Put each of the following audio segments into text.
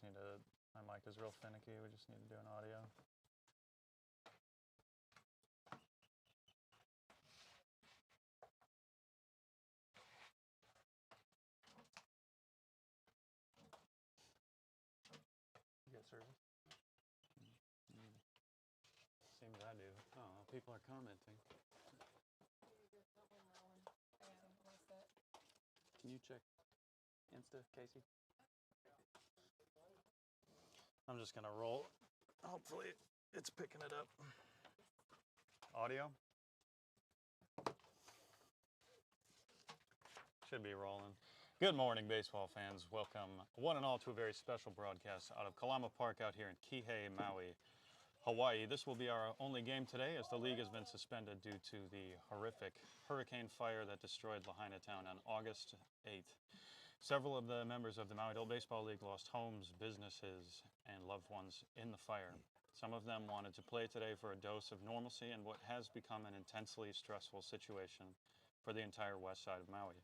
need to, my mic is real finicky. We just need to do an audio. You get service? Same as I do. Oh, people are commenting. Can you check Insta, Casey? I'm just gonna roll. Hopefully it's picking it up. Audio? Should be rolling. Good morning, baseball fans. Welcome, one and all, to a very special broadcast out of Kalama Park out here in Kihei, Maui, Hawaii. This will be our only game today as the league has been suspended due to the horrific hurricane fire that destroyed Lahaina Town on August 8th. Several of the members of the Maui Adult Baseball League lost homes, businesses, and loved ones in the fire. Some of them wanted to play today for a dose of normalcy in what has become an intensely stressful situation for the entire west side of Maui.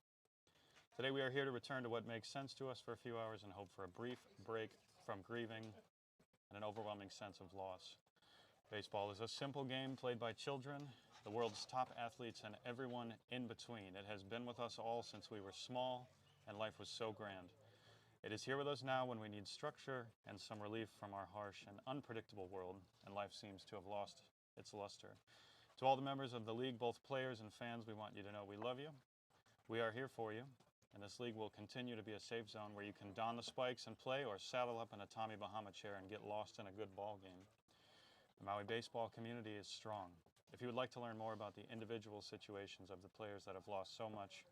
Today we are here to return to what makes sense to us for a few hours and hope for a brief break from grieving and an overwhelming sense of loss. Baseball is a simple game played by children, the world's top athletes, and everyone in between. It has been with us all since we were small, and life was so grand. It is here with us now when we need structure and some relief from our harsh and unpredictable world, and life seems to have lost its luster. To all the members of the league, both players and fans, we want you to know we love you. We are here for you, and this league will continue to be a safe zone where you can don the spikes and play or saddle up in a Tommy Bahama chair and get lost in a good ball game. The Maui baseball community is strong. If you would like to learn more about the individual situations of the players that have lost so much,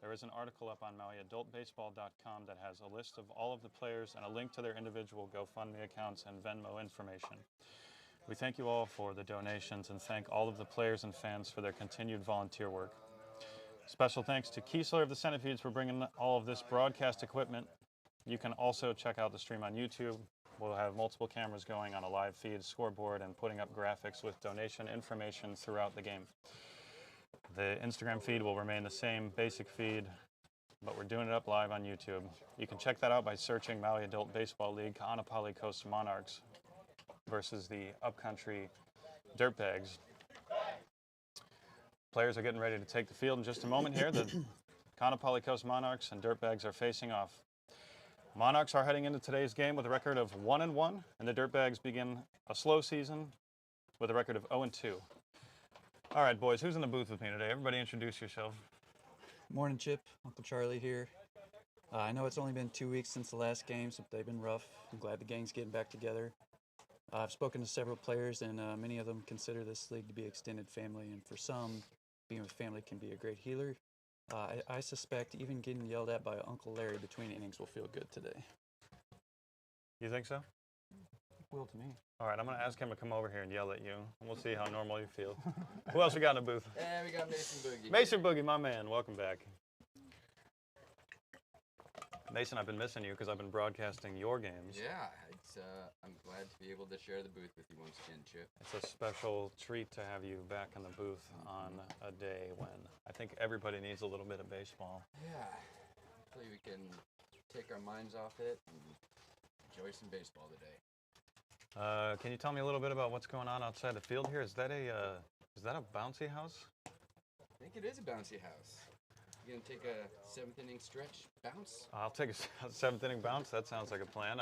there is an article up on MauiAdultBaseball.com that has a list of all of the players and a link to their individual GoFundMe accounts and Venmo information. We thank you all for the donations and thank all of the players and fans for their continued volunteer work. Special thanks to Kiesler of the Centipedes for bringing all of this broadcast equipment. You can also check out the stream on YouTube. We'll have multiple cameras going on a live feed, scoreboard, and putting up graphics with donation information throughout the game. The Instagram feed will remain the same basic feed, but we're doing it up live on YouTube. You can check that out by searching Maui Adult Baseball League Kaanapali Coast Monarchs versus the Upcountry Dirtbags. Players are getting ready to take the field in just a moment here. The Kaanapali Coast Monarchs and Dirtbags are facing off. Monarchs are heading into today's game with a record of 1-1, and the Dirtbags begin a slow season with a record of 0-2. All right, boys, who's in the booth with me today? Everybody introduce yourself. Morning, Chip. Uncle Charlie here. I know it's only been 2 weeks since the last game, so they've been rough. I'm glad the gang's getting back together. I've spoken to several players, and many of them consider this league to be extended family, and for some, being with family can be a great healer. I suspect even getting yelled at by Uncle Larry between innings will feel good today. You think so? Will to me. All right, I'm going to ask him to come over here and yell at you, and we'll see how normal you feel. Who else we got in the booth? Yeah, we got Mason Boogie. Mason Boogie, my man. Welcome back. Mason, I've been missing you because I've been broadcasting your games. Yeah, I'm glad to be able to share the booth with you once again, Chip. It's a special treat to have you back in the booth on a day when I think everybody needs a little bit of baseball. Yeah, hopefully we can take our minds off it and enjoy some baseball today. Can you tell me a little bit about what's going on outside the field here? Is that a bouncy house? I think it is a bouncy house. You gonna take a seventh inning stretch bounce? I'll take a seventh inning bounce. That sounds like a plan.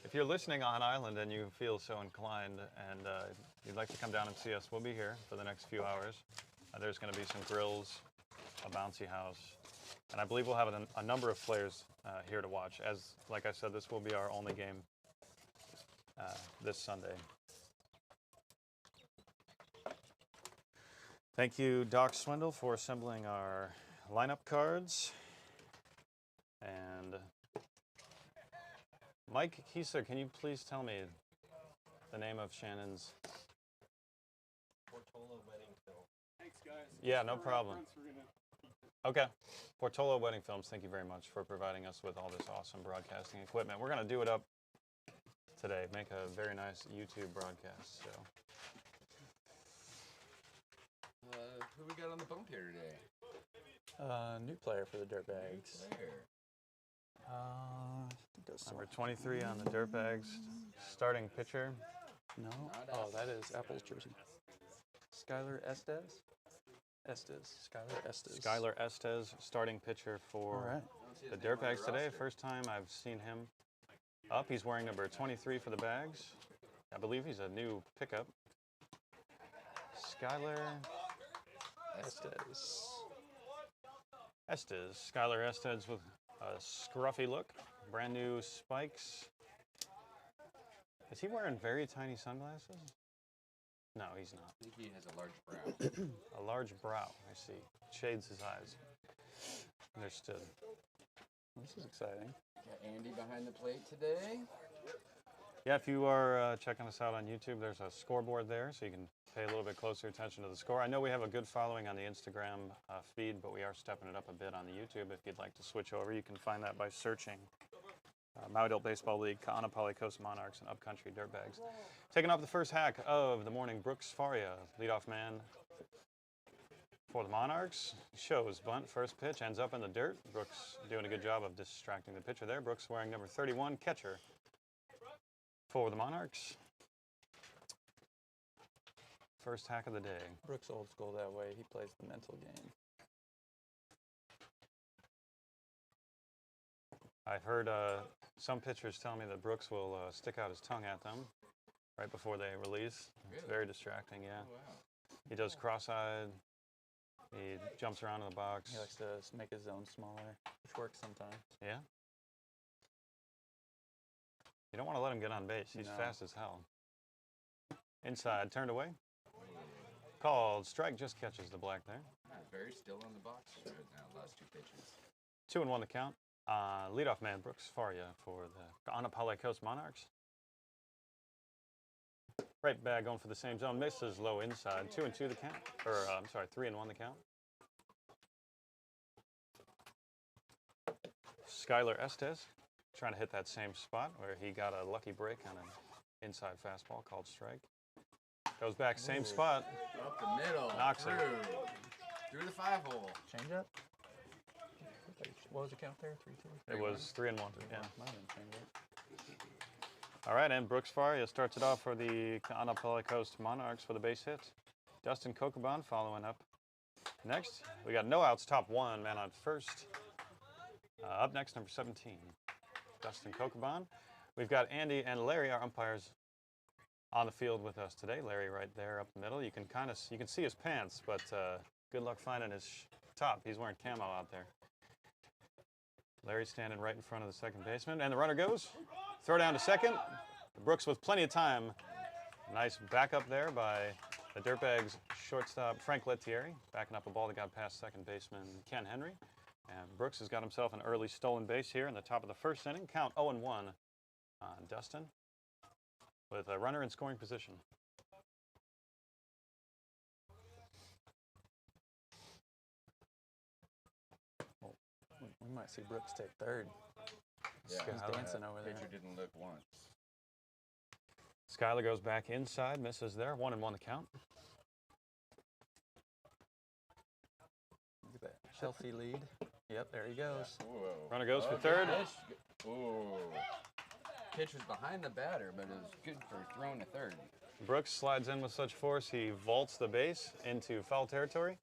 If you're listening on Island and you feel so inclined and you'd like to come down and see us, we'll be here for the next few hours. There's going to be some grills, a bouncy house, and I believe we'll have a number of players here to watch. As like I said, this will be our only game this Sunday. Thank you, Doc Swindle, for assembling our lineup cards. And Mike Kiesler, can you please tell me the name of Shannon's? Portola Wedding Film. Thanks, guys. Yeah, no problem. Okay. Portola Wedding Films, thank you very much for providing us with all this awesome broadcasting equipment. We're going to do it up today, make a very nice YouTube broadcast. So, Who we got on the bump here today? New player for the Dirtbags. Number 23 on the Dirtbags, starting pitcher. No. Not Oh, us. that is Apple's jersey. Skylar Estes? Skylar Estes. Skylar Estes, starting pitcher for All right. I don't see his the name on Dirtbags today. roster. First time I've seen him up. He's wearing number 23 for the Bags. I believe he's a new pickup. Skylar Estes. Skylar Estes with a scruffy look. Brand new spikes. Is he wearing very tiny sunglasses? No, he's not. I think he has a large brow. A large brow, I see. Shades his eyes. Understood. This is exciting. Got Andy behind the plate today. Yeah, if you are checking us out on YouTube, there's a scoreboard there, so you can pay a little bit closer attention to the score. I know we have a good following on the Instagram feed, but we are stepping it up a bit on the YouTube. If you'd like to switch over, you can find that by searching Maui Baseball League, Kaanapali Monarchs, and Upcountry Dirtbags. Taking off the first hack of the morning, Brooks Faria, leadoff man for the Monarchs. Shows bunt, first pitch, ends up in the dirt. Brooks doing a good job of distracting the pitcher there. Brooks wearing number 31, catcher for the Monarchs. First hack of the day. Brooks old school that way. He plays the mental game. I've heard some pitchers tell me that Brooks will stick out his tongue at them right before they release. It's Really? very distracting, yeah. Oh, wow. He does cross-eyed. He jumps around in the box. He likes to make his zone smaller, which works sometimes. Yeah. You don't want to let him get on base. He's No. fast as hell. Inside, turned away. Called strike, just catches the black there. Very still on the box right now, last two pitches. 2-1 the count. Leadoff man Brooks Faria for the Kaanapali Monarchs. Right back going for the same zone. Misses low inside. 2-2 the count. Or, I'm sorry, 3-1 the count. Skylar Estes trying to hit that same spot where he got a lucky break on an inside fastball called strike. Goes back, same spot. Up the middle. Knocks it. Through the 5-hole. Change up? What was the count there? 3-2? It was 3-1. Yeah. Might have been change up. All right, and Brooks Faria starts it off for the Kaanapali Monarchs for the base hit. Dustin Kokoban following up. Next, we got no outs, top one, man on first. Up next, number 17, Dustin Kokoban. We've got Andy and Larry, our umpires, on the field with us today. Larry right there up the middle. You can see his pants, but good luck finding his top. He's wearing camo out there. Larry's standing right in front of the second baseman, and the runner goes. Throw down to second. Brooks with plenty of time. Nice backup there by the Dirtbags shortstop Frank Lettieri, backing up a ball that got past second baseman Ken Henry. And Brooks has got himself an early stolen base here in the top of the first inning. Count 0-1 on Dustin with a runner in scoring position. We might see Brooks take third. Yeah, He's dancing over there. Pitcher didn't look once. Skylar goes back inside, misses there. 1-1 the count. Look at that. Chelsea lead. Yep, there he goes. Whoa. Runner goes for Good third. pitch. Ooh. Pitch was behind the batter, but it was good for throwing to third. Brooks slides in with such force, he vaults the base into foul territory.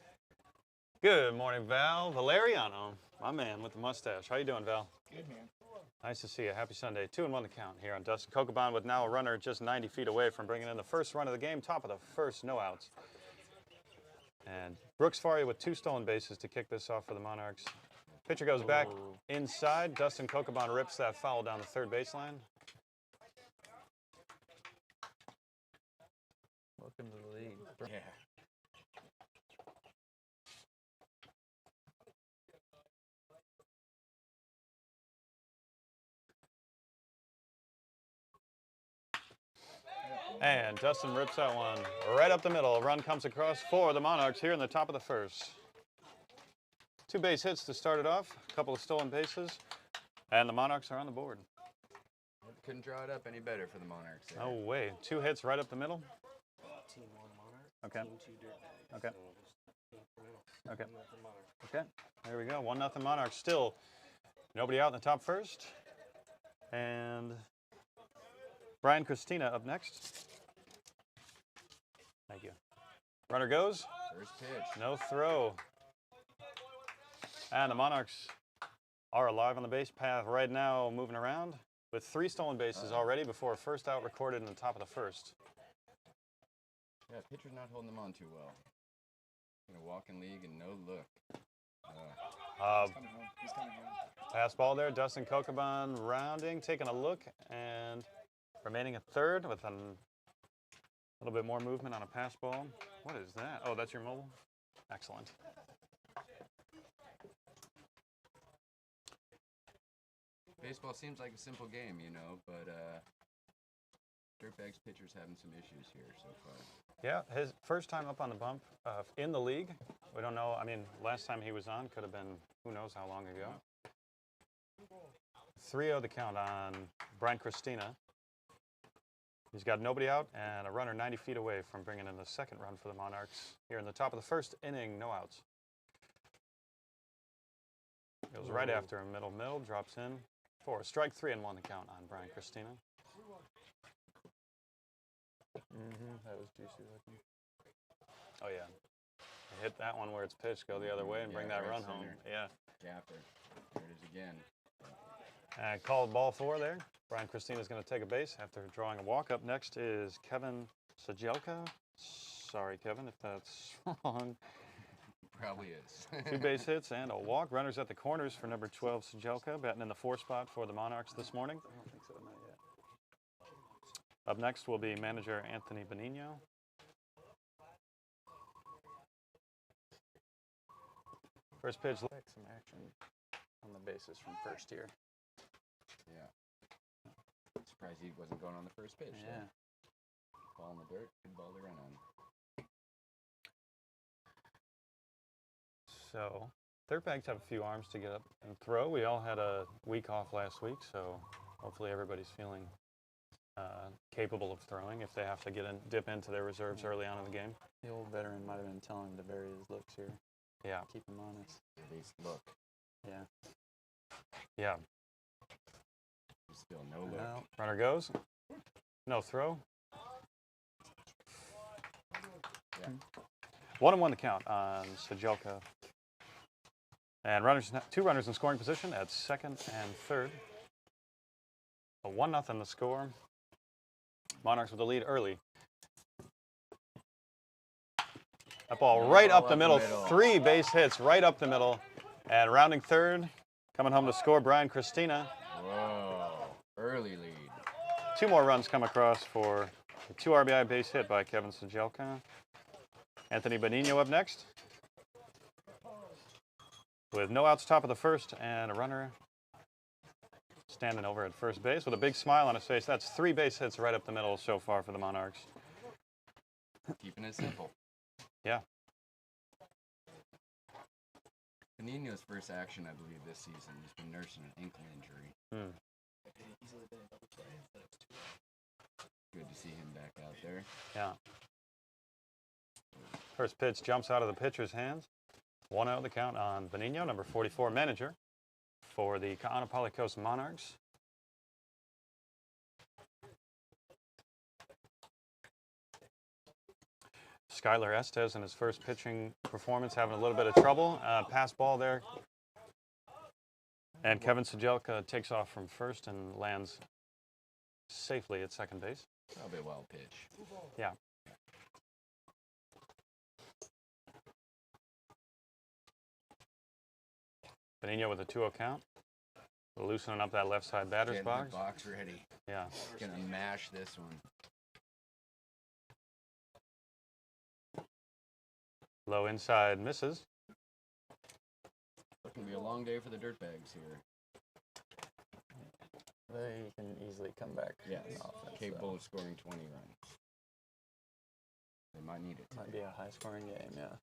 Good morning, Val Valeriano, my man with the mustache. How you doing, Val? Good, man. Nice to see you. Happy Sunday. 2-1 the count here on Dustin Kokoban with now a runner just 90 feet away from bringing in the first run of the game, top of the first, no outs. And Brooks Faria with 2 stolen bases to kick this off for the Monarchs. Pitcher goes back inside. Dustin Kokoban rips that foul down the third baseline. Welcome to the league. Yeah. And Dustin rips that one right up the middle. A run comes across for the Monarchs here in the top of the first. 2 base hits to start it off, a couple of stolen bases, and the Monarchs are on the board. Couldn't draw it up any better for the Monarchs there. No way. 2 hits right up the middle. Team 1 Monarch. Okay. Team 2 Dirtbags. Okay. So just incremental. Okay. 1-0 Monarch. Okay, there we go. 1-0 Monarchs. Still Nobody out in the top first. And Brian Christina up next. Thank you. Runner goes. First pitch. No throw. And the Monarchs are alive on the base path right now, moving around with 3 stolen bases already before a first out recorded in the top of the first. Yeah, pitcher's not holding them on too well. Gonna walk in league and no look. He's coming home. Pass ball there, Dustin Kokoban rounding, taking a look, and remaining at third with a little bit more movement on a pass ball. What is that? Oh, that's your mobile? Excellent. Baseball seems like a simple game, you know, but Dirtbags pitcher's having some issues here so far. Yeah, his first time up on the bump in the league. We don't know. I mean, last time he was on could have been who knows how long ago. 3-0 the count on Brian Christina. He's got nobody out and a runner 90 feet away from bringing in the second run for the Monarchs here in the top of the first inning, no outs. Goes right after him, middle, drops in. 4, strike 3 and 1 the count on Brian Christina. That was juicy looking. Oh yeah, hit that one where it's pitched, go the other way and bring that right run center. home. Yeah. Gapper. There it is again. And called ball 4 there. Brian Christina's going to take a base after drawing a walk. Up next is Kevin Sajelka. Sorry, Kevin, if that's wrong. Probably is. 2 base hits and a walk. Runners at the corners for number 12, Sajelka, batting in the 4 spot for the Monarchs this morning. I don't think so, not yet. Up next will be manager Anthony Benigno. First pitch. Like some action on the bases from first here. Yeah. Surprised he wasn't going on the first pitch. Yeah. So. Ball in the dirt, good ball to run on. So, Dirtbags have a few arms to get up and throw. We all had a week off last week, so hopefully everybody's feeling capable of throwing if they have to dip into their reserves early on in the game. The old veteran might have been telling him to vary his looks here. Yeah. Keep him honest. At least look. Yeah. Yeah. Still no look. No. Runner goes. No throw. Yeah. 1-1 the count on Sajelka. And 2 runners in scoring position at second and third. A 1-0 the score. Monarchs with the lead early. That ball right up the middle. 3 base hits right up the middle. And rounding third, coming home to score, Brian Christina. Whoa. Early lead. 2 more runs come across for a 2 RBI base hit by Kevin Sajelka. Anthony Benigno up next. With no outs, top of the first, and a runner standing over at first base with a big smile on his face. That's 3 base hits right up the middle so far for the Monarchs. Keeping it simple. Yeah. Benigno's first action, I believe, this season has been nursing an ankle injury. Good to see him back out there. Yeah. First pitch jumps out of the pitcher's hands. 1-0 the count on Benigno, number 44 manager for the Kaanapali Coast Monarchs. Skylar Estes in his first pitching performance having a little bit of trouble. Pass ball there. And Kevin Sajelka takes off from first and lands safely at second base. Probably a wild pitch. Yeah. Benigno with a 2-0 count. Loosening up that left side batter's Getting box. the box ready. Yeah. Gonna mash this one. Low inside misses. It's gonna be a long day for the Dirtbags here. They can easily come back. Yes. on offense, Capable though. of scoring 20 runs. They might need it. Might be a high-scoring game, yeah.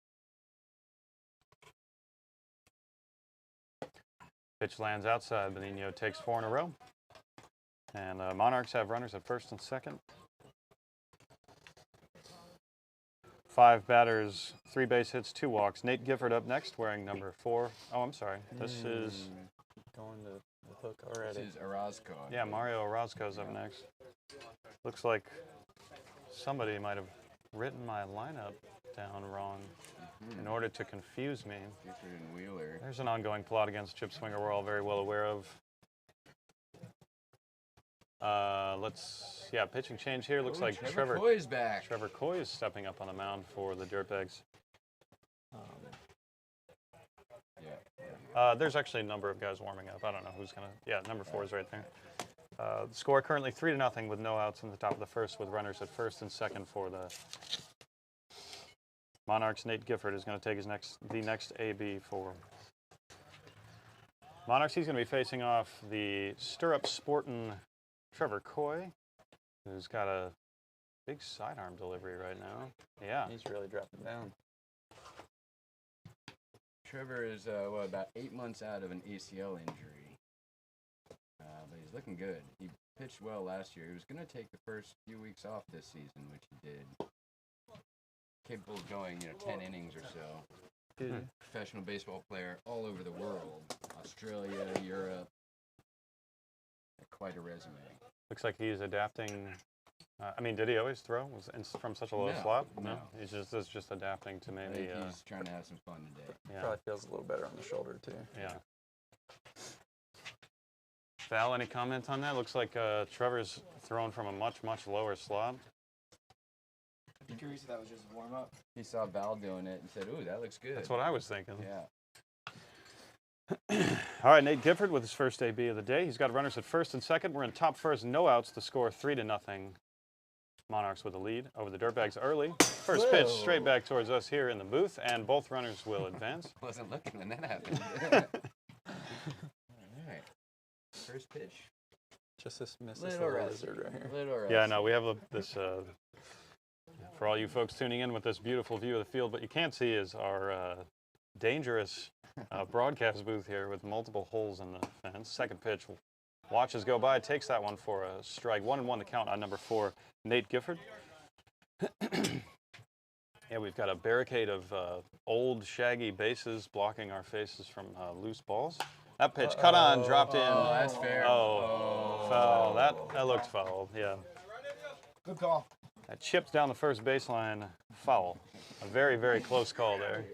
Pitch lands outside. Benigno takes 4 in a row. And Monarchs have runners at first and second. 5 batters, 3 base hits, 2 walks. Nate Gifford up next, wearing number 4. Oh, I'm sorry. This is going to the hook This already. is Orozco. I Yeah, believe. Mario Orozco's up next. Looks like somebody might have written my lineup down wrong in order to confuse me. Gifford and Wheeler. There's an ongoing plot against Chip Swinger we're all very well aware of. Pitching change here. Looks like Trevor Coy's back. Trevor Coy is stepping up on the mound for the Dirtbags. Yeah. There's actually a number of guys warming up. I don't know who's gonna. Yeah, number 4 is right there. The score currently 3-0 with no outs in the top of the first, with runners at first and second for the Monarchs. Nate Gifford is going to take the next AB for Monarchs. He's going to be facing off the stirrup sportin' Trevor Coy, who's got a big sidearm delivery right now. Yeah. He's really dropping down. Trevor is about 8 months out of an ACL injury, but he's looking good. He pitched well last year. He was going to take the first few weeks off this season, which he did. Capable of going, 10 innings or so. Professional baseball player all over the world. Australia, Europe. Quite a resume. Looks like he's adapting. Did he always throw? From such a low slot? No. He's just adapting to I maybe. think he's trying to have some fun today. Yeah. Probably feels a little better on the shoulder, too. Yeah. Val, any comment on that? Looks like Trevor's thrown from a much lower slot. I'm curious if that was just warm up. He saw Val doing it and said, "Ooh, that looks good." That's what I was thinking. Yeah. All right, Nate Gifford with his first AB of the day. He's got runners at first and second. We're in top first, no outs. The score 3-0. Monarchs with a lead over the Dirtbags early. First pitch straight back towards us here in the booth, and both runners will advance. Wasn't looking when that happened. All right. First pitch. Just miss this Little little rusty. lizard right here. Little rusty. Yeah, no, we have this, for all you folks tuning in with this beautiful view of the field, what you can't see is our dangerous broadcast booth here with multiple holes in the fence. Second pitch, watches go by, takes that one for a strike. 1-1 the count on number 4, Nate Gifford. Yeah, we've got a barricade of old shaggy bases blocking our faces from loose balls. That pitch cut on, dropped in. Oh, that's fair. Oh, foul. That looked foul, yeah. Good call. That chipped down the first baseline, foul. A very, very close call there.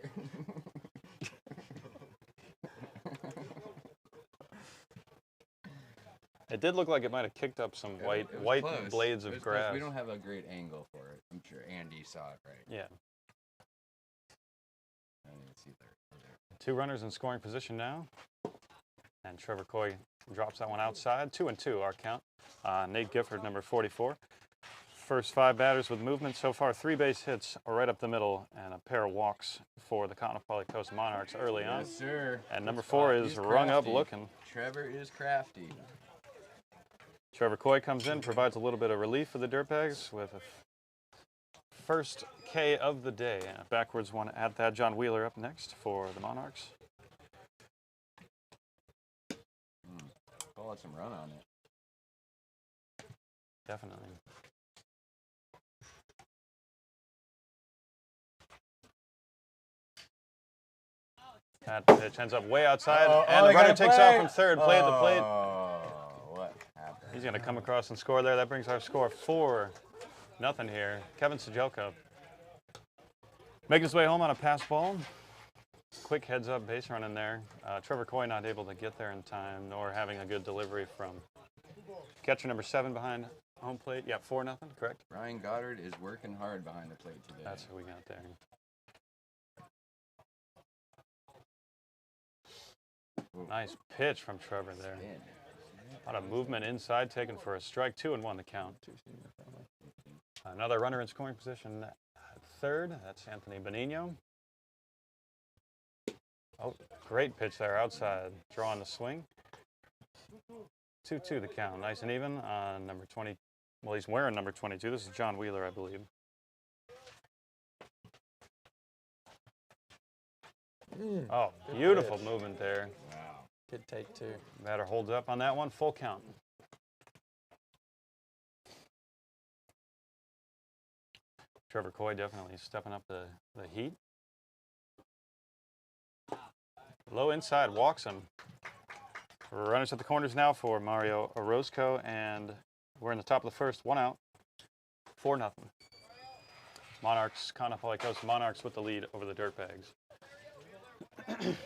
It did look like it might have kicked up some white close. blades It of was close. grass. We don't have a great angle for it. I'm sure Andy saw it right. Yeah. I didn't see there. 2 runners in scoring position now. And Trevor Coy drops that one outside. 2-2 our count. Nate Gifford, number 44. First 5 batters with movement. So far, 3 base hits right up the middle and a pair of walks for the Kaanapali Coast Monarchs early on. Yes, sir. And number 4 is He's rung up crafty. looking. Trevor is crafty. Trevor Coy comes in, provides a little bit of relief for the Dirtbags with a first K of the day. And a backwards one at that. John Wheeler up next for the Monarchs. Ball had some run on it. Definitely. That pitch ends up way outside, and the runner takes off from third. Play at the plate. Oh, what happened? He's going to come across and score there. That brings our score 4-0 here. Kevin Sajelka making his way home on a pass ball. Quick heads-up base run in there. Trevor Coy not able to get there in time, nor having a good delivery from catcher number 7 behind home plate. Yeah, 4-0, correct? Ryan Goddard is working hard behind the plate today. That's who we got there. Ooh. Nice pitch from Trevor there. Spin. A lot of movement inside, taken for a strike. 2-1 the count. Another runner in scoring position at third. That's Anthony Benigno. Oh, great pitch there outside, drawing the swing. 2-2 the count. Nice and even on number 20. Well, he's wearing number 22. This is John Wheeler, I believe. Oh, beautiful movement there. Wow. Good take, too. Batter holds up on that one. Full count. Trevor Coy definitely stepping up the heat. Low inside, walks him. Runners at the corners now for Mario Orozco, and we're in the top of the first. 1 out, 4-0. Monarchs, Kaanapali Coast Monarchs with the lead over the Dirtbags. And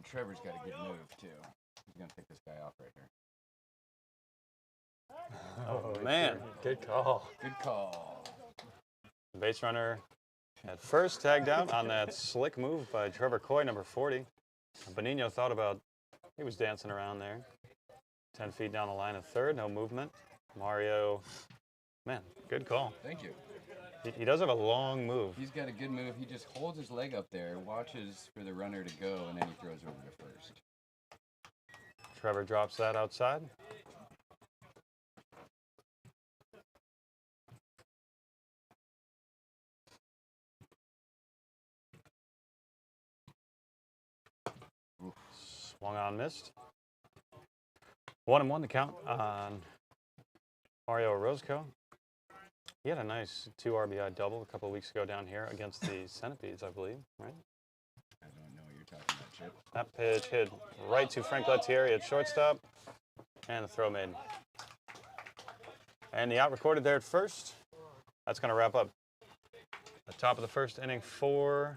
Trevor's got a good move, too. He's going to pick this guy off right here. Oh, man. Good call. Good call. Base runner at first tagged out on that slick move by Trevor Coy, number 40. Benigno thought about, he was dancing around there. 10 feet down the line at third, no movement. Mario, man, good call. Thank you. He does have a long move. He's got a good move. He just holds his leg up there, watches for the runner to go, and then he throws over to first. Trevor drops that outside. Swung on, missed. 1-1 the count on Mario Orozco. He had a nice 2 RBI double a couple of weeks ago down here against the Centipedes, I believe, right? I don't know what you're talking about, Chip. That pitch hit right to Frank Lettieri at shortstop, and the throw made. And the out recorded there at first. That's going to wrap up the top of the first inning. 4-0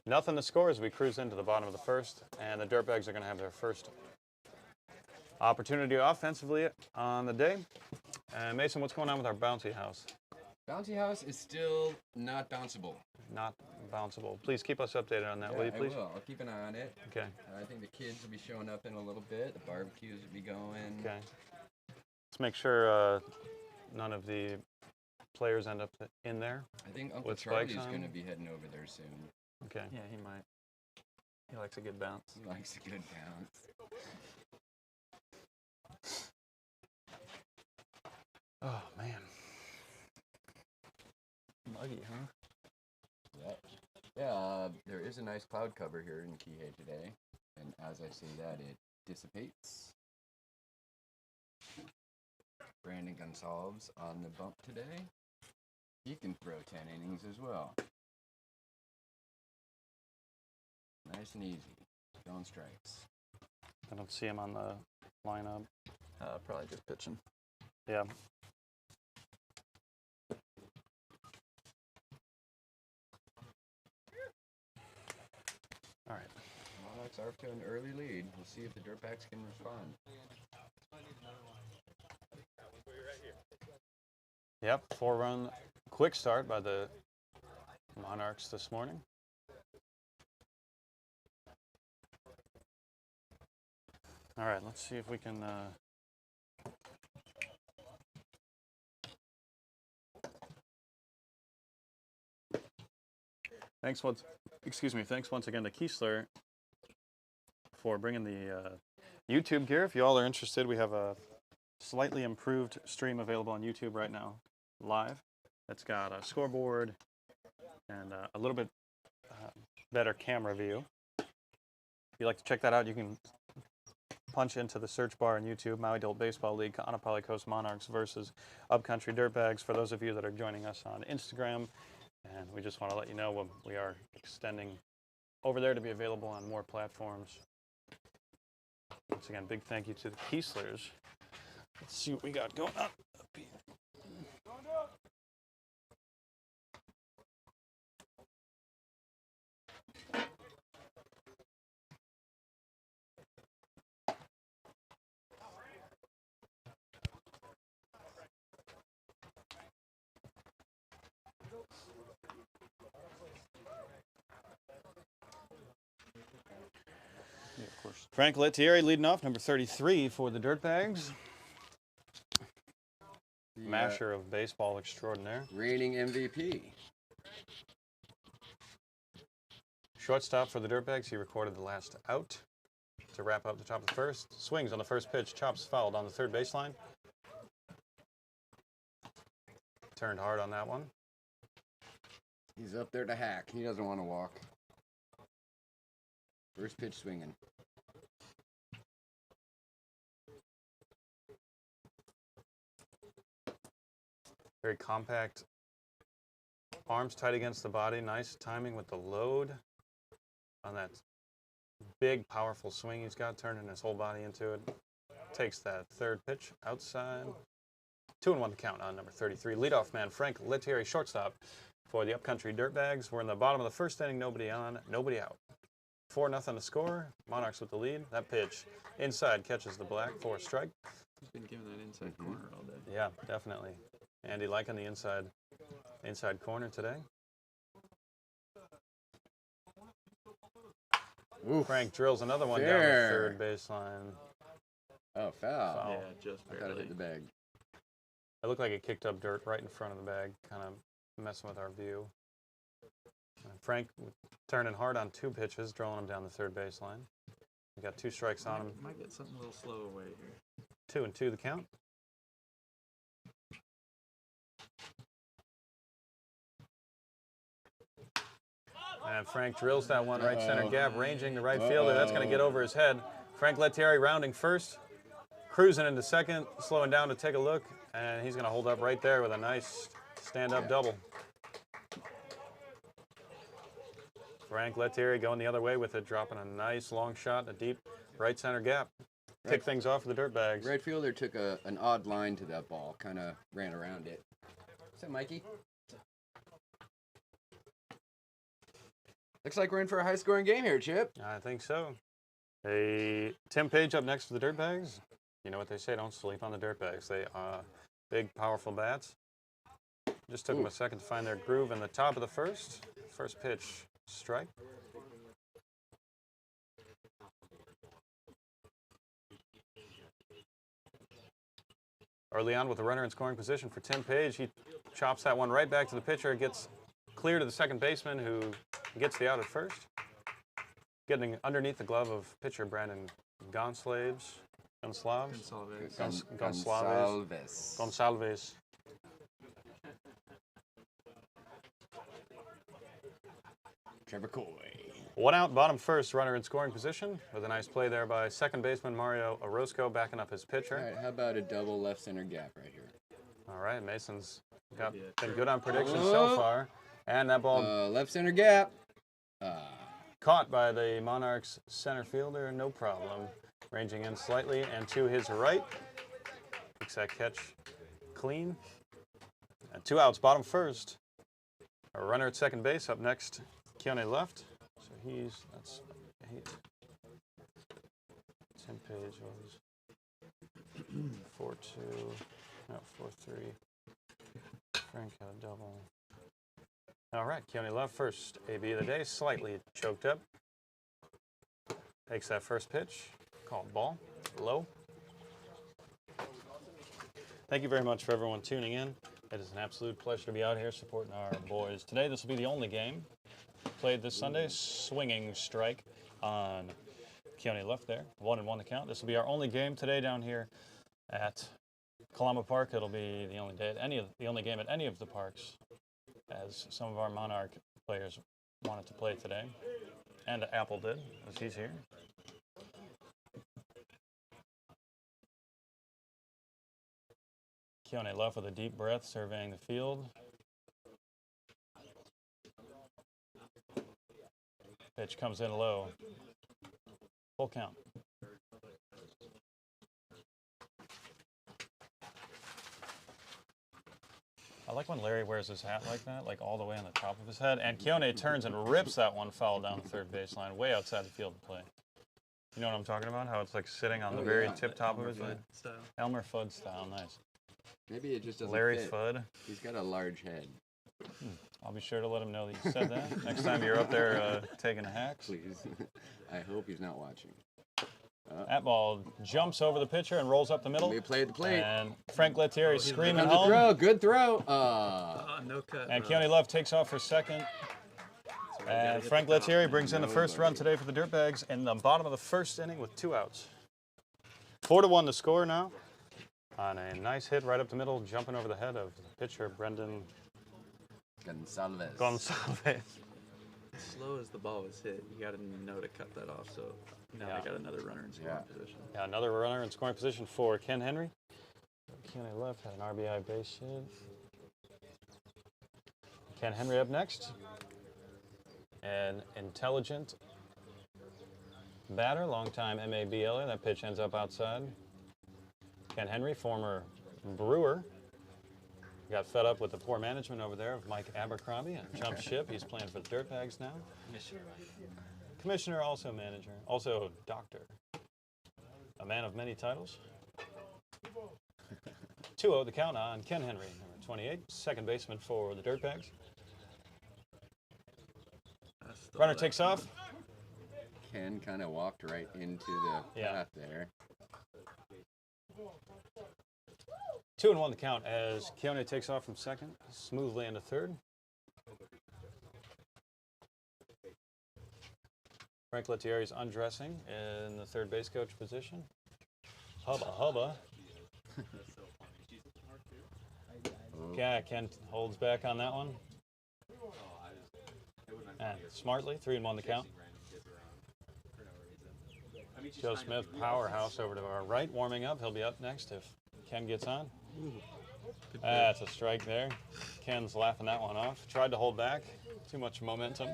to score as we cruise into the bottom of the first, and the Dirtbags are going to have their first opportunity offensively on the day. And Mason, what's going on with our bouncy house? Bouncy House is still not bounceable. Not bounceable. Please keep us updated on that, will you, please? I will. I'll keep an eye on it. Okay. I think the kids will be showing up in a little bit. The barbecues will be going. Okay. Let's make sure none of the players end up in there. I think Uncle With spikes Charlie's on? going to be heading over there soon. Okay. Yeah, he might. He likes a good bounce. He likes a good bounce. Oh, man. Muggy, huh? Yeah, there is a nice cloud cover here in Kihei today. And as I say that, it dissipates. Brandon Gonsalves on the bump today. He can throw 10 innings as well. Nice and easy. Throwing strikes. I don't see him on the lineup. Probably just pitching. Yeah. All right. Monarchs are up to an early lead. We'll see if the Dirtbags can respond. Yep, 4-run quick start by the Monarchs this morning. All right, let's see if we can thanks once again to Kiesler for bringing the YouTube gear. If you all are interested, we have a slightly improved stream available on YouTube right now, live. It's got a scoreboard and a little bit better camera view. If you'd like to check that out, you can punch into the search bar on YouTube, Maui Adult Baseball League, Kaanapali Coast Monarchs versus Upcountry Dirtbags, for those of you that are joining us on Instagram. And we just want to let you know we are extending over there to be available on more platforms. Once again, big thank you to the Kieslers. Let's see what we got going on up here. Frank Lettieri leading off, number 33 for the Dirtbags. Masher of baseball extraordinaire. Reigning MVP. Shortstop for the Dirtbags, he recorded the last out to wrap up the top of the first. Swings on the first pitch, chops fouled on the third baseline. Turned hard on that one. He's up there to hack. He doesn't want to walk. First pitch swinging. Very compact. Arms tight against the body. Nice timing with the load. on that big, powerful swing he's got, turning his whole body into it. Takes that third pitch outside. 2-1 to count on number 33. Leadoff man Frank Lettieri, shortstop for the Upcountry Dirtbags. We're in the bottom of the first inning, nobody on, nobody out. 4-0 to score. Monarchs with the lead. That pitch inside catches the black for a strike. He's been given that inside corner all day. Yeah, definitely. Andy liking the inside corner today. Oof. Frank drills another one down the third baseline. Oh, foul. Yeah, just I thought it barely. hit the bag. It looked like it kicked up dirt right in front of the bag, kind of messing with our view. Frank turning hard on 2 pitches, drilling him down the third baseline. We got 2 strikes on him. Might get something a little slow away here. 2-2 the count. And Frank drills that one right center gap, ranging the right fielder. That's going to get over his head. Frank Lettieri rounding first, cruising into second, slowing down to take a look, and he's going to hold up right there with a nice stand-up double. Frank Lettieri going the other way with it, dropping a nice long shot, a deep right center gap. Kick things off for the Dirtbags. Right fielder took an odd line to that ball, kind of ran around it. What's up, Mikey? Looks like we're in for a high-scoring game here, Chip. I think so. Tim Page up next for the Dirtbags. You know what they say, don't sleep on the Dirtbags. They are big, powerful bats. Just took them a second to find their groove in the top of the first. First pitch, strike. Early on with a runner in scoring position for Tim Page. He chops that one right back to the pitcher. Gets clear to the second baseman, who gets the out at first. Getting underneath the glove of pitcher Brandon Gonsalves. Trevor Coy. 1 out, bottom first, runner in scoring position with a nice play there by second baseman Mario Orozco, backing up his pitcher. All right, how about a double left center gap right here? All right, Mason's been good on predictions so far. And that ball left center gap. caught by the Monarchs center fielder, no problem. Ranging in slightly and to his right. Makes that catch clean. And 2 outs, bottom first. A runner at second base. Up next, Kihei left. So that's Tim Page was 4-2, no, 4-3. Frank had a double. All right, Kihei left first. AB of the day, slightly choked up. Takes that first pitch. Called ball, low. Thank you very much for everyone tuning in. It is an absolute pleasure to be out here supporting our boys. Today, this will be the only game played this Sunday. Swinging strike on Kihei left there. 1-1 the count. This will be our only game today down here at Kalama Park. It'll be the only game at any of the parks, as some of our Monarch players wanted to play today. And Apple did, as he's here. Kihei left with a deep breath, surveying the field. Pitch comes in low. Full count. I like when Larry wears his hat like that, like all the way on the top of his head. And Kihei turns and rips that one foul down the third baseline, way outside the field of play. You know what I'm talking about? How it's like sitting on the very tip top of his head. Elmer Fudd style, nice. Maybe it just doesn't Larry fit. Fudd. He's got a large head. I'll be sure to let him know that you said that. Next time you're up there taking a hack. Please. I hope he's not watching. That ball jumps over the pitcher and rolls up the middle. We play at the plate. And Frank Lettieri screaming Comes the home. throw. Good throw. No cut. And Kihei left takes off for second. And Frank Lettieri brings in the first run today for the Dirtbags in the bottom of the first inning with 2 outs. 4-1 the score now. On a nice hit right up the middle, jumping over the head of the pitcher, Brendan Gonsalves. Slow as the ball was hit, you got to know to cut that off. So now they got another runner in scoring position. Yeah, another runner in scoring position for Ken Henry. Kihei left had an RBI base hit. Ken Henry up next. An intelligent batter, longtime MABLer. That pitch ends up outside. Ken Henry, former Brewer, got fed up with the poor management over there of Mike Abercrombie and jumped ship. He's playing for the Dirtbags now. Commissioner, also manager, also doctor. A man of many titles. 2-0 the count on Ken Henry, number 28, second baseman for the Dirtbags. Runner takes off. Ken kind of walked right into the path there. 2-1 the count as Keone takes off from second, smoothly into third. Frank Lettieri's undressing in the third base coach position. Hubba hubba. Yeah, Ken holds back on that one. And smartly, 3-1 the count. Joe Smith, powerhouse over to our right, warming up. He'll be up next if Ken gets on. That's a strike there. Ken's laughing that one off. Tried to hold back. Too much momentum.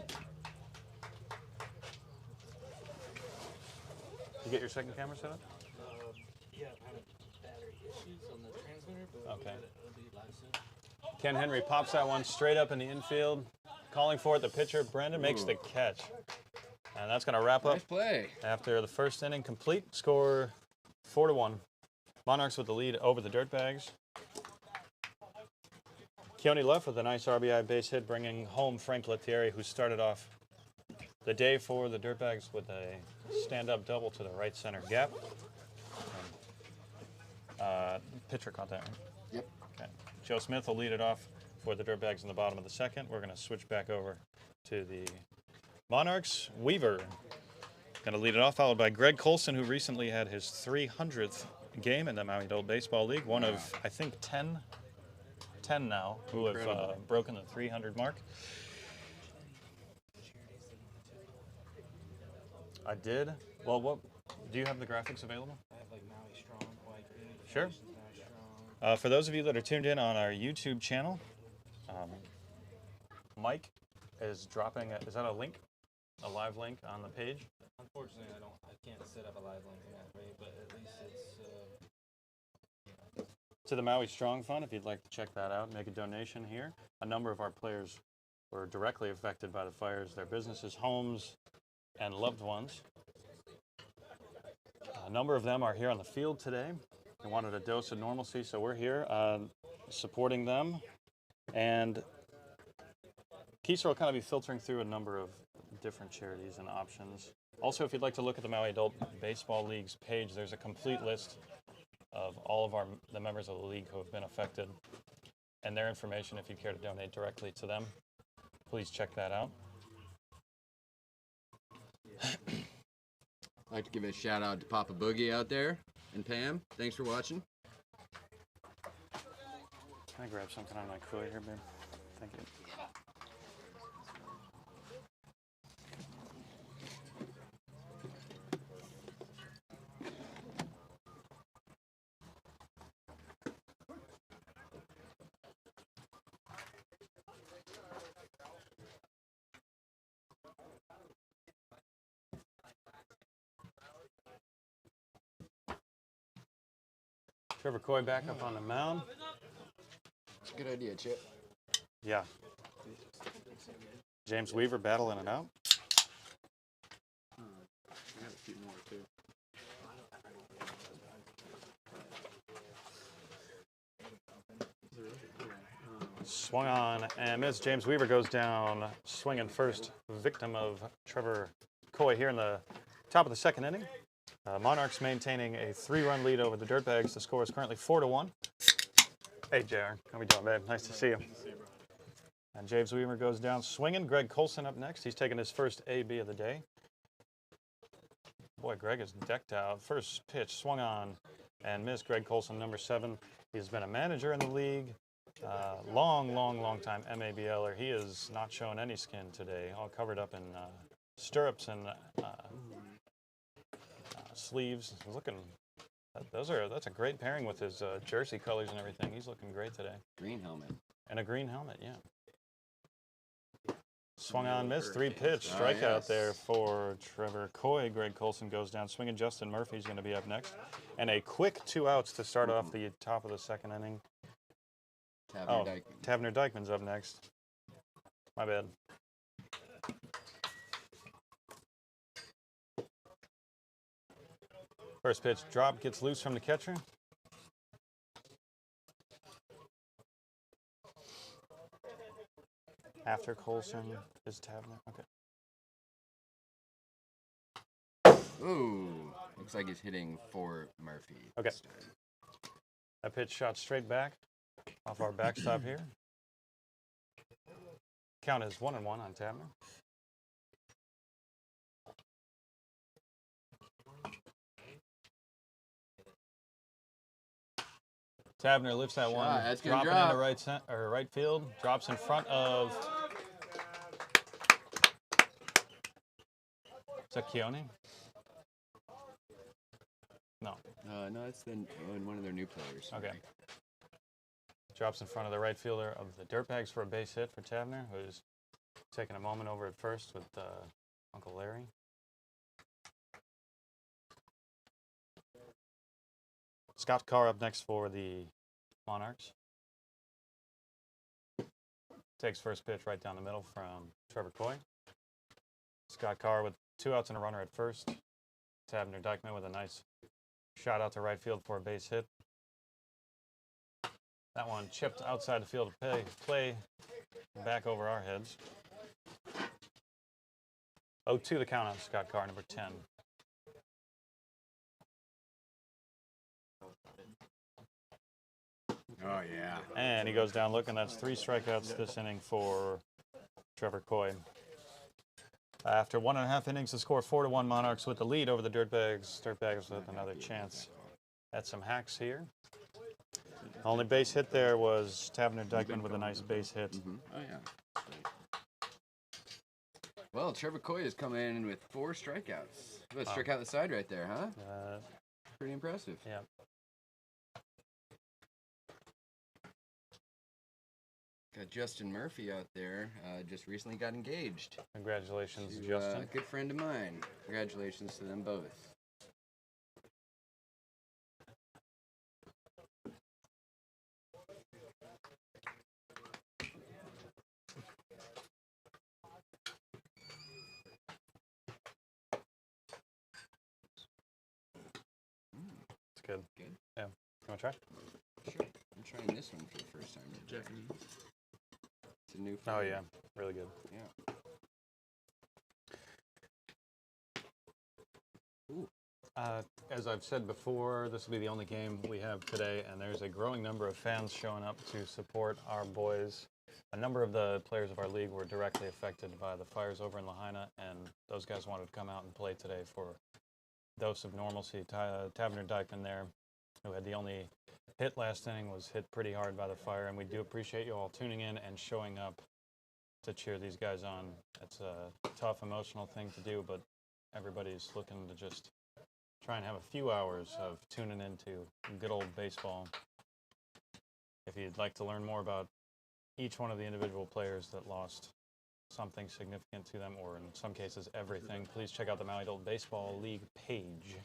You get your second camera set up? Yeah, I'm having battery issues on the transmitter, but Okay. it'll be live soon. Ken Henry pops that one straight up in the infield. Calling for it, the pitcher, Brandon, makes the catch. And that's going to wrap up Nice play. after the first inning complete. Score 4-1. Monarchs with the lead over the Dirtbags. Keone left with a nice RBI base hit, bringing home Frank Lettieri, who started off the day for the Dirtbags with a stand-up double to the right center gap. Pitcher caught that, right? Yep. Okay. Joe Smith will lead it off for the Dirtbags in the bottom of the second. We're going to switch back over to the Monarchs. Weaver going to lead it off, followed by Greg Colson, who recently had his 300th game in the Maui Adult Baseball League. One of, I think, 10 now who have broken the 300 mark. I did. Well, what do you have the graphics available? I have like Maui Strong, white green. Sure. Maui Strong. For those of you that are tuned in on our YouTube channel, Mike is dropping. Is that a link? A live link on the page? Unfortunately, I can't set up a live link in that way, but at least it's. To the Maui Strong Fund, if you'd like to check that out, make a donation here. A number of our players were directly affected by the fires, their businesses, homes, and loved ones. A number of them are here on the field today. They wanted a dose of normalcy, so we're here supporting them. And Keeser will kind of be filtering through a number of different charities and options. Also, if you'd like to look at the Maui Adult Baseball League's page, there's a complete list of all of the members of the league who have been affected and their information. If you care to donate directly to them, please check that out. I'd like to give a shout out to Papa Boogie out there and Pam. Thanks for watching. Can I grab something on my cooler here, babe? Thank you. Trevor Coy back up on the mound. It's a good idea, Chip. Yeah. James Weaver battling it out. I got a few more too. Swung on and missed. James Weaver goes down swinging first, victim of Trevor Coy here in the top of the second inning. Monarchs maintaining a 3-run lead over the Dirtbags. The score is currently 4-1. Hey, JR. How we doing, babe? Nice to see you. And James Weaver goes down swinging. Greg Colson up next. He's taking his first AB of the day. Boy, Greg is decked out. First pitch swung on and missed. Greg Colson, number 7. He's been a manager in the league. Long time MABLer. He is not showing any skin today. All covered up in stirrups and sleeves. Looking. That's a great pairing with his jersey colors and everything. He's looking great today. Green helmet. And a green helmet, yeah. Swung on, missed. 3-pitch Ah, strikeout yes. there for Trevor Coy. Greg Colson goes down swinging. Justin Murphy's going to be up next. And a quick 2 outs to start off the top of the second inning. Tavner Dykeman's up next. My bad. First pitch drop, gets loose from the catcher. After Colson is Tavner. Okay. Ooh, looks like he's hitting for Murphy. Okay. this time. That pitch shot straight back off our backstop here. Count is 1-1 on Tavner. Tavner lifts that one, That's gonna dropping drop. into right field, drops in front of. Is that Keone? No. No, it's one of their new players. Okay. Drops in front of the right fielder of the Dirtbags for a base hit for Tavner, who's taking a moment over at first with Uncle Larry. Scott Carr up next for the Monarchs. Takes first pitch right down the middle from Trevor Coy. Scott Carr with 2 outs and a runner at first. Tavner Dykeman with a nice shot out to right field for a base hit. That one chipped outside the field of play back over our heads. 0-2 the count on Scott Carr, number 10. Oh, yeah. And he goes down looking. That's 3 strikeouts this inning for Trevor Coy. After 1.5 innings, the score 4-1 Monarchs with the lead over the Dirtbags. Dirtbags with another chance at some hacks here. Only base hit there was Tavner Dykeman with a nice base hit. Oh, yeah. Well, Trevor Coy has come in with 4 strikeouts. Let's strike out the side right there, huh? Pretty impressive. Yeah. Got Justin Murphy out there. Just recently got engaged. Congratulations, To, Justin. a good friend of mine. Congratulations to them both. It's good. Good. Yeah. You want to try? Sure. I'm trying this one for the first time. Japanese. It's a new Oh, flavor. yeah. Really good. Yeah. As I've said before, this will be the only game we have today, and there's a growing number of fans showing up to support our boys. A number of the players of our league were directly affected by the fires over in Lahaina, and those guys wanted to come out and play today for a dose of normalcy. Tavner Dykeman there, who had the only hit last inning, was hit pretty hard by the fire, and we do appreciate you all tuning in and showing up to cheer these guys on. It's a tough, emotional thing to do, but everybody's looking to just try and have a few hours of tuning into good old baseball. If you'd like to learn more about each one of the individual players that lost something significant to them, or in some cases everything, please check out the Maui Adult Baseball League page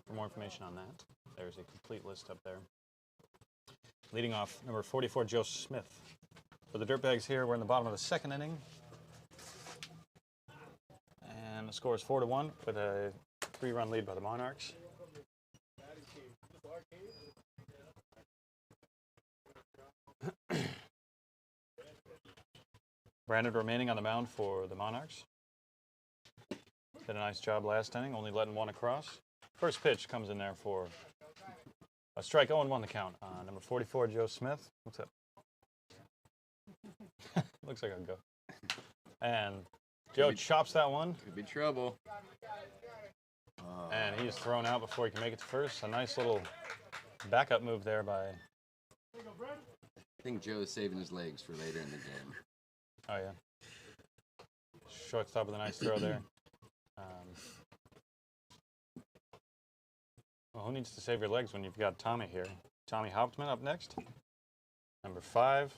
for more information on that. There's a complete list up there. Leading off, number 44, Joe Smith. For the Dirtbags here, we're in the bottom of the second inning. And the score is 4-1 with a 3-run lead by the Monarchs. Brandon remaining on the mound for the Monarchs. Did a nice job last inning, only letting one across. First pitch comes in there for a strike. 0-1 the count. Number 44, Joe Smith. What's up? Looks like I'll go. And Joe chops that one. Could be trouble. And he's thrown out before he can make it to first. A nice little backup move there by... I think Joe's saving his legs for later in the game. Oh, yeah. Shortstop with a nice throw there. Well, who needs to save your legs when you've got Tommy here? Tommy Hauptmann up next. Number 5.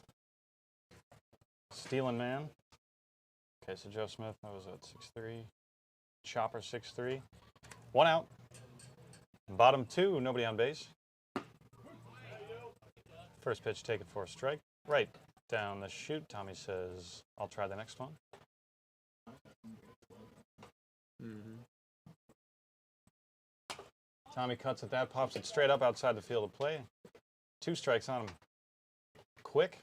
Stealing Man. Okay, so Joe Smith, that was at 6'3". Chopper 6'3". 1 out. Bottom 2, nobody on base. First pitch taken for a strike. Right down the chute. Tommy says, I'll try the next one. Tommy cuts at that, pops it straight up outside the field of play. 2 strikes on him. Quick.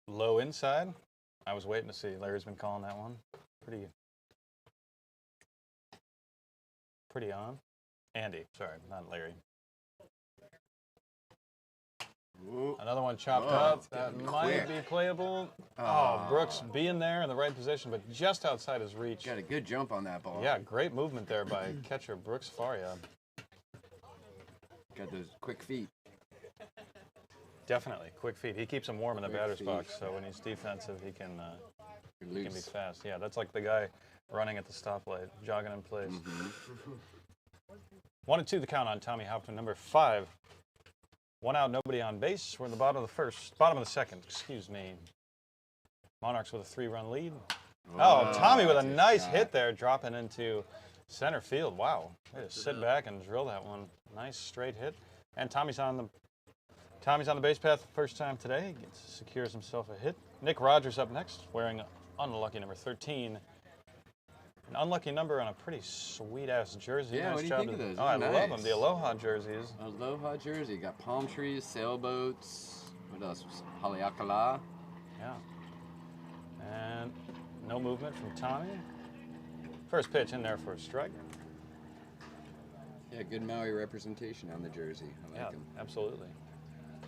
Low inside. I was waiting to see. Larry's been calling that one. Pretty on. Andy, sorry, not Larry. Ooh. Another one chopped Whoa, up. it's That getting might quick. be playable. Oh, Aw. Brooks being there in the right position, but just outside his reach. Got a good jump on that ball. Yeah, great movement there by catcher Brooks Faria. Got those quick feet. Definitely, quick feet. He keeps him warm in the Quick batter's feet. box, so when he's defensive, he can be Loose. fast. Yeah, that's like the guy running at the stoplight, jogging in place. 1-2 the count on Tommy Hoffman, number 5. 1 out, nobody on base. We're in the bottom of the second, excuse me. Monarchs with a 3-run lead. Oh, Tommy with a that's nice shot. hit there, dropping into center field. Wow, way to sit back and drill that one. Nice straight hit. And Tommy's on the base path first time today. Secures himself a hit. Nick Rogers up next, wearing unlucky number 13. An unlucky number on a pretty sweet-ass jersey. Yeah, Nice what do you job think of those? Oh, I They're love nice. them. The Aloha jerseys. Aloha jersey. Got palm trees, sailboats. What else? Haleakala. Yeah. And no movement from Tommy. First pitch in there for a strike. Yeah, good Maui representation on the jersey. I like Yeah, him. absolutely.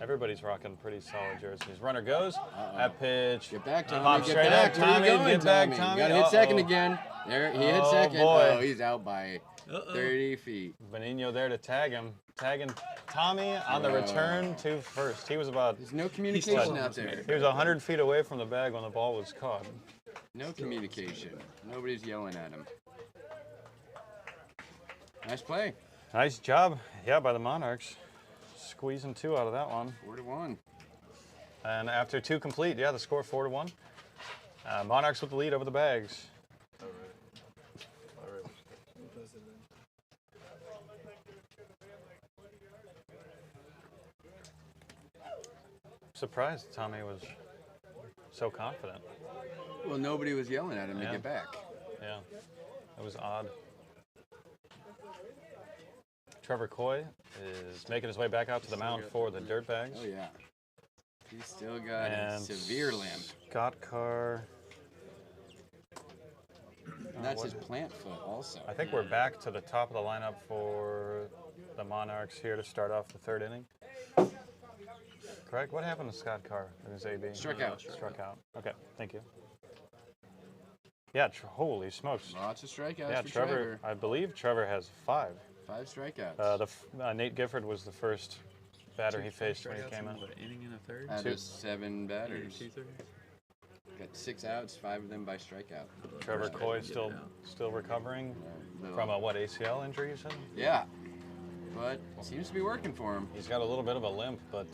Everybody's rocking pretty solid jerseys. Runner goes. That pitch. Get back, Tommy. Pop Get straight back. up. Where you Tommy, going, get back, Tommy? Tommy. You gotta hit second Uh-oh. again. There, he hit Oh, second. boy. Oh, he's out by 30 feet. Benigno there to tag him. Tagging Tommy on the Wow. return to first. He was about, There's no communication out he there. was 100 feet away from the bag when the ball was caught. No communication. Nobody's yelling at him. Nice play. Nice job, yeah, by the Monarchs. Squeezing 2 out of that one. 4-1. And after 2 complete, yeah, the score 4-1. Monarchs with the lead over the Bags. Surprised Tommy was so confident. Well, nobody was yelling at him Yeah. to get back. Yeah, it was odd. Trevor Coy is making his way back out to the mound for the Dirtbags. Oh, yeah. He's still got a And severe limp. Scott Carr. And that's his plant foot also. I think we're back to the top of the lineup for the Monarchs here to start off the 3rd inning. Correct? What happened to Scott Carr in his AB? Struck out. Struck out. Okay, thank you. Yeah, holy smokes. Lots of strikeouts Yeah, for Trevor, Trevor. I believe Trevor has 5. 5 strikeouts. Nate Gifford was the first batter he faced when he came in. What, inning and a third? Out two- of 7 batters. 2/3? Got 6 outs, 5 of them by strikeout. Trevor Coy Get it still out. still recovering Little- from a ACL injury, you said? Yeah. But seems to be working for him. He's got a little bit of a limp, but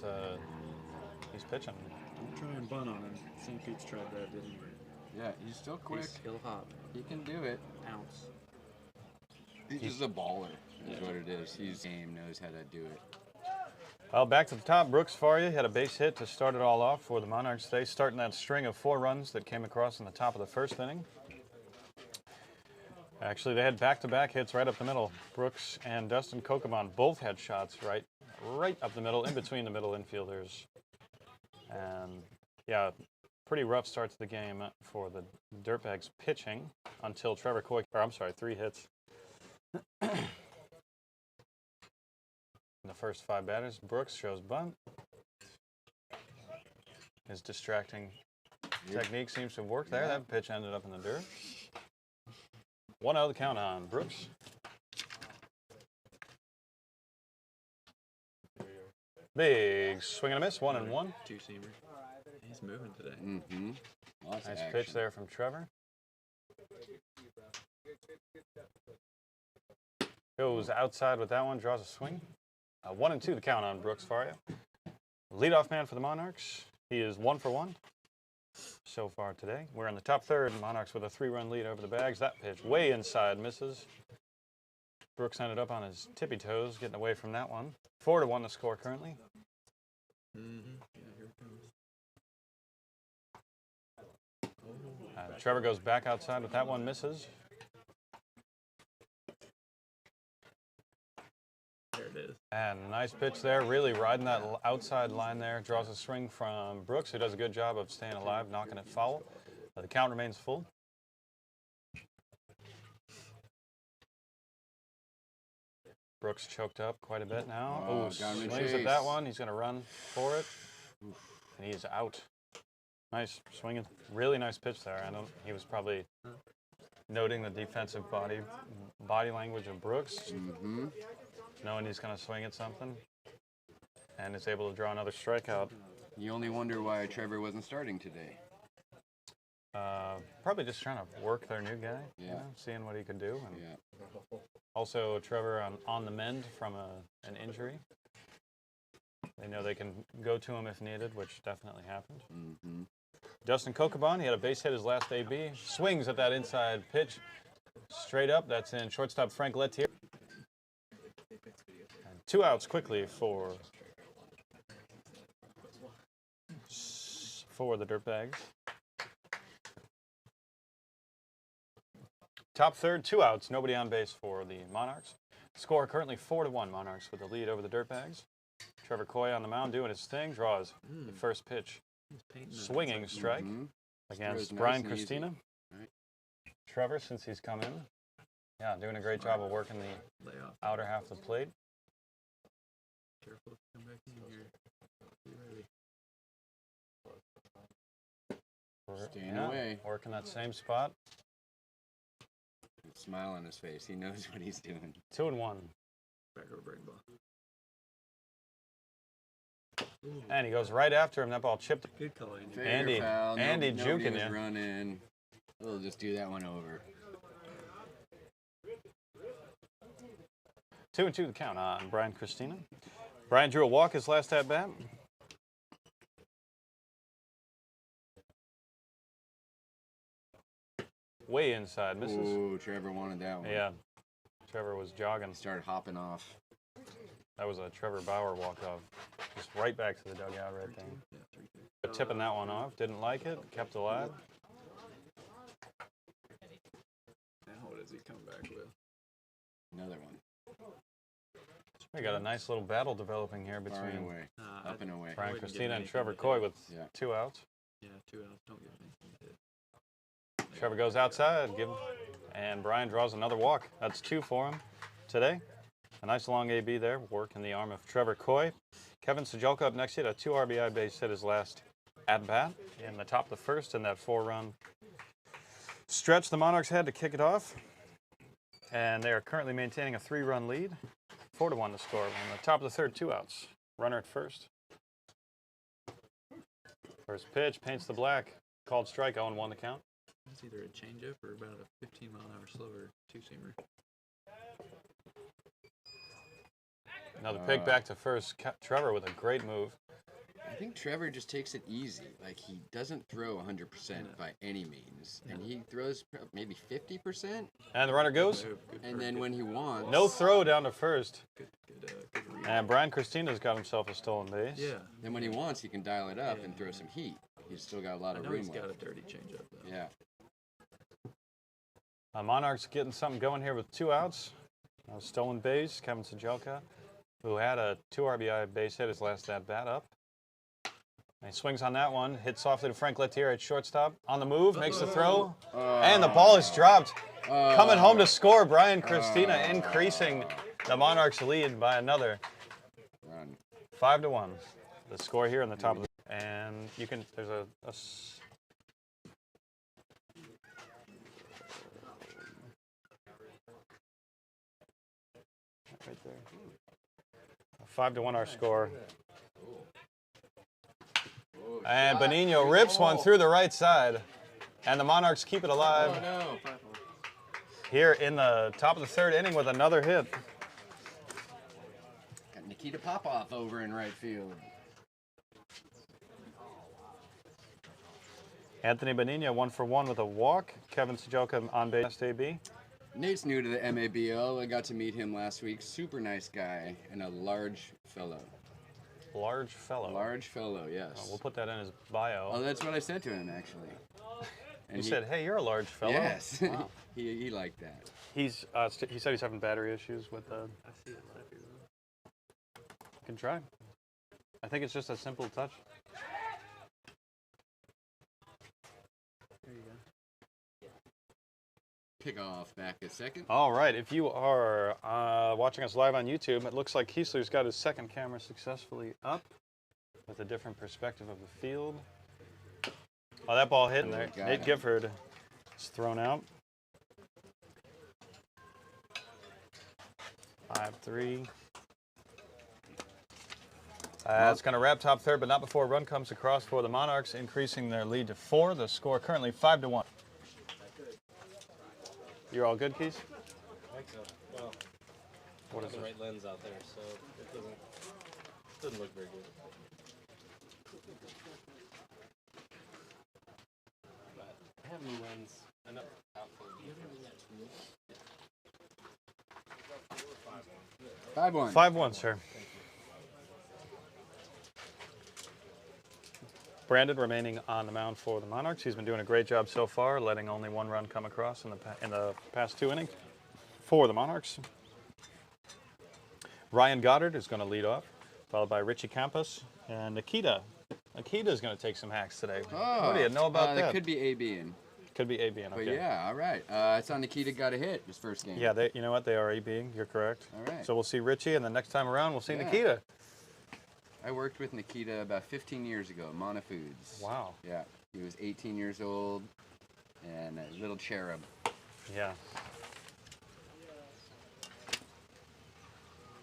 he's pitching. Don't try and bunt on him. St. Pete's tried that, didn't he? Yeah, he's still quick. He'll hop. He can do it. Ounce. He's just a baller, is what it is. He's game, knows how to do it. Well, back to the top. Brooks Faria had a base hit to start it all off for the Monarchs today, starting that string of 4 runs that came across in the top of the 1st inning. Actually, they had back-to-back hits right up the middle. Brooks and Dustin Kokoman both had shots right up the middle, in between the middle infielders. And yeah, pretty rough start to the game for the Dirtbags pitching until Trevor Coy, 3 hits. In the first 5 batters, Brooks shows bunt. His distracting technique seems to have worked there. That pitch ended up in the dirt. 1-0 the count on Brooks. Big swing and a miss, 1-1. 2-seamer. He's moving today. Mm-hmm. Lots Nice of pitch action. there from Trevor. Goes outside with that one, draws a swing. 1-2 the count on Brooks Faria. Leadoff man for the Monarchs. He is 1 for 1 so far today. We're in the top third. Monarchs with a 3-run lead over the Bags. That pitch way inside, misses. Brooks ended up on his tippy toes, getting away from that one. 4-1 the score currently. Mm-hmm. Yeah, here it comes. Trevor goes back outside with that one, misses. There it is. And a nice pitch there, really riding that outside line there. Draws a swing from Brooks, who does a good job of staying alive, knocking it foul. The count remains full. Brooks choked up quite a bit now. Oh, Oh, swings at that one. He's going to run for it. And he is out. Nice swinging. Really nice pitch there. He was probably noting the defensive body language of Brooks, Mm-hmm. knowing he's going to swing at something, and is able to draw another strikeout. You only wonder why Trevor wasn't starting today. Probably just trying to work their new guy, Yeah. seeing what he could do. And Yeah. also, Trevor on the mend from an injury. They know they can go to him if needed, which definitely happened. Mm-hmm. Justin Kokobon, he had a base hit his last AB. Swings at that inside pitch. Straight up, that's in. Shortstop Frank Lettier. And 2 outs quickly for the Dirtbags. Top third, 2 outs, nobody on base for the Monarchs. Score currently 4-1 Monarchs with the lead over the Dirtbags. Trevor Coy on the mound doing his thing, draws the first pitch. Swinging strike against Nice Brian and Christina. Right. Trevor, since he's come in, doing a great job of working the Layoff. outer half of the plate. Careful to come back in here. Be ready. Staying away. Working that same spot. Smile on his face. He knows what he's doing. 2-1. Back over breaking ball. And he goes right after him. That ball chipped. Good call, Andy. Andy- Foul. Andy Nobody juking was ya. running. We'll just do that one over. 2-2 the count on Brian Christina. Brian drew a walk his last at bat. Way inside, misses. Ooh, Trevor wanted that one. Yeah, Trevor was jogging. He started hopping off. That was a Trevor Bauer walk-off. Just right back to the dugout right there. Yeah, 3-2. But tipping that one off, didn't like it, kept alive. Now what does he come back with? Another one. We got a nice little battle developing here Far and between away. Uh, Up and away. Brian wouldn't give Christina and anything Trevor to Coy hit. with Yeah. 2 outs. Yeah, 2 outs. Don't give anything to hit. Trevor goes outside, and Brian draws another walk. That's 2 for him today. A nice long AB there, working the arm of Trevor Coy. Kevin Sajolka up next. He had a 2 RBI base hit his last at-bat in the top of the first in that 4-run stretch the Monarchs had to kick it off. And they are currently maintaining a 3-run lead. 4-1 to score. On the top of the third, 2 outs. Runner at first. First pitch, paints the black. Called strike, 0-1 the count. It's either a changeup or about a 15-mile-an-hour slower two-seamer. Another pick back to first. Trevor with a great move. I think Trevor just takes it easy. Like, he doesn't throw 100% by any means. And he throws maybe 50%. And the runner goes. Move, good And for- then good- when he wants... No throw down to first. Good read. And Brian Christina's got himself a stolen base. Yeah. Then when he wants, he can dial it up Yeah. and throw some heat. He's still got a lot I of know room he's got a left. dirty changeup, though. Yeah. Monarchs getting something going here with 2 outs. Stolen base, Kevin Sajolka, who had a 2 RBI base hit his last at-bat up. And he swings on that one, hits softly to Frank Lettier at shortstop. On the move, makes the throw, and the ball is dropped. Coming home to score, Brian Christina increasing the Monarchs' lead by another Run. 5-1. The score here in the top of the... And you can, there's right there. 5-1 our score. And Benigno rips one through the right side. And the Monarchs keep it alive. Oh, no. Here in the top of the third inning with another hit. Got Nikita Popoff over in right field. Anthony Benigno 1 for 1 with a walk. Kevin Sajoka on base. AB. Nate's new to the MABL. I got to meet him last week. Super nice guy and a large fellow. Large fellow. Large fellow, yes. We'll put that in his bio. Oh, that's what I said to him, actually. And You said, hey, you're a large fellow. Yes. Wow. he liked that. He said he's having battery issues with the. I see it live here. You can try. I think it's just a simple touch. There you go. Pick off back a second. All right, if you are watching us live on YouTube, it looks like Kiesler's got his second camera successfully up with a different perspective of the field. Oh, that ball hit in there. Got Nate it. Gifford is thrown out. 5-3. It's going to wrap top third, but not before a run comes across for the Monarchs, increasing their lead to 4. The score currently 5-1. You're all good, Keys? I think so. Well, What I is have the it? right lens out there, so it doesn't look very good. But I have a new lens. Enough out for you. 5-1. 5-1, sir. Brandon remaining on the mound for the Monarchs. He's been doing a great job so far, letting only 1 run come across in the past 2 innings for the Monarchs. Ryan Goddard is going to lead off, followed by Richie Campos and Nikita. Nikita is going to take some hacks today. Oh, What do you know about that? That could be AB in. Could be AB. But Okay. yeah, all right. I saw Nikita got a hit his first game. Yeah, you know what? They are AB. You're correct. All right. So we'll see Richie, and the next time around, we'll see Yeah. Nikita. I worked with Nikita about 15 years ago, Mana Foods. Wow. Yeah, he was 18 years old and a little cherub. Yeah.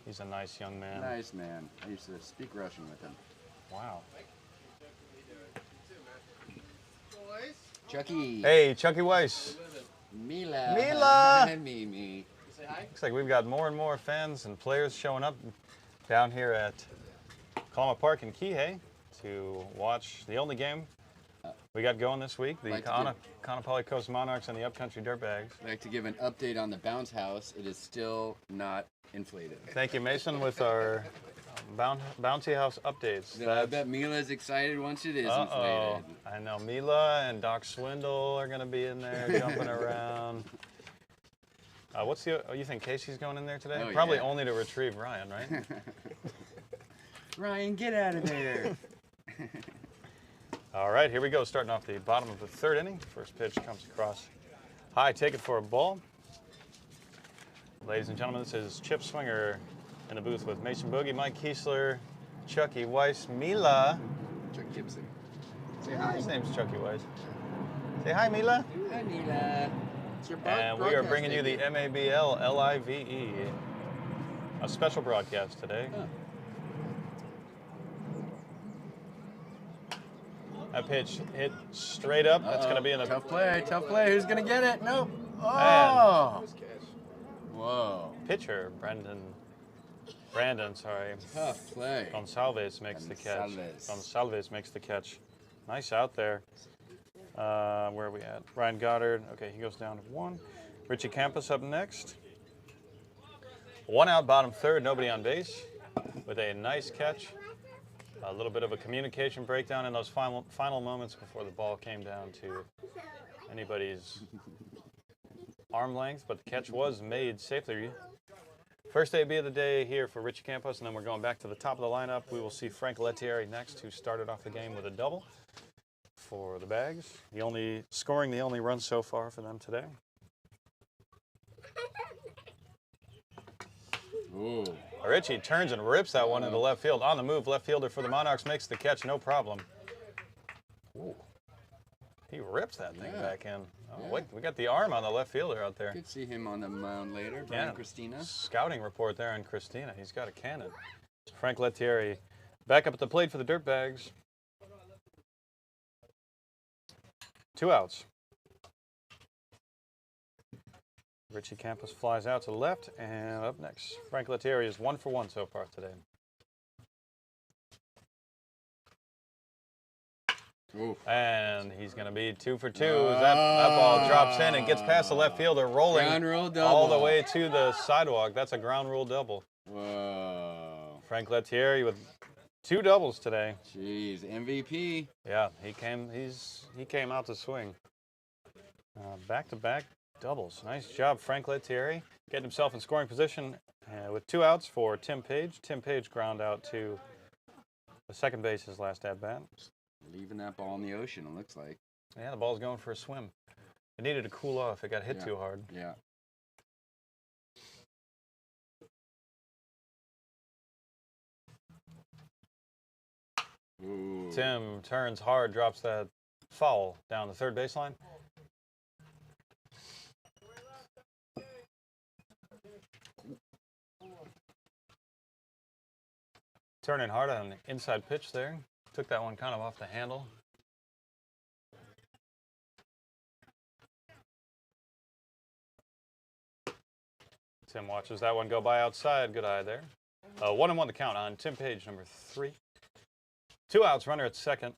He's a nice young man. Nice man. I used to speak Russian with him. Wow. Chucky. Hey, Chucky Weiss. Mila. Mila. Mimi. Looks like we've got more and more fans and players showing up down here at Kalama Park in Kihei to watch the only game we got going this week, the Like to Kaanapali Coast Monarchs and the Upcountry Dirtbags. I'd like to give an update on the bounce house. It is still not inflated. Thank you, Mason, with our bouncy house updates. I bet Mila's excited once it is Uh-oh. inflated. I know Mila and Doc Swindle are going to be in there jumping around. You think Casey's going in there today? Oh, Probably yeah. only to retrieve Ryan, right? Ryan, get out of there. All right, here we go. Starting off the bottom of the third inning. First pitch comes across high. Take it for a ball. Ladies and gentlemen, this is Chip Swinger in the booth with Mason Boogie, Mike Kiesler, Chucky Weiss, Mila. Chuck Gibson. Say hi. His name's Chucky Weiss. Say hi, Mila. Hi, Mila. It's your And we are bringing you the MABL LIVE, a special broadcast today. Huh. That pitch hit straight up. That's going to be in the Tough play, tough play. Who's going to get it? Nope. Oh. Whoa. pitcher, Brandon, sorry. Tough play. Gonsalves makes the catch. Gonsalves. Gonsalves makes the catch. Nice out there. Where are we at? Ryan Goddard. Okay, he goes down to 1. Richie Campos up next. 1 out, bottom third, nobody on base with a nice catch. A little bit of a communication breakdown in those final moments before the ball came down to anybody's arm length, but the catch was made safely. First AB of the day here for Richie Campos, and then we're going back to the top of the lineup. We will see Frank Lettieri next, who started off the game with a double for the Bags. Scoring the only run so far for them today. Ooh. Richie turns and rips that one into left field. On the move, left fielder for the Monarchs makes the catch, no problem. Ooh. He rips that thing back in. Oh, wait, we got the arm on the left fielder out there. Could see him on the mound later. Brian Christina. Scouting report there on Christina. He's got a cannon. Frank Lettieri back up at the plate for the Dirtbags. 2 outs. Richie Campos flies out to the left, and up next, Frank Lettieri is 1 for 1 so far today. Oof. And he's going to be 2 for 2 as that ball drops in and gets past the left fielder, rolling Ground rule double. all the way to the sidewalk. That's a ground rule double. Whoa. Frank Lettieri with 2 doubles today. Jeez, MVP. Yeah, he came out to swing. Back-to-back doubles. Nice job, Frank Lettieri, getting himself in scoring position with 2 outs for Tim Page. Tim Page ground out to the second base his last at-bat. Leaving that ball in the ocean, it looks like. Yeah, the ball's going for a swim. It needed to cool off. It got hit too hard. Yeah. Ooh. Tim turns hard, drops that foul down the third baseline. Turning hard on an inside pitch there. Took that one kind of off the handle. Tim watches that one go by outside. Good eye there. 1-1 to count on Tim Page, number 3. 2 outs, runner at second.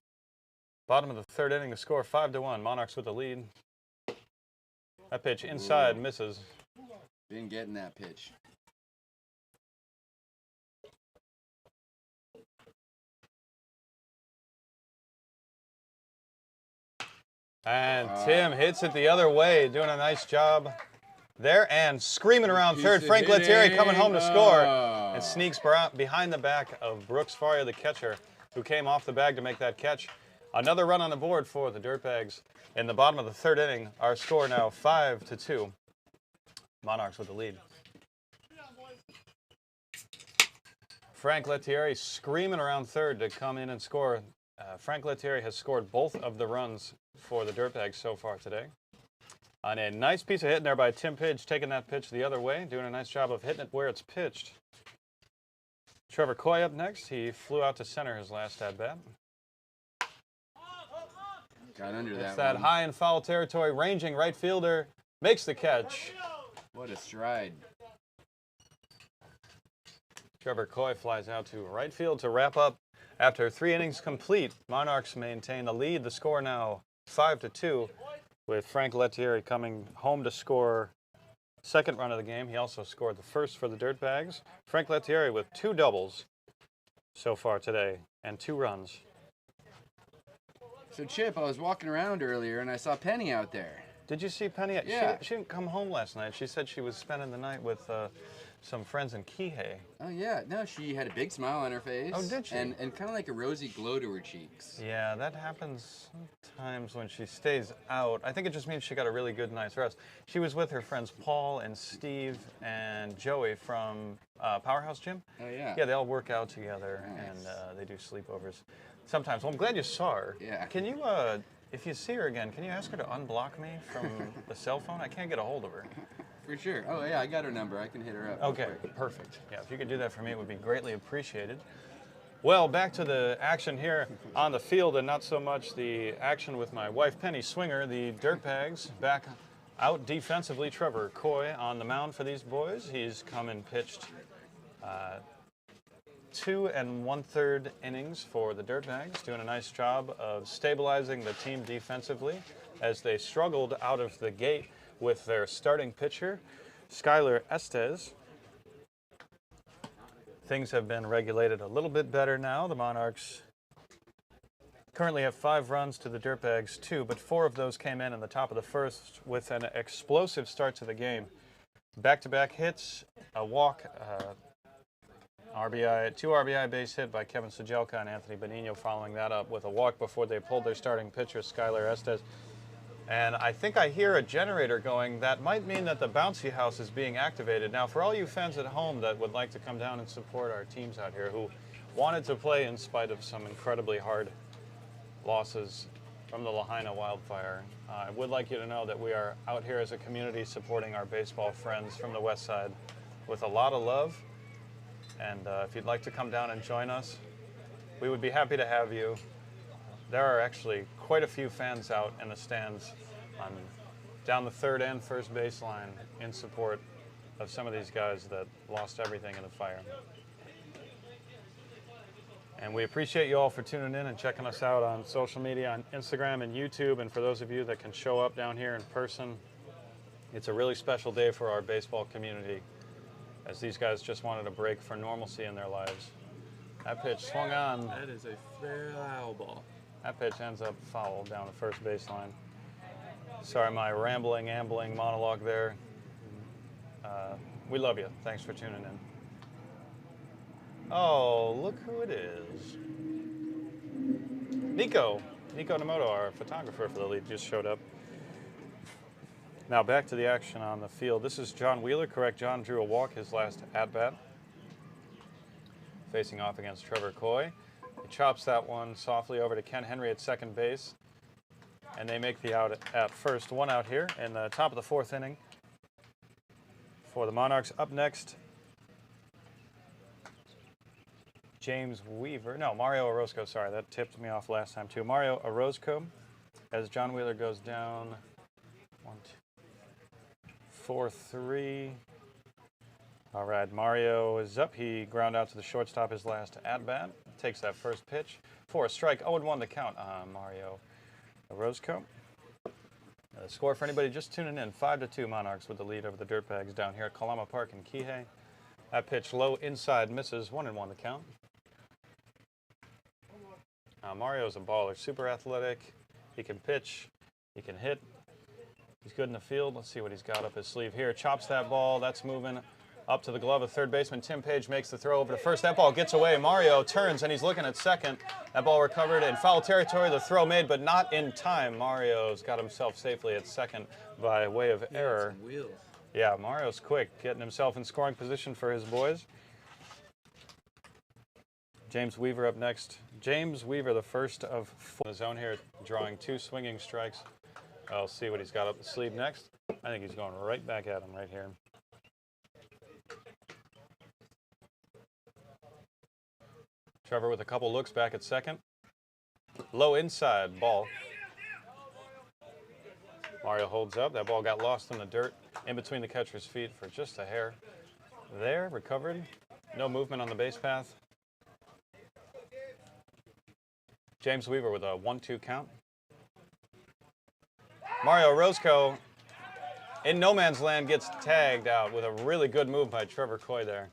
Bottom of the third inning, the score 5-1. Monarchs with the lead. That pitch inside misses. Been getting that pitch. And Tim hits it the other way, doing a nice job there and screaming around third. Frank Lettieri coming home to score and sneaks behind the back of Brooks Faria, the catcher, who came off the bag to make that catch. Another run on the board for the Dirtbags in the bottom of the third inning. Our score now 5-2. Monarchs with the lead. Frank Lettieri screaming around third to come in and score. Frank Lettieri has scored both of the runs for the Dirtbags so far today. On a nice piece of hitting there by Tim Page, taking that pitch the other way, doing a nice job of hitting it where it's pitched. Trevor Coy up next. He flew out to center his last at-bat. Got under It's that that one. high and foul territory, ranging right fielder, makes the catch. What a stride. Trevor Coy flies out to right field to wrap up. After 3 innings complete, Monarchs maintain the lead. The score now 5-2, with Frank Lettieri coming home to score second run of the game. He also scored the first for the Dirtbags. Frank Lettieri with 2 doubles so far today and 2 runs. So, Chip, I was walking around earlier and I saw Penny out there. Did you see Penny? Yeah. She didn't come home last night. She said she was spending the night with some friends in Kihei. Oh, yeah. No, she had a big smile on her face. Oh, did she? And kind of like a rosy glow to her cheeks. Yeah, that happens sometimes when she stays out. I think it just means she got a really good night's rest. She was with her friends Paul and Steve and Joey from Powerhouse Gym. Oh, yeah. Yeah, they all work out together, Nice. and they do sleepovers sometimes. Well, I'm glad you saw her. Yeah. Can you, if you see her again, can you ask her to unblock me from the cell phone? I can't get a hold of her. For sure. Oh, yeah, I got her number. I can hit her up. Okay, perfect. Yeah, if you could do that for me, it would be greatly appreciated. Well, back to the action here on the field, and not so much the action with my wife, Penny Swinger. The Dirtbags back out defensively. Trevor Coy on the mound for these boys. He's come and pitched 2 1/3 innings for the Dirtbags, doing a nice job of stabilizing the team defensively as they struggled out of the gate with their starting pitcher, Skylar Estes. Things have been regulated a little bit better now. The Monarchs currently have 5 runs to the Dirtbags 2, but 4 of those came in the top of the first with an explosive start to the game. Back-to-back hits, a walk, 2 RBI base hit by Kevin Sujelka and Anthony Benigno, following that up with a walk before they pulled their starting pitcher, Skylar Estes. And I think I hear a generator going. That might mean that the bouncy house is being activated. Now, for all you fans at home that would like to come down and support our teams out here who wanted to play in spite of some incredibly hard losses from the Lahaina wildfire, I would like you to know that we are out here as a community supporting our baseball friends from the west side with a lot of love. And if you'd like to come down and join us, we would be happy to have you. there are actually quite a few fans out in the stands down the third and first baseline in support of some of these guys that lost everything in the fire. And we appreciate you all for tuning in and checking us out on social media, on Instagram and YouTube. And for those of you that can show up down here in person, it's a really special day for our baseball community, as these guys just wanted a break for normalcy in their lives. That pitch swung on. That is a foul ball. That pitch ends up foul down the first baseline. Sorry, my rambling, ambling monologue there. We love you. Thanks for tuning in. Oh, look who it is. Nico Namoto, our photographer for the league, just showed up. Now back to the action on the field. This is John Wheeler. Correct, John drew a walk his last at-bat. Facing off against Trevor Coy. He chops that one softly over to Ken Henry at second base. And they make the out at first. One out here in the top of the fourth inning for the Monarchs. Up next, Mario Orozco. Sorry, that tipped me off last time too. Mario Orozco, as John Wheeler goes down 4-3. All right, Mario is up. He ground out to the shortstop his last at-bat. Takes that first pitch for a strike. 0-1 to count on Mario Orozco. The score for anybody just tuning in, 5-2 Monarchs with the lead over the Dirtbags down here at Kalama Park in Kihei. That pitch low inside misses, 1-1 to count. Mario's a baller, super athletic. He can pitch, he can hit. He's good in the field. Let's see what he's got up his sleeve here. Chops that ball, that's moving up to the glove of third baseman. Tim Page makes the throw over to first. That ball gets away. Mario turns and he's looking at second. That ball recovered in foul territory. The throw made, but not in time. Mario's got himself safely at second by way of error. Yeah, Mario's quick, getting himself in scoring position for his boys. James Weaver up next. James Weaver, the first of 4 in the zone here, drawing 2 swinging strikes. I'll see what he's got up the sleeve next. I think he's going right back at him right here. Trevor with a couple looks back at second. Low inside, ball. Mario holds up. That ball got lost in the dirt in between the catcher's feet for just a hair. There, recovered. No movement on the base path. James Weaver with a 1-2 count. Mario Orozco in no man's land gets tagged out with a really good move by Trevor Coy there.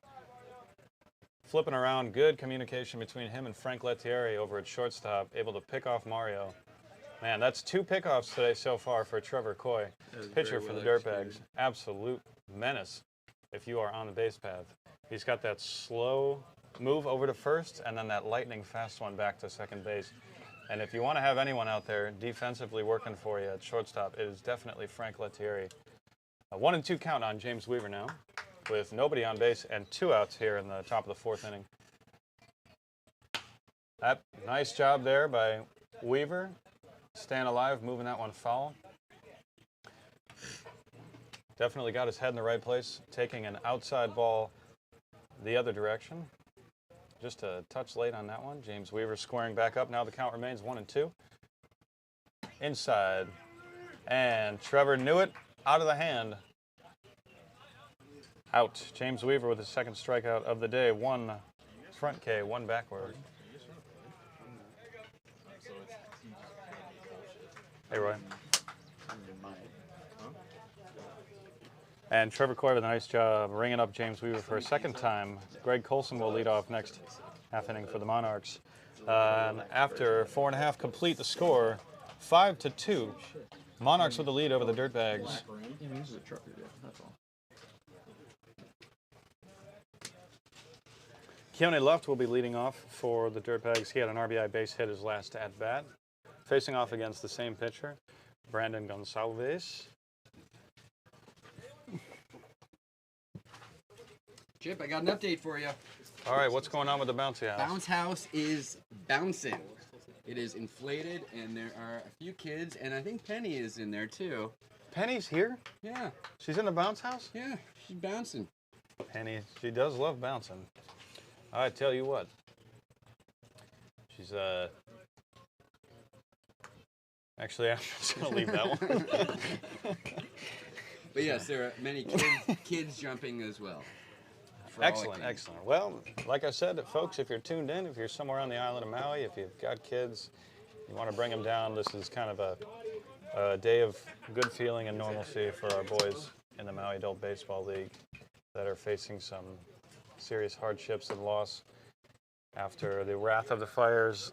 Flipping around, good communication between him and Frank Lettieri over at shortstop, able to pick off Mario. Man, that's 2 pickoffs today so far for Trevor Coy, pitcher for the Dirtbags. Absolute menace if you are on the base path. He's got that slow move over to first and then that lightning fast one back to second base. And if you want to have anyone out there defensively working for you at shortstop, it is definitely Frank Lettieri. A 1-2 count on James Weaver now, with nobody on base and 2 outs here in the top of the 4th inning. That nice job there by Weaver, staying alive, moving that one foul. Definitely got his head in the right place, taking an outside ball the other direction. Just a touch late on that one. James Weaver squaring back up. Now the count remains 1-2. Inside. And Trevor knew it. Out of the hand. Out. James Weaver with his second strikeout of the day. 1 front K, 1 backward. Hey, Roy. And Trevor Coy with a nice job ringing up James Weaver for a second time. Greg Colson will lead off next half inning for the Monarchs. After 4.5 complete, the score 5-2. Monarchs with the lead over the Dirtbags. Keone Luft will be leading off for the Dirtbags. He had an RBI base hit his last at-bat. Facing off against the same pitcher, Brandon Gonsalves. Chip, I got an update for you. All right, what's going on with the bouncy house? Bounce house is bouncing. It is inflated, and there are a few kids, and I think Penny is in there too. Penny's here? Yeah. She's in the bounce house? Yeah, she's bouncing. Penny, she does love bouncing. I tell you what. She's Actually, I'm just going to leave that one. But yes, there are many kids jumping as well. For all Excellent, occasions. excellent. Well, like I said, folks, if you're tuned in, if you're somewhere on the island of Maui, if you've got kids, you want to bring them down, this is kind of a day of good feeling and normalcy for our boys in the Maui Adult Baseball League that are facing some serious hardships and loss after the wrath of the fires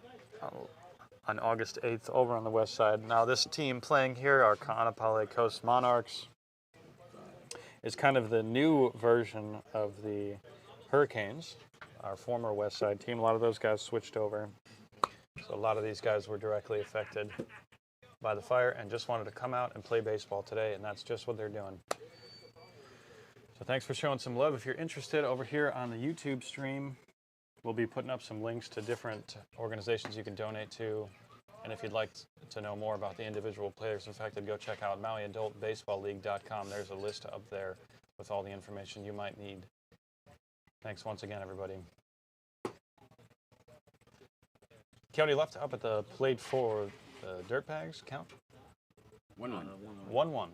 on August 8th over on the west side. Now, this team playing here, our Kaanapali Coast Monarchs, is kind of the new version of the Hurricanes, our former west side team. A lot of those guys switched over. So a lot of these guys were directly affected by the fire and just wanted to come out and play baseball today, and that's just what they're doing. So thanks for showing some love. If you're interested, over here on the YouTube stream, we'll be putting up some links to different organizations you can donate to. And if you'd like to know more about the individual players affected, go check out MauiAdultBaseballLeague.com. There's a list up there with all the information you might need. Thanks once again, everybody. County left up at the plate for the Dirtbags. Count? 1-1. 1-1.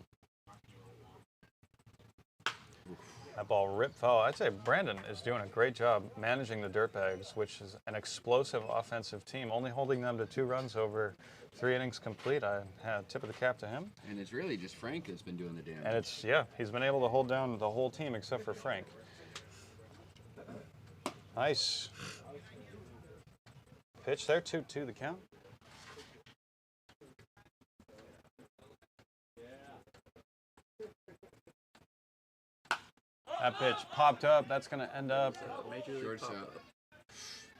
That ball ripped foul. I'd say Brandon is doing a great job managing the Dirtbags, which is an explosive offensive team, only holding them to 2 runs over 3 innings complete. I had a tip of the cap to him. And it's really just Frank that's been doing the damage. And it's, yeah, he's been able to hold down the whole team except for Frank. Nice. Pitch there, 2-2 the count. That pitch popped up. That's going to end up. Shortstop.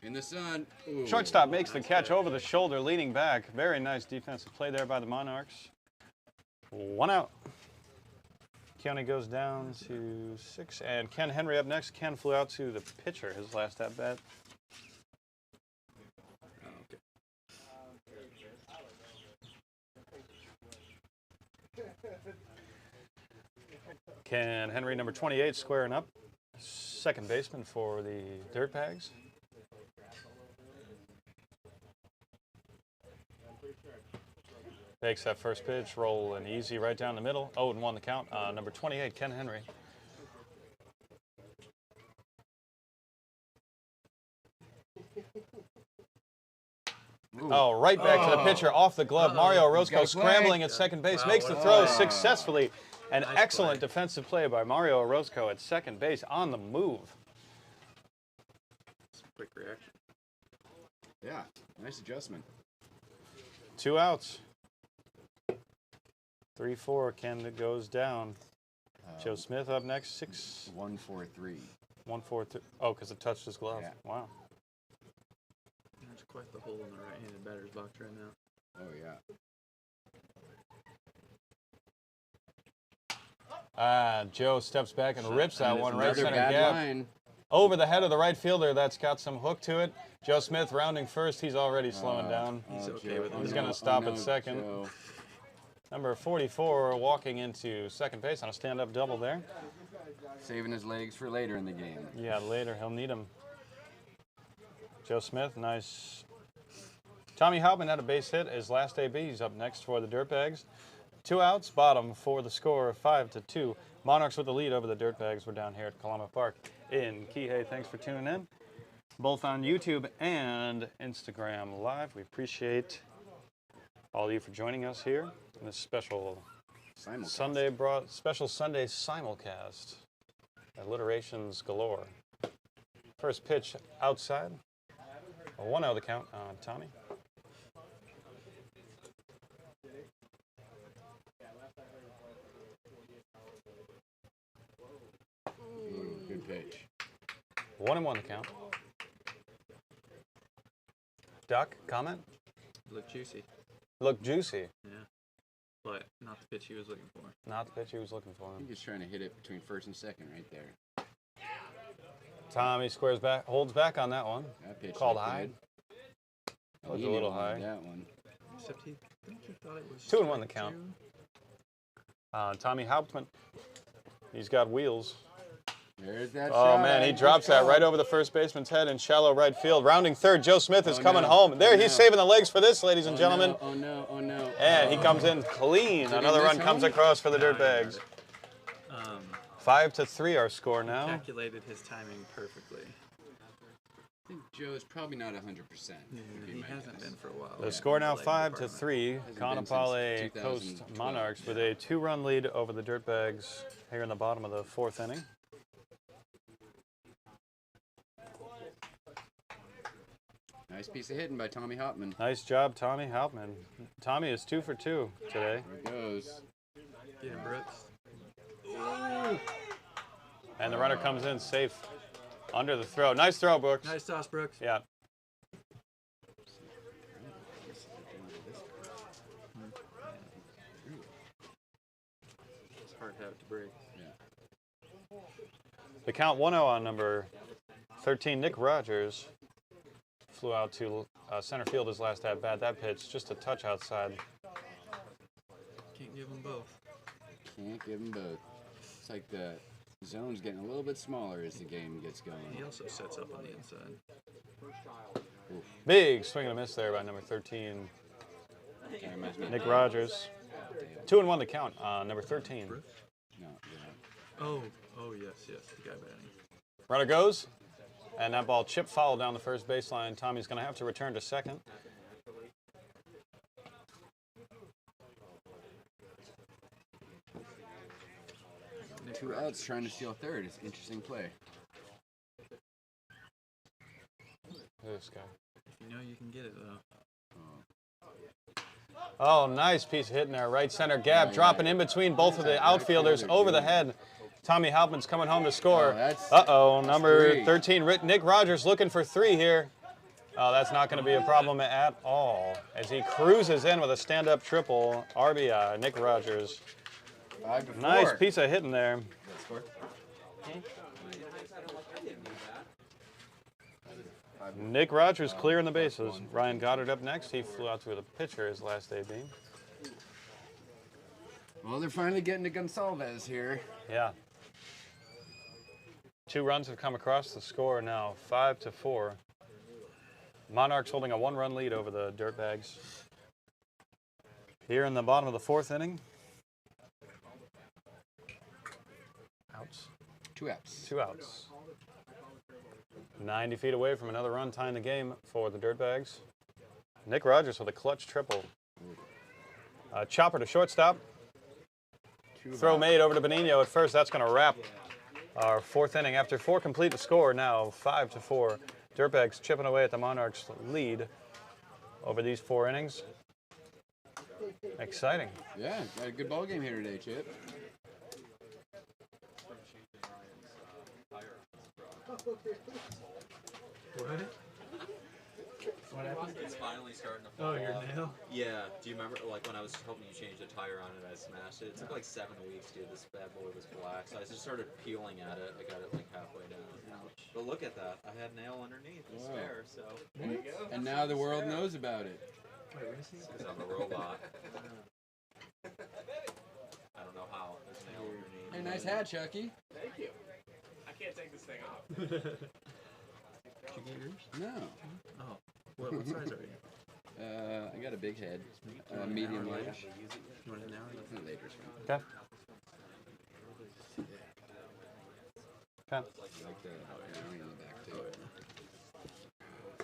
In the sun. Ooh. Shortstop makes the catch over the shoulder, leaning back. Very nice defensive play there by the Monarchs. 1 out. County goes down to 6. And Ken Henry up next. Ken flew out to the pitcher, his last at bat. Ken Henry, number 28, squaring up. Second baseman for the Dirtbags. Takes that first pitch, rolling easy right down the middle. 0-1 the count. Number 28, Ken Henry. Ooh. Oh, right back to the pitcher, off the glove. Mario Orozco scrambling at second base, makes the throw successfully. An excellent defensive play by Mario Orozco at second base on the move. Quick reaction. Yeah, nice adjustment. 2 outs. 3-4, Ken goes down. Joe Smith up next, 6. 1-4-3. 1-4-3. Oh, because it touched his glove. Yeah. Wow. There's quite the hole in the right-handed batter's box right now. Oh, yeah. Joe steps back and rips that And one it's right another center bad gap. line. Over the head of the right fielder. That's got some hook to it. Joe Smith rounding first. He's already slowing down. He's okay Joe. with it. He's Oh, gonna no. stop Oh, at no, second. Joe. Number 44 walking into second base on a stand-up double there. Saving his legs for later in the game. Yeah, later he'll need him. Joe Smith, nice. Tommy Hauptman had a base hit. His last AB. He's up next for the Dirtbags. 2 outs, bottom for the score, 5-2. Monarchs with the lead over the Dirtbags. We're down here at Kalama Park in Kihei. Thanks for tuning in, both on YouTube and Instagram Live. We appreciate all of you for joining us here in this special Simulcast. special Sunday simulcast. Alliterations galore. First pitch outside. A 1-0 the count on Tommy. Ooh, good pitch. 1-1 the count. Doc, comment? Look juicy. Looked juicy. Yeah. But not the pitch he was looking for. Not the pitch he was looking for. I think he's trying to hit it between first and second right there. Tommy squares back, holds back on that one. That pitch Called looked high. good. That was He a little knew he wanted high. That one. Except I think he thought it was 2-1 the strike count. two. Tommy Hauptman. He's got wheels. There's that Oh, shot. man, he drops that right over the first baseman's head in shallow right field. Rounding third, Joe Smith is coming home. There, he's saving the legs for this, ladies and gentlemen. No, oh, no, oh, no. And he comes in clean. Another run comes across for the Dirtbags. 5-3 our score now. Calculated his timing perfectly. I think Joe's probably not 100%. He hasn't been for a while. The score now 5-3. Kaanapali Coast Monarchs with a 2-run lead over the Dirtbags here in the bottom of the 4th inning. Nice piece of hitting by Tommy Hopman. Nice job, Tommy Hauptman. Tommy is 2 for 2 today. There it goes. Get him, Brooks. And the runner comes in safe under the throw. Nice throw, Brooks. Nice toss, Brooks. Yeah. It's hard to have it to break. Yeah. The count 1-0 on number 13, Nick Rogers. Flew out to center field his last at bat. That pitch just a touch outside. Can't give them both. Can't give them both. It's like the zone's getting a little bit smaller as the game gets going. He also sets up on the inside. Oof. Big swing and a miss there by number 13, That reminds me of Nick Rogers. 2-1 to count on number 13. No, you're not. Oh, yes, the guy batting. Runner goes, and that ball chip foul down the first baseline. Tommy's going to have to return to second. Two outs trying to steal third. It's an interesting play. This guy. If you know you can get it, though. Oh, nice piece of hitting there. Right center gap, dropping in between both of the outfielders over the head. Tommy Hauptman's coming home to score. Uh-oh, number 13, Nick Rogers looking for 3 here. Oh, that's not going to be a problem at all. As he cruises in with a stand-up triple, RBI, Nick Rogers. 5-4. Nice piece of hitting there. Nick Rogers clearing the bases. Ryan Goddard up next. He flew out to the pitcher his last AB. Well, they're finally getting to Gonsalves here. Yeah. 2 runs have come across the score now, 5-4. Monarchs holding a 1-run lead over the Dirtbags. Here in the bottom of the 4th inning. Outs. 2 outs. 2 outs. 90 feet away from another run tying the game for the Dirtbags. Nick Rogers with a clutch triple. Chopper to shortstop. Throw made over to Benigno at first. That's going to wrap our 4th inning. After 4 complete, the score now 5-4. Dirtbags chipping away at the Monarchs' lead over these 4 innings. Exciting. Yeah, got a good ball game here today, Chip. What happened? It's finally starting to fall Oh, your off. nail? Yeah. Do you remember, like, when I was helping you change the tire on it, I smashed it? It took like 7 weeks, dude. This bad boy was black. So I just started peeling at it. I got it like halfway down. Ouch. But look at that. I had nail underneath the spare, so there you go. And now the world knows about it. Because I'm a robot. I don't know how. There's nail underneath. Hey, nice hat, Chucky. Thank you. I can't take this thing off. Did you get yours? No. Oh. What size are you? I got a big head. Medium large. You want it now? Later's fine. Okay. Okay. Like the arrow on the back, too.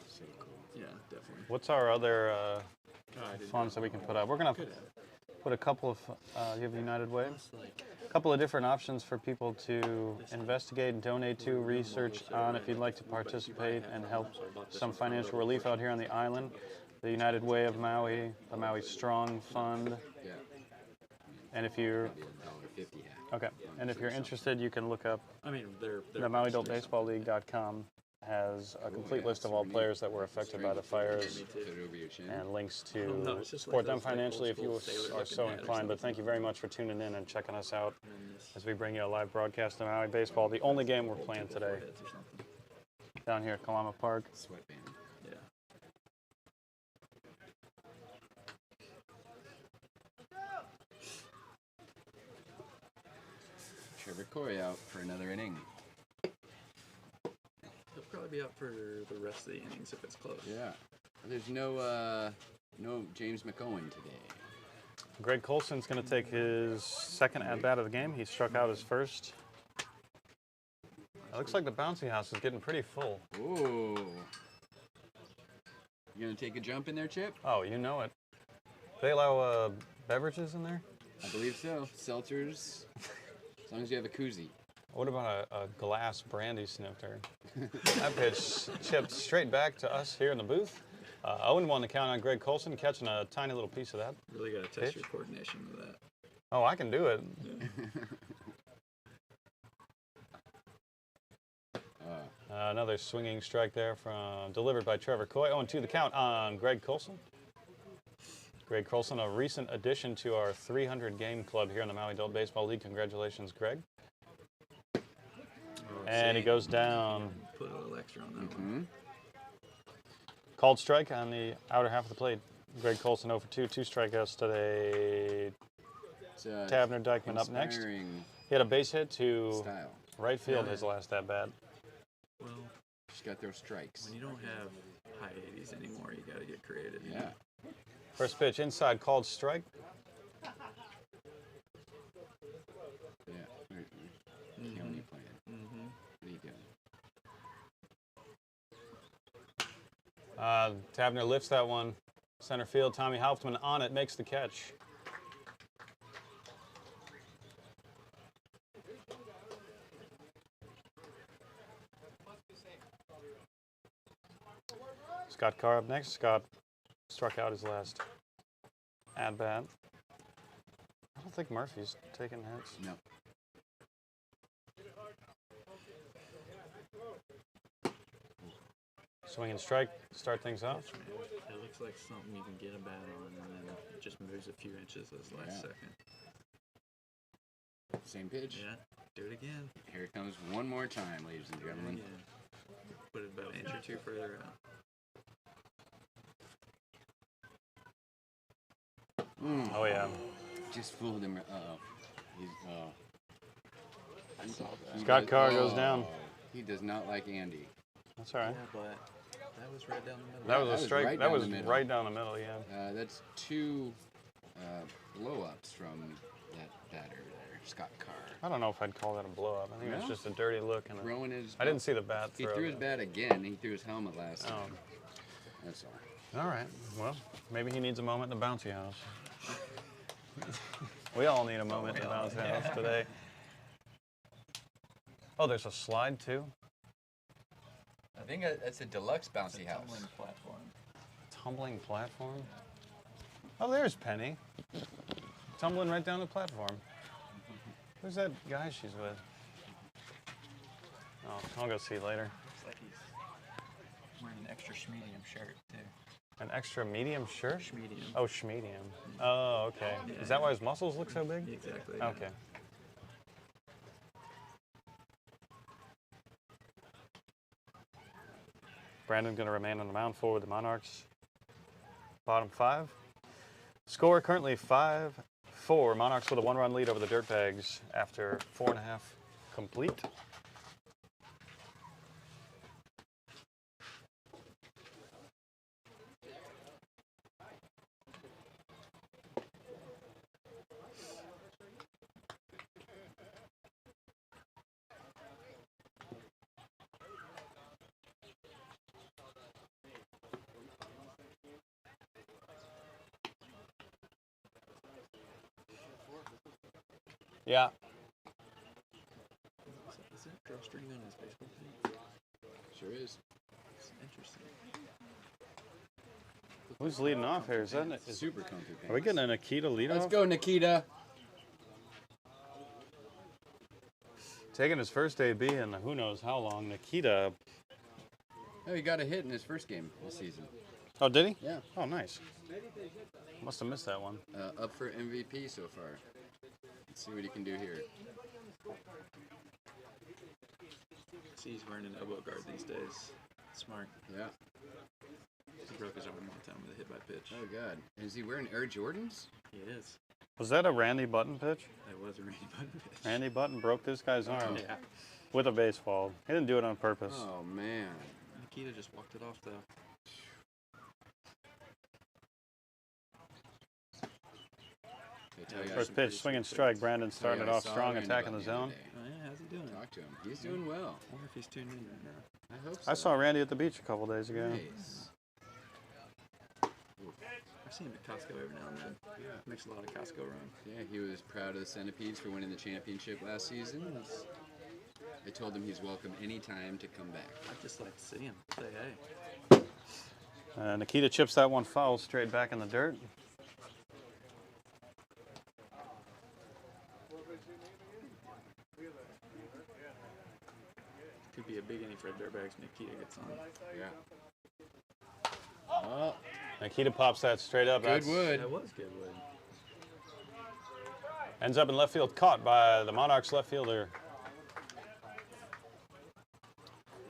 So cool. Yeah, definitely. What's our other Oh, I didn't funds that we can put up? We're going to put a couple of, you have United Way? like A couple of different options for people to investigate and donate to, research on if you'd like to participate and help some financial relief out here on the island. The United Way of Maui, the Maui Strong Fund. Yeah. And if you're, $1.50 hat. okay, and if you're interested, you can look up I mean, they're the MauiAdultBaseballLeague.com has a complete list of all players that were affected by the fires Put it over your chin. and links no, to it's just support like them those, like, financially if you old school sailor are so looking hat or inclined. But thank you very much for tuning in and checking us out as we bring you a live broadcast of Maui baseball, the only game we're playing today heads or something. down here at Kalama Park. Sweatband. Yeah. Trevor Coy out for another inning. probably be out for the rest of the innings if it's close. Yeah. There's no James McCowan today. Greg Colson's going to take his second at-bat of the game. He struck out his first. It looks like the bouncy house is getting pretty full. Ooh. You gonna take a jump in there, Chip? Oh, you know it. They allow beverages in there? I believe so. Seltzers, as long as you have a koozie. What about a glass brandy snifter? That pitch chipped straight back to us here in the booth. 0-1 to count on Greg Colson catching a tiny little piece of that. Really got to test your coordination with that. Oh, I can do it. Another swinging strike there from delivered by Trevor Coy. 0-2 the count on Greg Colson. Greg Colson, a recent addition to our 300 game club here in the Maui Adult Baseball League. Congratulations, Greg. And he goes down. Put a little extra on that one. Called strike on the outer half of the plate. Greg Colson 0 for 2, 2 strikeouts today. Tavner Dykeman up next. He had a base hit to Style. right field his last at bat. Well, Just got those strikes. when you don't have high 80s anymore, you got to get creative. Yeah. First pitch inside, called strike. Yeah. Keone playing. What are you doing? Tavner lifts that one. Center field, Tommy Hauptman on it, makes the catch. Scott Carr up next. Scott struck out his last at-bat. I don't think Murphy's taking hits. No. Swing and strike, start things off. It looks like something you can get a bat on, and then it just moves a few inches this last second. Same pitch. Yeah, do it again. Here it comes one more time, ladies and gentlemen. Put it about an inch or two further out. Oh yeah. Just fooled him. Scott Carr goes down. He does not like Andy. That's all right. Yeah, but that was right down the middle. That was a was strike. right That down was the middle. right down the middle. Yeah. That's two blow-ups from that batter there, Scott Carr. I don't know if I'd call that a blow up. I think it's No? just a dirty look and Throwing his. I didn't see the bat He throw. threw his bat again. He threw his helmet last Oh. time. That's all. All right. Well, maybe he needs a moment in the bouncy house. We all need a moment in the bouncy house today. Oh, there's a slide too. I think that's a deluxe bouncy house. Tumbling platform. Tumbling platform. Oh, there's Penny. Tumbling right down the platform. Who's that guy she's with? Oh, I'll go see later. Looks like he's wearing an extra medium shirt too. An extra medium shirt? Medium. Oh, schmedium. Oh, okay. Is that why his muscles look so big? Exactly. Okay. Brandon going to remain on the mound for the Monarchs. Bottom 5. Score currently 5-4. Monarchs with a 1-run lead over the Dirtbags after 4.5 complete. Yeah. Is that drawstring on his baseball thing? Sure is. It's interesting. Who's leading off here? Is that Super comfy pants. are we getting a Nikita leadoff? Let's go, Nikita. Taking his first AB in who knows how long. Nikita. Oh, he got a hit in his first game this season. Oh, did he? Yeah. Oh, nice. Must have missed that one. Up for MVP so far. Let's see what he can do here. See, he's wearing an elbow guard these days. Smart. Yeah. He broke his arm one time with a hit by pitch. Oh, God. Is he wearing Air Jordans? He is. Was that a Randy Button pitch? That was a Randy Button pitch. Randy Button broke this guy's arm. Yeah. with a baseball. He didn't do it on purpose. Oh, man. Nikita just walked it off, though. First pitch, swing and strike. Brandon starting it off strong, attacking the zone. Oh, yeah, how's he doing? Talk to him. He's doing well. I wonder if he's tuned in right now. I hope so. I saw Randy at the beach a couple days ago. Nice. I've seen him at Costco every now and then. Yeah. Makes a lot of Costco runs. Yeah, he was proud of the Centipedes for winning the championship last season. I told him he's welcome anytime to come back. I'd just like to see him. Say hey. Nikita chips that one foul straight back in the dirt. Could be a big inning for Dirtbags. Nikita gets on. Yeah. Oh, Nikita pops that straight up. good wood. That was good wood. Ends up in left field, caught by the Monarchs left fielder.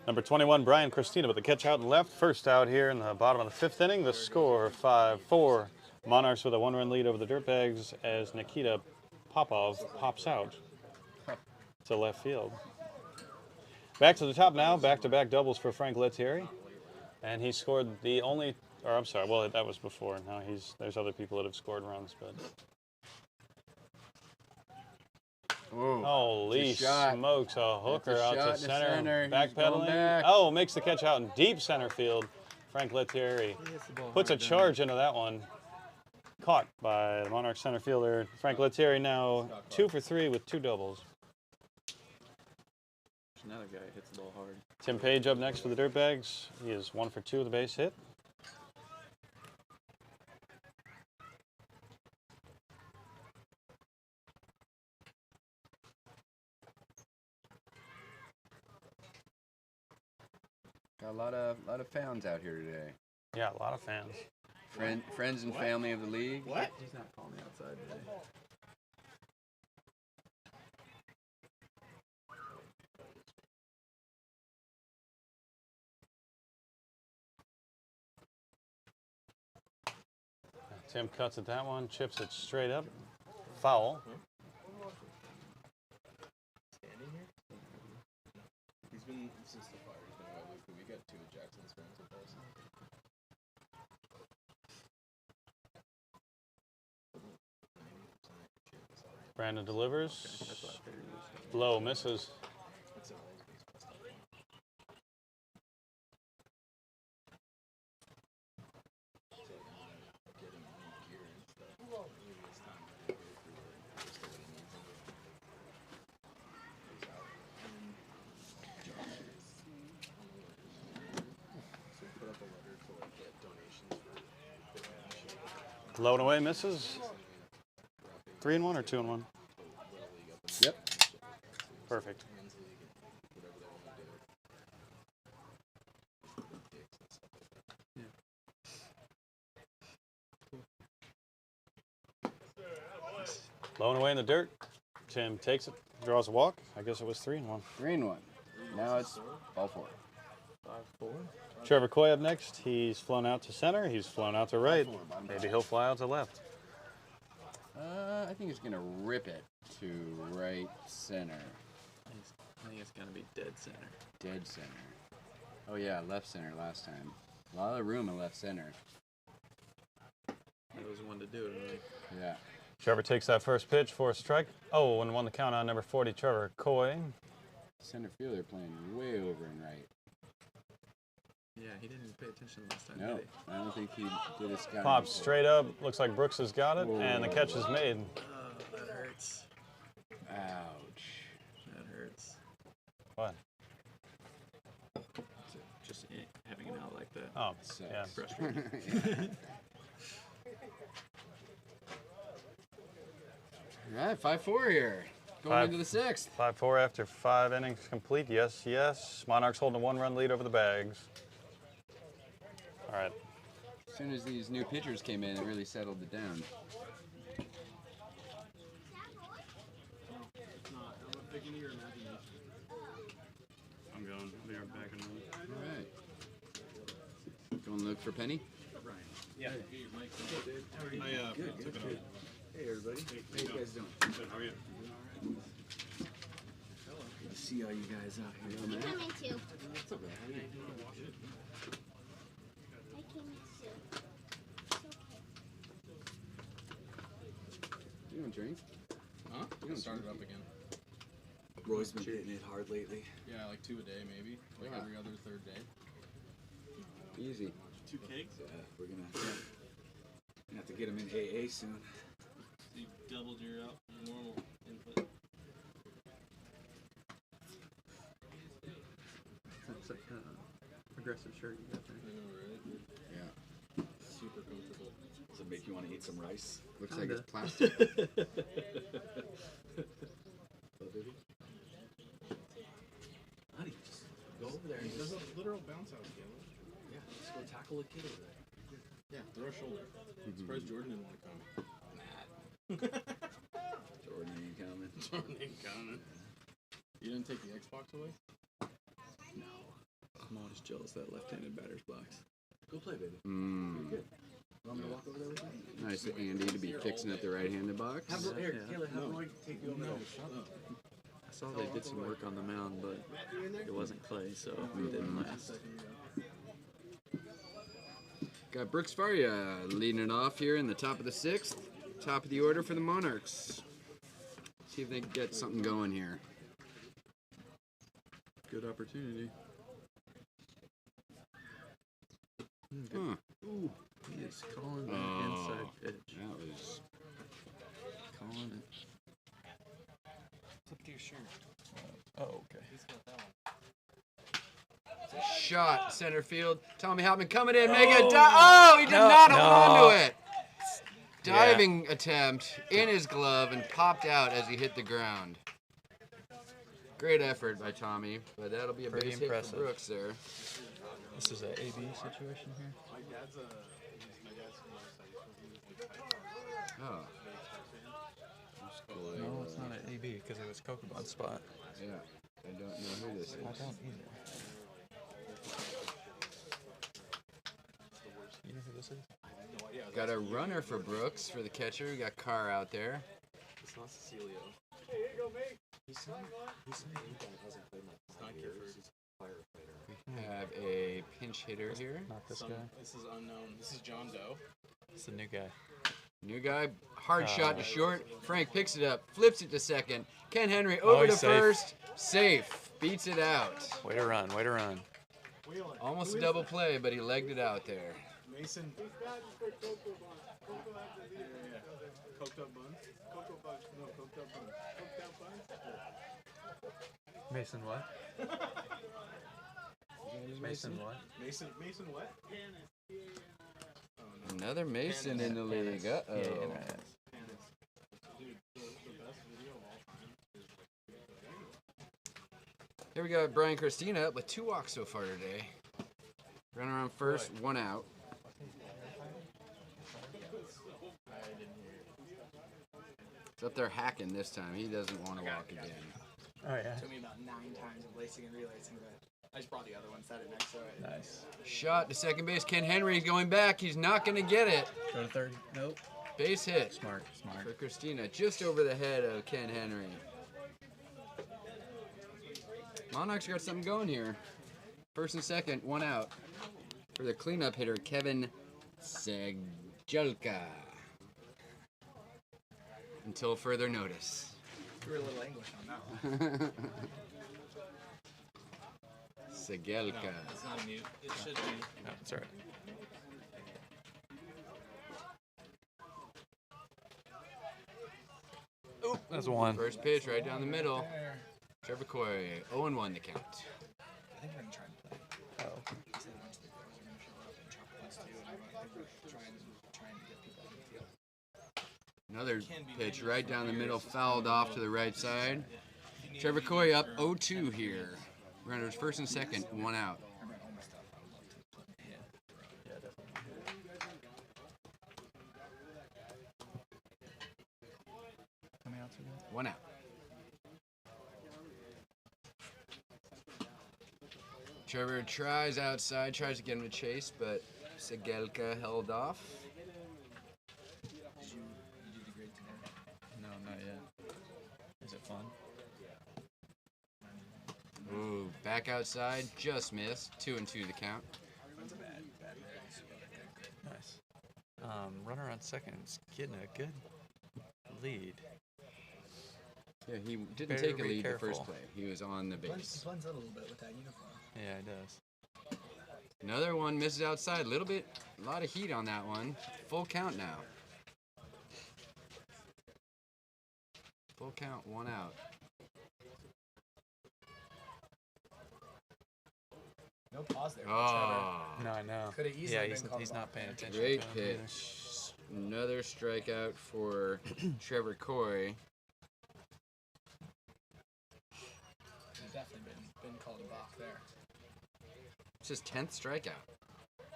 Number 21, Brian Christina, with the catch out and left. First out here in the bottom of the fifth inning. The score 5-4. Monarchs with a 1-run lead over the Dirtbags as Nikita Popov pops out to left field. Back to the top now. Back-to-back doubles for Frank Lettieri. And he scored the only, or I'm sorry, well, that was before. Now there's other people that have scored runs, but. Whoa. Holy smokes, a hooker That's a out shot to to center. center. He's going Backpedaling. back. Oh, makes the catch out in deep center field. Frank Lettieri puts a charge into that one. Caught by the Monarch center fielder. Frank Lettieri now 2 for 3 with 2 doubles. There's another guy who hits the ball hard. Tim Page up next for the Dirtbags. He is 1 for 2 with a base hit. Got a lot of fans out here today. Yeah, a lot of fans. Friends and family of the league. What? He's not calling me outside today. Tim cuts at that one, chips it straight up. Foul. Standing here? He's been, since the fire, he's been in my week. We got 2 of Jackson's friends with us. Brandon delivers. Low, misses. Low and away, misses. 3-1 or 2-1? Yep. Perfect. Low and away in the dirt. Tim takes it, draws a walk. I guess it was 3-1. 3-1. Now it's ball 4. 5-4. Trevor Coy up next. He's flown out to center. He's flown out to right. Maybe he'll fly out to left. I think he's going to rip it to right center. I think it's going to be dead center. Dead center. Oh, yeah, left center last time. A lot of room in left center. That was the one to do it, right? Yeah. Trevor takes that first pitch for a strike. Oh, and won the count on number 40, Trevor Coy. Center fielder playing way over and right. Yeah, he didn't pay attention last time, No, did I don't think he did a scouting. Pops straight up. Looks like Brooks has got it, and the Whoa. catch is made. he? Oh, that hurts. Ouch. That hurts. What? Just having an out like that. Oh, Sucks. yeah. Frustrating. All right, 5-4 here. Going Five. into the 6th. 5-4 after 5 innings complete. Yes, yes. Monarchs holding a 1-run lead over the Bags. All right. As soon as these new pitchers came in, it really settled it down. I'm going. I'll be right back in a minute. All right. Going to look for Penny? Yeah. Good. Hey, everybody. How you guys doing? Good. How are you? Good to see see all you guys out here. You come in too. It's okay. I came in too. It's okay. You want a drink? Huh? I started up again. Roy's been hitting it hard lately. Yeah, like 2 a day maybe. Like every other third day. Easy. 2 cakes? Yeah, we're gonna have to get him in AA soon. So you doubled your normal input. That's like aggressive shirt you got there. I know, right? Yeah. Super comfortable. Does it make you want to eat some rice? Looks Kinda. like it's plastic. Honey, just go over there and There's just, a literal bounce house game. yeah, just go tackle a kid over there. Yeah, throw a shoulder. Surprised Jordan didn't want to come. Jordan ain't coming. Jordan ain't coming. You didn't take the Xbox away? No. I'm always jealous of that left-handed batter's box. Go play, baby. You're good. Want me to walk over there with you? Nice of Andy to be fixing at the right-handed box. Have Roy, here, Taylor, have Roy take you over there. Shut up. I saw they did some work on the mound, but it wasn't clay, so it didn't last. Got Brooks Faria leading it off here in the top of the 6th. Top of the order for the Monarchs. See if they can get something going here. Good opportunity. Huh. Ooh, he is calling the inside pitch. That was... Calling it. Flip to your shirt. Oh, okay. He's got that one. Shot, center field. Tommy Houtman coming in, make a he did not hold on to it. Diving attempt in his glove and popped out as he hit the ground. Great effort by Tommy, but that'll be a Pretty base hit impressive. for Brooks there. This is an AB situation here. My dad's from the Oh. No, it's not an AB because it was Kokobon's spot. Yeah, I don't know who this is. I don't either. You know who this is? Got a runner for Brooks for the catcher. We got Carr out there. It's not Cecilio. We have a pinch hitter here. Not this guy. This is unknown. This is John Doe. It's the new guy. New guy, hard shot to short. Frank picks it up, flips it to second. Ken Henry over to he's safe. first. Safe. Beats it out. Way to run, way to run. Almost a double play, but he legged it out there. Mason. Coked up buns? Cocoa buns. No, coked up buns. Coked up buns? Mason what? Mason what? Mason what? Another Mason in the league. Uh-oh. Yeah, Dude, the best video of all time is Here we got Brian Christina up with 2 walks so far today. Running around first, 1 out. It's up there hacking this time. He doesn't want to walk again. Oh, yeah. Took me about 9 times of lacing and relacing, but I just brought the other one, set it next to it. Nice. Shot to second base. Ken Henry going back. He's not going to get it. Go to third. Nope. Base hit Smart, smart. for Christina, just over the head of Ken Henry. Monarchs got something going here. First and second, 1 out for the cleanup hitter, Kevin Segelka. Until further notice. You were a little English on that one. Segelka. It's not mute. It should be. No, that's all right. Oh, that's 1. First pitch right down the middle. Trevor Coy, 0-1 the count. I think we're going to try and play. Oh. He said Wednesday the girls are going to show up and chop us too, and I think we're trying to get people on the field. Another pitch right down the middle, fouled off to the right side. Trevor Coy up 0-2 here. Runners first and second, 1 out. I read all my stuff. I would love to put Yeah, definitely. How many outs are there? 1 out. Trevor tries outside, tries to get him to chase, but Segelka held off. Did you do the grade today? No, not yet. Is it fun? Back outside, just missed. 2-2 the count. That's a bad miss. Nice. Runner on second's getting a good lead. Yeah, he didn't take a Very lead the first careful. play. He was on the He base. blends in a little bit with that uniform. Yeah, he does. Another one misses outside. A lot of heat on that one. Full count now. Full count, 1 out. No pause there. Oh, No, I know. Could have easily Yeah, been he's called a not balk paying there. attention. great to him. pitch. Another strikeout for Trevor Coy. He's definitely been called a balk there. It's his 10th strikeout.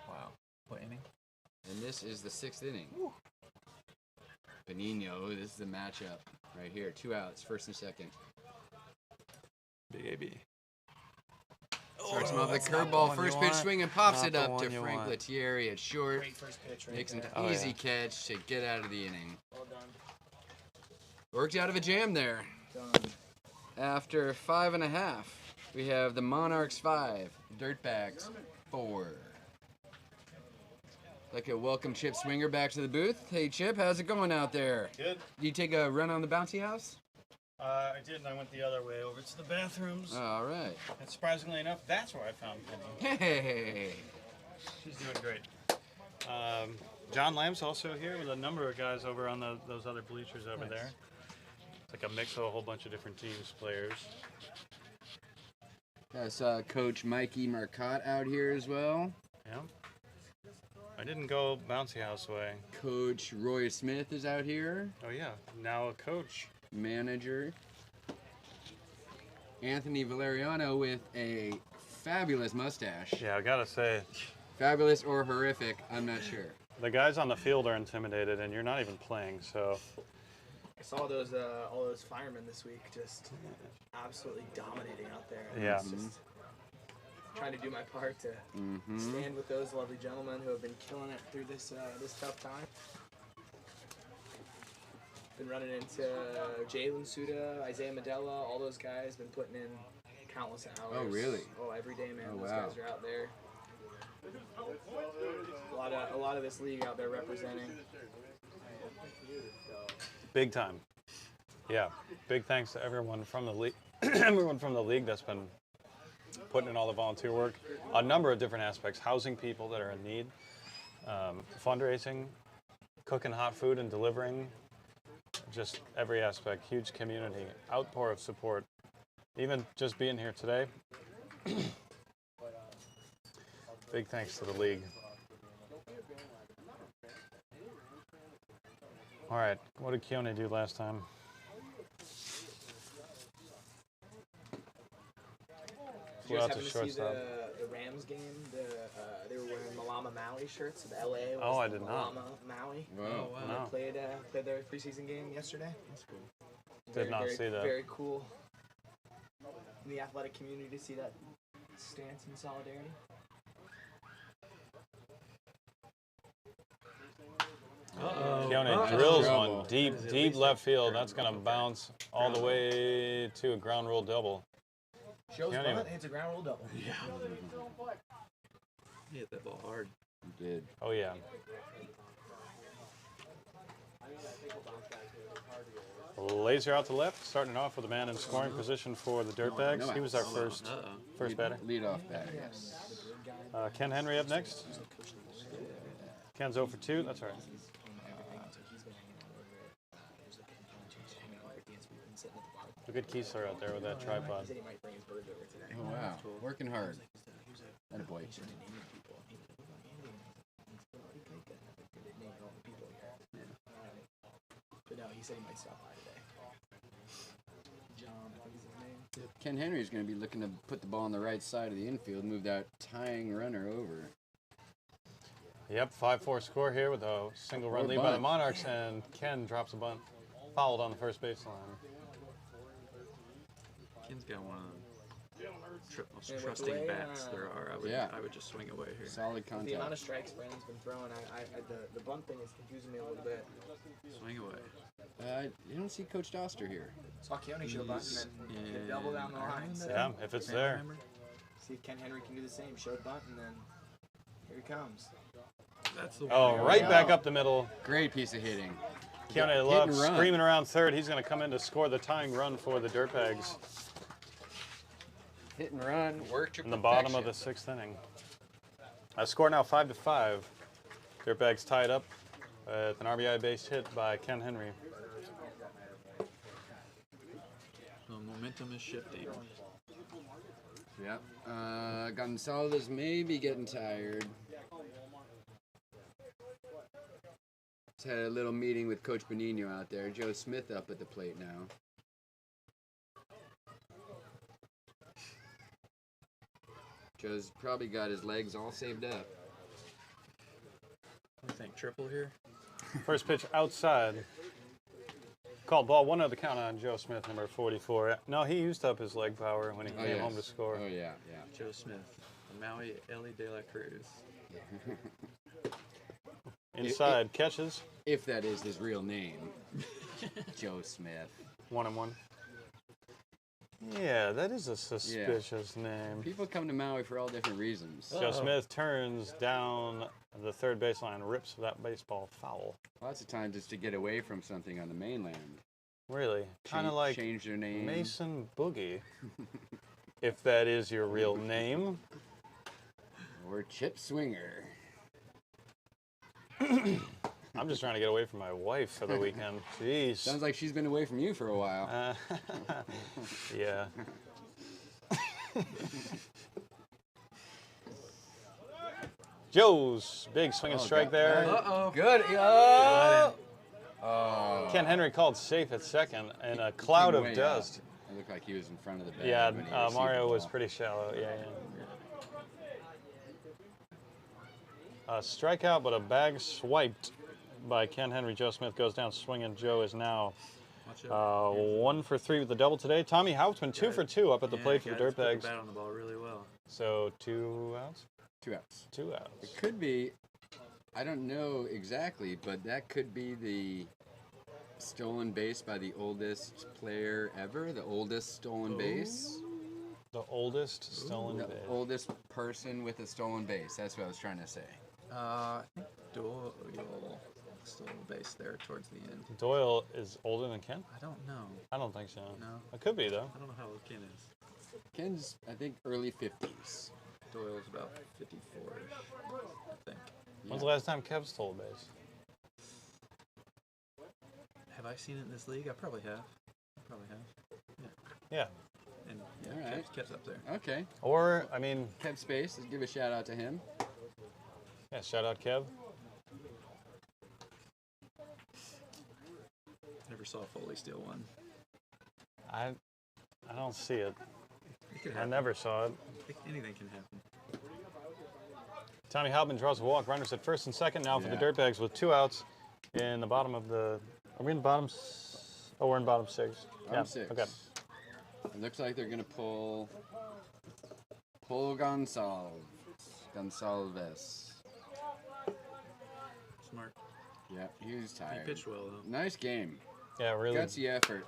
Wow. What inning? And this is the 6th inning. Benigno, this is the matchup right here. 2 outs, first and second. Big AB. Starts him off the that's not the curveball, one first you pitch want. swing and pops Not it the up to one you Frank want. Lettieri at short. Great first pitch right Makes an there. Oh, easy yeah. catch to get out of the inning. Well done. Worked out of a jam there. Done. After 5.5, we have the Monarchs 5, Dirtbags 4. Like to welcome Chip Swinger back to the booth. Hey Chip, how's it going out there? Good. You take a run on the bouncy house? I did, and I went the other way over to the bathrooms. All right. And surprisingly enough, that's where I found Penny. Hey. She's doing great. John Lamb's also here with a number of guys over on those other bleachers over there. It's like a mix of a whole bunch of different teams, players. That's Coach Mikey Marcotte out here as well. Yeah. I didn't go bouncy house way. Coach Roy Smith is out here. Oh yeah, now a coach. Manager. Anthony Valeriano with a fabulous mustache. Yeah, I gotta say, Fabulous or horrific, I'm not sure. the guys on the field are intimidated, and you're not even playing. So I saw all those firemen this week just absolutely dominating out there. Yeah. It's just trying to do my part to Mm-hmm. stand with those lovely gentlemen who have been killing it through this tough time. Been running into Jalen Suda, Isaiah Medella, all those guys. Been putting in countless hours. Oh, really? Oh, every day, man. Oh, those wow. guys are out there. A lot of this league out there representing. big time. Yeah, big thanks to everyone from the league. Everyone from the league that's been putting in all the volunteer work. A number of different aspects: housing people that are in need, fundraising, cooking hot food and delivering. Just every aspect, huge community, outpour of support. Even just being here today, big thanks to the league. All right, what did Keone do last time? Did you Flew guys out happen to to see shortstop. the Rams game? They were wearing Malama Maui shirts. The LA was Oh, I the did not. Malama Maui. Wow. And No. they played their preseason game yesterday. That's cool. Did not see that. Very cool in the athletic community to see that stance and solidarity. Keone drills Trouble. one deep left field. That's going to bounce all the way to a ground rule double. Shows Can't bunt, even- hits a ground rule double. He hit that ball hard. Did. Oh, yeah. Laser out to left, starting off with a man in scoring position for the Dirtbags. He was our first batter. Lead off batter, yes. Ken Henry up next. Ken's 0 for 2. That's all right. Look at Keesler out there with that tripod. He said he might bring his birds over today. Oh, wow. Working hard. That a boy. But no, he said he might stop by today. John, I think is his name. Ken Henry's going to be looking to put the ball on the right side of the infield, move that tying runner over. Yep, 5-4 score here with a single run Or lead by the bunt. Monarchs, and Ken drops a bunt, fouled on the first baseline. Ken's got one of the most And with the trusting way, bats there are. Yeah. I would just swing away here. Solid The amount of contact. strikes Brandon's been throwing, the bunt thing is confusing me a little bit. Swing away. You don't see Coach Doster here. Saw Keone show bunt and then double down the line. So. Yeah, if it's there. See if Ken Henry can do the same. Showed bunt, and then here he comes. That's the Oh, one. right back up the middle. Great piece of hitting. Keone Hit Love and run. screaming around third. He's going to come in to score the tying run for the Dirtbags Hit and run. Work to in the bottom of the 6th inning. Score now 5-5. Dirtbags tied up with an RBI base hit by Ken Henry. The momentum is shifting. Yep. Gonzalez may be getting tired. Just had a little meeting with Coach Benigno out there. Joe Smith up at the plate now. Joe's probably got his legs all saved up. What do you think? Triple here? First pitch outside. Called ball, 1-0 the count on Joe Smith, number 44. No, he used up his leg power when he came home to score. Oh, yeah. Joe Smith, the Maui Ellie De La Cruz. Inside, catches. If that is his real name. Joe Smith. 1-1. Yeah, that is a suspicious name. People come to Maui for all different reasons. Joe Smith turns down the third baseline, rips that baseball foul. Lots of times it's to get away from something on the mainland. Really? Kind of like change their name. Mason Boogie. If that is your real name. Or Chip Swinger. I'm just trying to get away from my wife for the weekend. Jeez. Sounds like she's been away from you for a while. Yeah. Joe's big swing and strike there. Uh-oh. Good. Oh. Ken Henry called safe at second in a cloud of Way dust. up. It looked like he was in front of the bag. Yeah, when he received Mario the was ball. pretty shallow. Yeah. A strikeout, but a bag swiped by Ken Henry. Joe Smith goes down swinging. Joe is now 1 for 3 with the double today. Tommy Houtzman 2 for 2 up at the plate for the Dirtbags. Bat on the ball really well. So 2 outs? 2 outs. 2 outs. It could be, I don't know exactly, but that could be the stolen base by the oldest player ever. The oldest stolen base. The oldest stolen The base. oldest person with a stolen base. That's what I was trying to say. I think Doyle stole the base there towards the end. Doyle is older than Ken? I don't know. I don't think so. No. It could be, though. I don't know how old Ken is. Ken's, I think, early 50s. Doyle's about 54-ish, I think. When's the last time Kev stole a base? Have I seen it in this league? I probably have. Yeah. And All right. Kev's up there. Okay. Or, I mean, Kev Space, let's give a shout out to him. yeah, shout out Kev. Never saw Foley steal one. I don't see it. It could I happen. never saw it. Anything can happen. Tommy Halbman draws a walk. Runners at first and second now for the Yeah. Dirtbags with 2 outs in the bottom of the. Are we in the bottom? Oh, we're in bottom 6. Bottom 6. Okay. It looks like they're going to pull Gonzalez. Smart. Yeah, he was He tired. pitched well, though. Nice game. Yeah, really. Gutsy effort.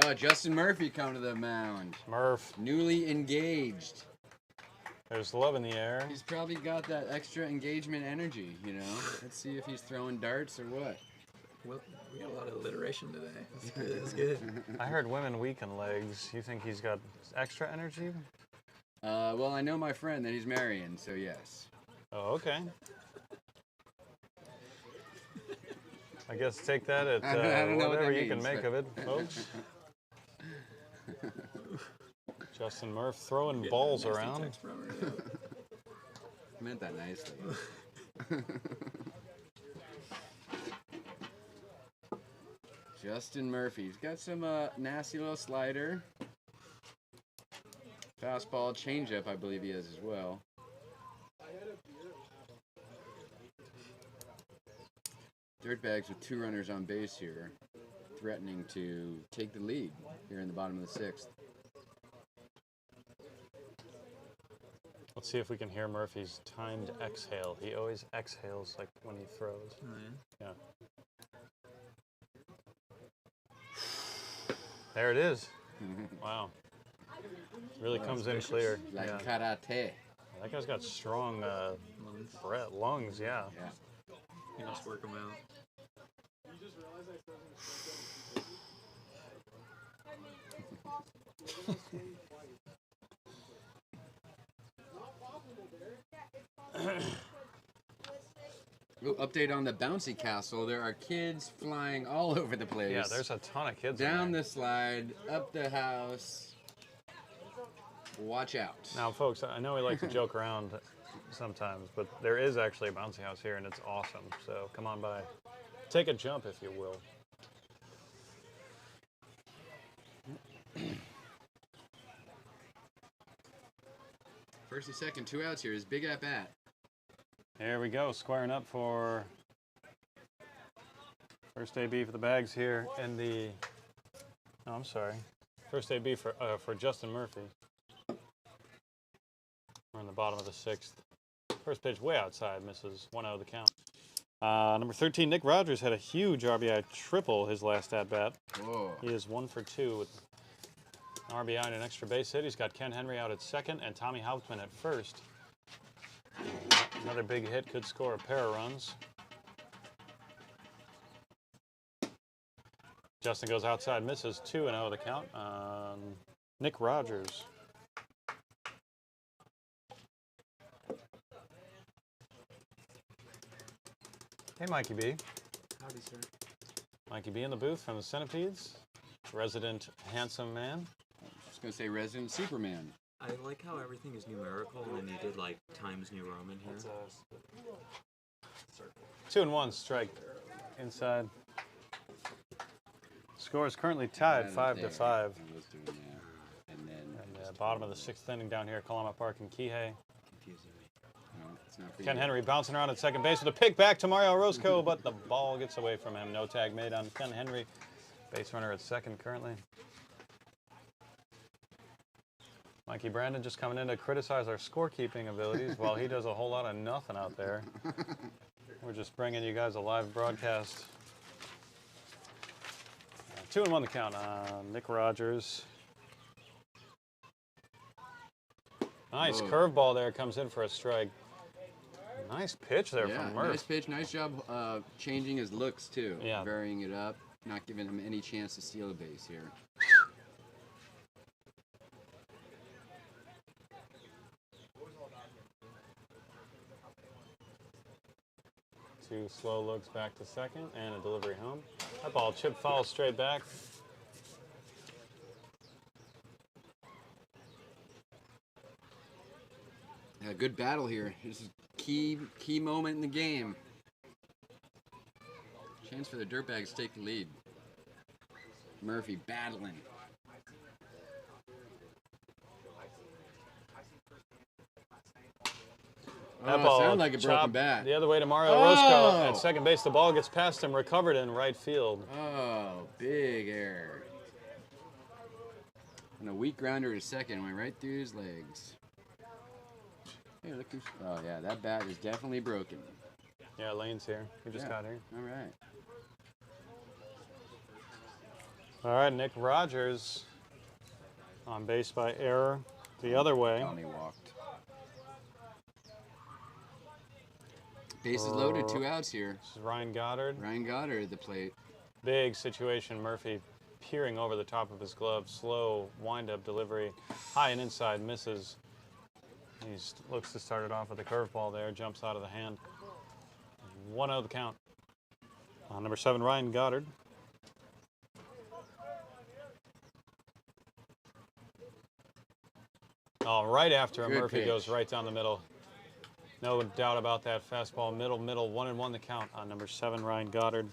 Oh, Justin Murphy come to the mound. Murph. Newly engaged. There's love in the air. He's probably got that extra engagement energy, you know? Let's see if he's throwing darts or what. Well, we got a lot of alliteration today. That's good. That's good. I heard women weaken legs. You think he's got extra energy? Well, I know my friend that he's marrying, so yes. Oh, okay. I guess take that at I don't know what whatever that you can means, make but- of it, folks. Justin Murph throwing Getting balls a nasty around. text from her, yeah. I meant that nicely. Justin Murphy's got some nasty little slider. Fastball, changeup, I believe he has as well. Dirtbags with 2 runners on base here, threatening to take the lead here in the bottom of the 6th. Let's see if we can hear Murphy's timed exhale. He always exhales like when he throws. Oh, yeah. Yeah. There it is. Wow. Really comes in clear. Like Yeah. karate. That guy's got strong lungs, yeah. Yeah. He must work them out. Ooh, update on the bouncy castle. There are kids flying all over the place. Yeah, there's a ton of kids in down there. the slide, up the house. Watch out. Now, folks, I know we like to joke around sometimes, but there is actually a bouncy house here, and it's awesome. So come on by. Take a jump, if you will. First and second, 2 outs here. Is big at bat. Here we go, squaring up for first AB for the Bags here in the. Oh, I'm sorry. First AB for Justin Murphy. We're in the bottom of the 6th. First pitch way outside, misses 1-0 the count. Number 13, Nick Rogers had a huge RBI triple his last at bat. Whoa. He is 1 for 2 with an RBI and an extra base hit. He's got Ken Henry out at second and Tommy Hauptman at first. Another big hit could score a pair of runs. Justin goes outside, misses 2-0 the count on Nick Rogers. Hey, Mikey B. Howdy, sir. Mikey B in the booth from the Centipedes. Resident handsome man. Just gonna say resident Superman. I like how everything is numerical, and then you did like Times New Roman here. 2-1 strike inside. Score is currently tied 5-5. I was doing that. And then And bottom of the 6th inning down here at Kalama Park in Kihei. Confusing me. no, it's not for Ken you. Henry bouncing around at second base with a pick back to Mario Roscoe, but the ball gets away from him. No tag made on Ken Henry. Base runner at second currently. Mikey Brandon just coming in to criticize our scorekeeping abilities while he does a whole lot of nothing out there. We're just bringing you guys a live broadcast. 2-1 the count on Nick Rogers. Nice Whoa. curveball there, comes in for a strike. Nice pitch there Yeah, from Murph. nice pitch. Nice job changing his looks too. Yeah. Varying it up, not giving him any chance to steal a base here. Two slow looks back to second and a delivery home. That ball chip fouls straight back. Yeah, good battle here. This is key moment in the game. Chance for the Dirtbags to take the lead. Murphy battling. That Oh, ball sounded like a broken chopped bat. the other way to Mario Oh! Roscoe at second base. The ball gets past him, recovered in right field. Oh, big error. And a weak grounder to second went right through his legs. Hey, look who's. Oh, yeah, that bat is definitely broken. Yeah, Lane's here. He just Yeah. got here. All right. All right, Nick Rogers on base by error the other way. Tommy walked. Bases loaded, 2 outs here. This is Ryan Goddard. Ryan Goddard at the plate. Big situation. Murphy peering over the top of his glove. Slow wind-up delivery. High and inside, misses. He looks to start it off with a curveball there. Jumps out of the hand. 1-0 the count. Number 7, Ryan Goddard. Oh, right after him, Good Murphy pitch. goes right down the middle. No doubt about that. Fastball, middle, 1-1 the count on number 7, Ryan Goddard.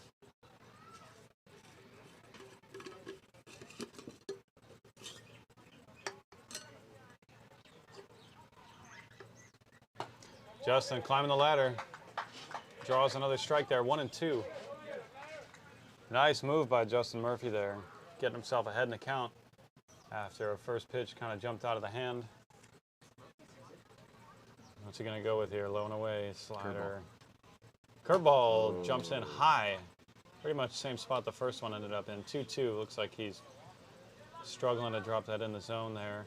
Justin climbing the ladder. Draws another strike there, 1-2. Nice move by Justin Murphy there. Getting himself ahead in the count after a first pitch kind of jumped out of the hand. What's he going to go with here? Low and away, slider. Curveball jumps in high. Pretty much the same spot the first one ended up in. 2-2. Looks like he's struggling to drop that in the zone there.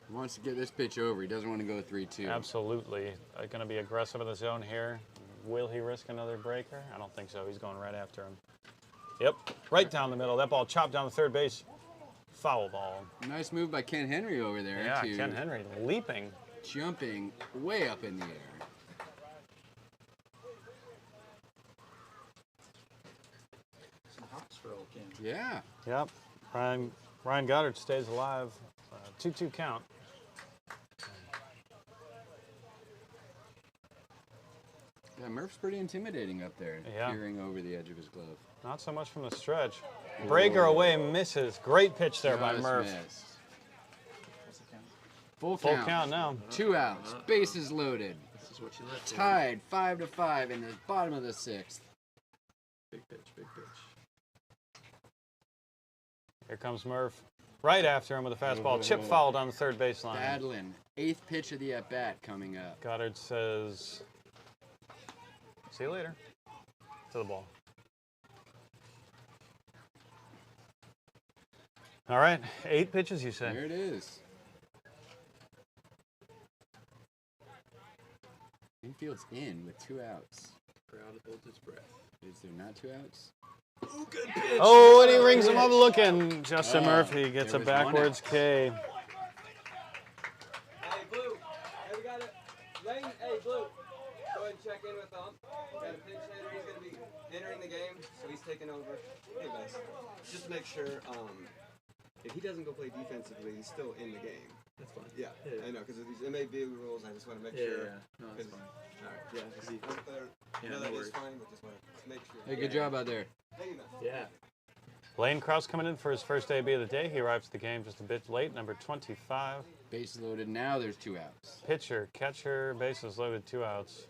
He wants to get this pitch over. He doesn't want to go 3-2. Absolutely. Going to be aggressive in the zone here. Will he risk another breaker? I don't think so. He's going right after him. Yep, right down the middle. That ball chopped down the third base. Foul ball. Nice move by Ken Henry over there. Yeah, Ken Henry leaping. Jumping way up in the air. Some hops for old Ken. Yeah. Yep. Ryan Goddard stays alive. 2-2 count. Yeah, Murph's pretty intimidating up there, Yeah. peering over the edge of his glove. Not so much from the stretch. Breaker away, misses. Great pitch there by Just Murph. missed. What's the count? Full Full count. count now. 2 outs. Bases loaded. This is what you live for. Tied 5-5 in the bottom of the 6th. Big pitch, big pitch. Here comes Murph. Right after him with a fastball. Chip foul down the third baseline. Badlin, 8th pitch of the at-bat coming up. Goddard says, see you later. To the ball. All right, 8 pitches, you say? There it is. Infield's in with 2 outs. Crowd holds its breath. Is there not 2 outs? Ooh, good pitch. Oh, and he rings him up looking. Justin Oh, Murphy gets a there was 1 out. backwards K. Hey, Blue. Hey, we got it. Lane, hey, Blue. Go ahead and check in with Got a pinch hitter. He's going to be entering the game, so he's taking over. Hey, guys. Just to make sure, if he doesn't go play defensively, he's still in the game. That's fine. Yeah, I know, because it may be rules. I just want to make sure. Yeah. No, that's fine. All right, yeah, because Yeah, know no that is worries. fine, but just want to make sure. Hey, good job out there. Thank you, man. Yeah. Lane Krause coming in for his first AB of the day. He arrives at the game just a bit late, number 25. Bases loaded. Now there's 2 outs. Pitcher, catcher, bases loaded, 2 outs.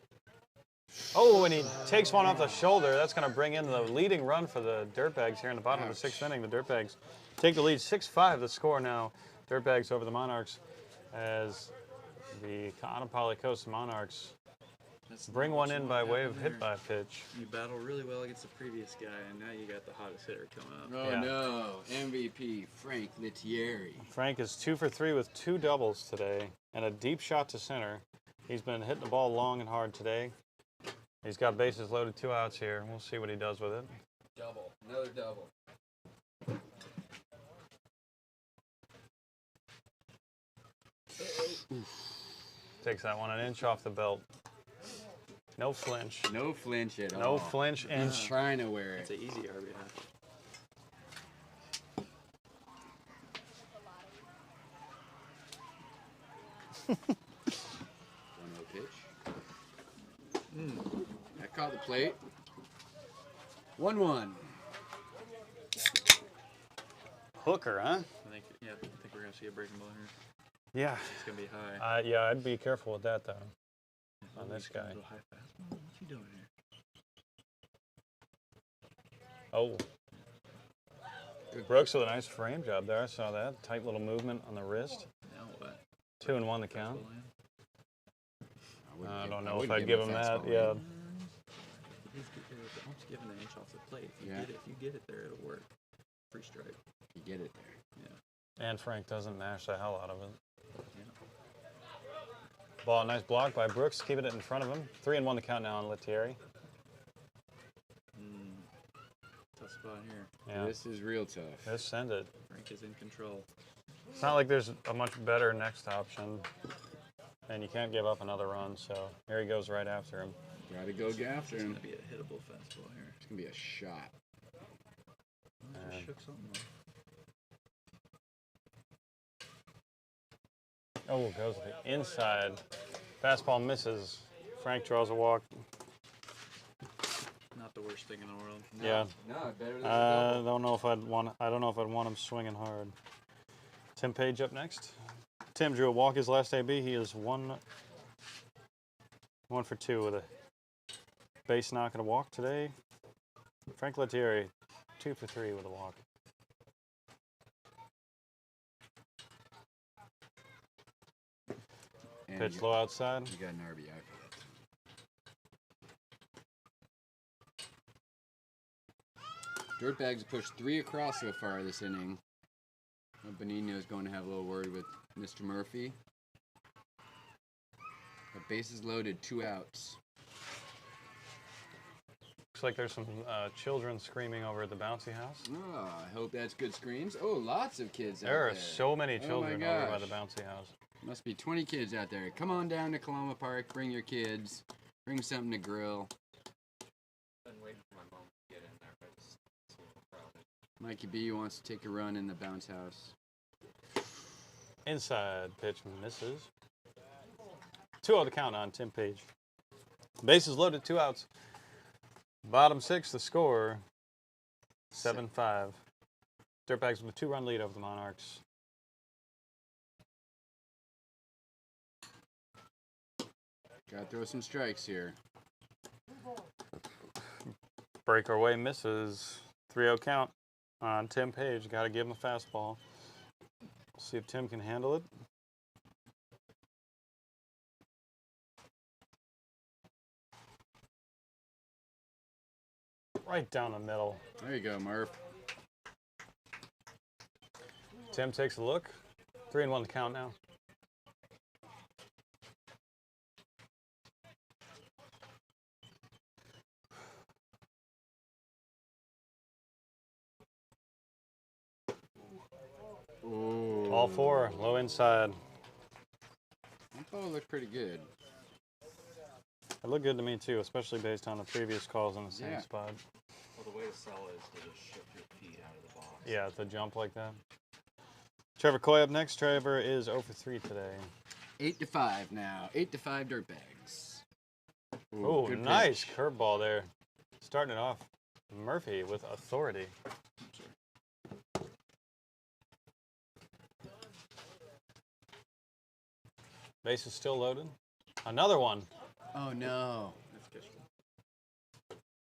Oh, and he takes one off the shoulder. That's going to bring in the leading run for the Dirtbags here in the bottom of the 6th inning. The Dirtbags take the lead 6-5. The score now, Dirtbags over the Monarchs, as the Kaanapali Coast Monarchs That's bring not one what in you by want way of happening hit there. by pitch. You battle really well against the previous guy, and now you got the hottest hitter coming up. Oh, Yeah. no. MVP, Frank Lettieri. Frank is 2 for 3 with 2 doubles today and a deep shot to center. He's been hitting the ball long and hard today. He's got bases loaded, 2 outs here. We'll see what he does with it. Double. Another double. Takes that one an inch off the belt. No flinch. No flinch at all. No flinch He's inch. trying to wear It's it. an easy RBI. 1-0 pitch. That caught the plate. 1-1. Hooker, huh? I think we're gonna see a breaking ball here. Yeah. It's gonna be high. Yeah, I'd be careful with that, though. On Oh, this he's going guy. to go high fastball. What's he doing here? Oh. Brooks with a nice frame job there. I saw that. Tight little movement on the wrist. Now what? 2-1 the count. Fastball in? I don't know if I'd give him that. Yeah. I'm just giving an inch off the plate. If you Yeah. if you get it there, it'll work. Free strike. You get it there. And Frank doesn't mash the hell out of it. Ball, nice block by Brooks, keeping it in front of him. 3-1 the count now on Lettieri. Tough spot here. Yeah. This is real tough. Let's send it. Frank is in control. It's not like there's a much better next option. And you can't give up another run, so here he goes right after him. Gotta go after It's him. gonna be a hittable fastball here. It's gonna be a shot. Just shook something off. Oh, goes to the inside. Fastball misses. Frank draws a walk. Not the worst thing in the world. Yeah. No, better than I don't know if I'd want him swinging hard. Tim Page up next. Tim drew a walk his last AB. He is 1 for 2 with a base knock and a walk today. Frank Lettieri, 2 for 3 with a walk. And Pitch you, low outside. you got an RBI for that. Dirtbags have pushed 3 across so far this inning. Benigno's going to have a little word with Mr. Murphy. The bases loaded, 2 outs. Looks like there's some children screaming over at the bouncy house. Oh, I hope that's good screens. Oh, lots of kids out There there. are so many children over by the bouncy house. Must be 20 kids out there. Come on down to Kalama Park. Bring your kids. Bring something to grill. Been waiting for my mom to get in there, but it's a little crowded. Mikey B wants to take a run in the bounce house. Inside pitch misses. 2-0 the count on Tim Page. Bases loaded, 2 outs. Bottom 6, the score 7-5. Dirtbags with a 2-run lead over the Monarchs. Gotta throw some strikes here. Breakaway misses. 3-0 count on Tim Page. Got to give him a fastball. See if Tim can handle it. Right down the middle. There you go, Murph. Tim takes a look. 3-1 the count now. Ooh. All 4, low inside. That ball looked pretty good. It looked good to me too, especially based on the previous calls in the same Yeah. spot. Well, the way to sell it is to just shift your feet out of the box. Yeah, to jump like that. Trevor Coy up next. Trevor is 0 for 3 today. 8-5 now. 8-5 Dirtbags. Oh, good nice pitch. curveball there. Starting it off, Murphy with authority. Base is still loaded. Another one. Oh no.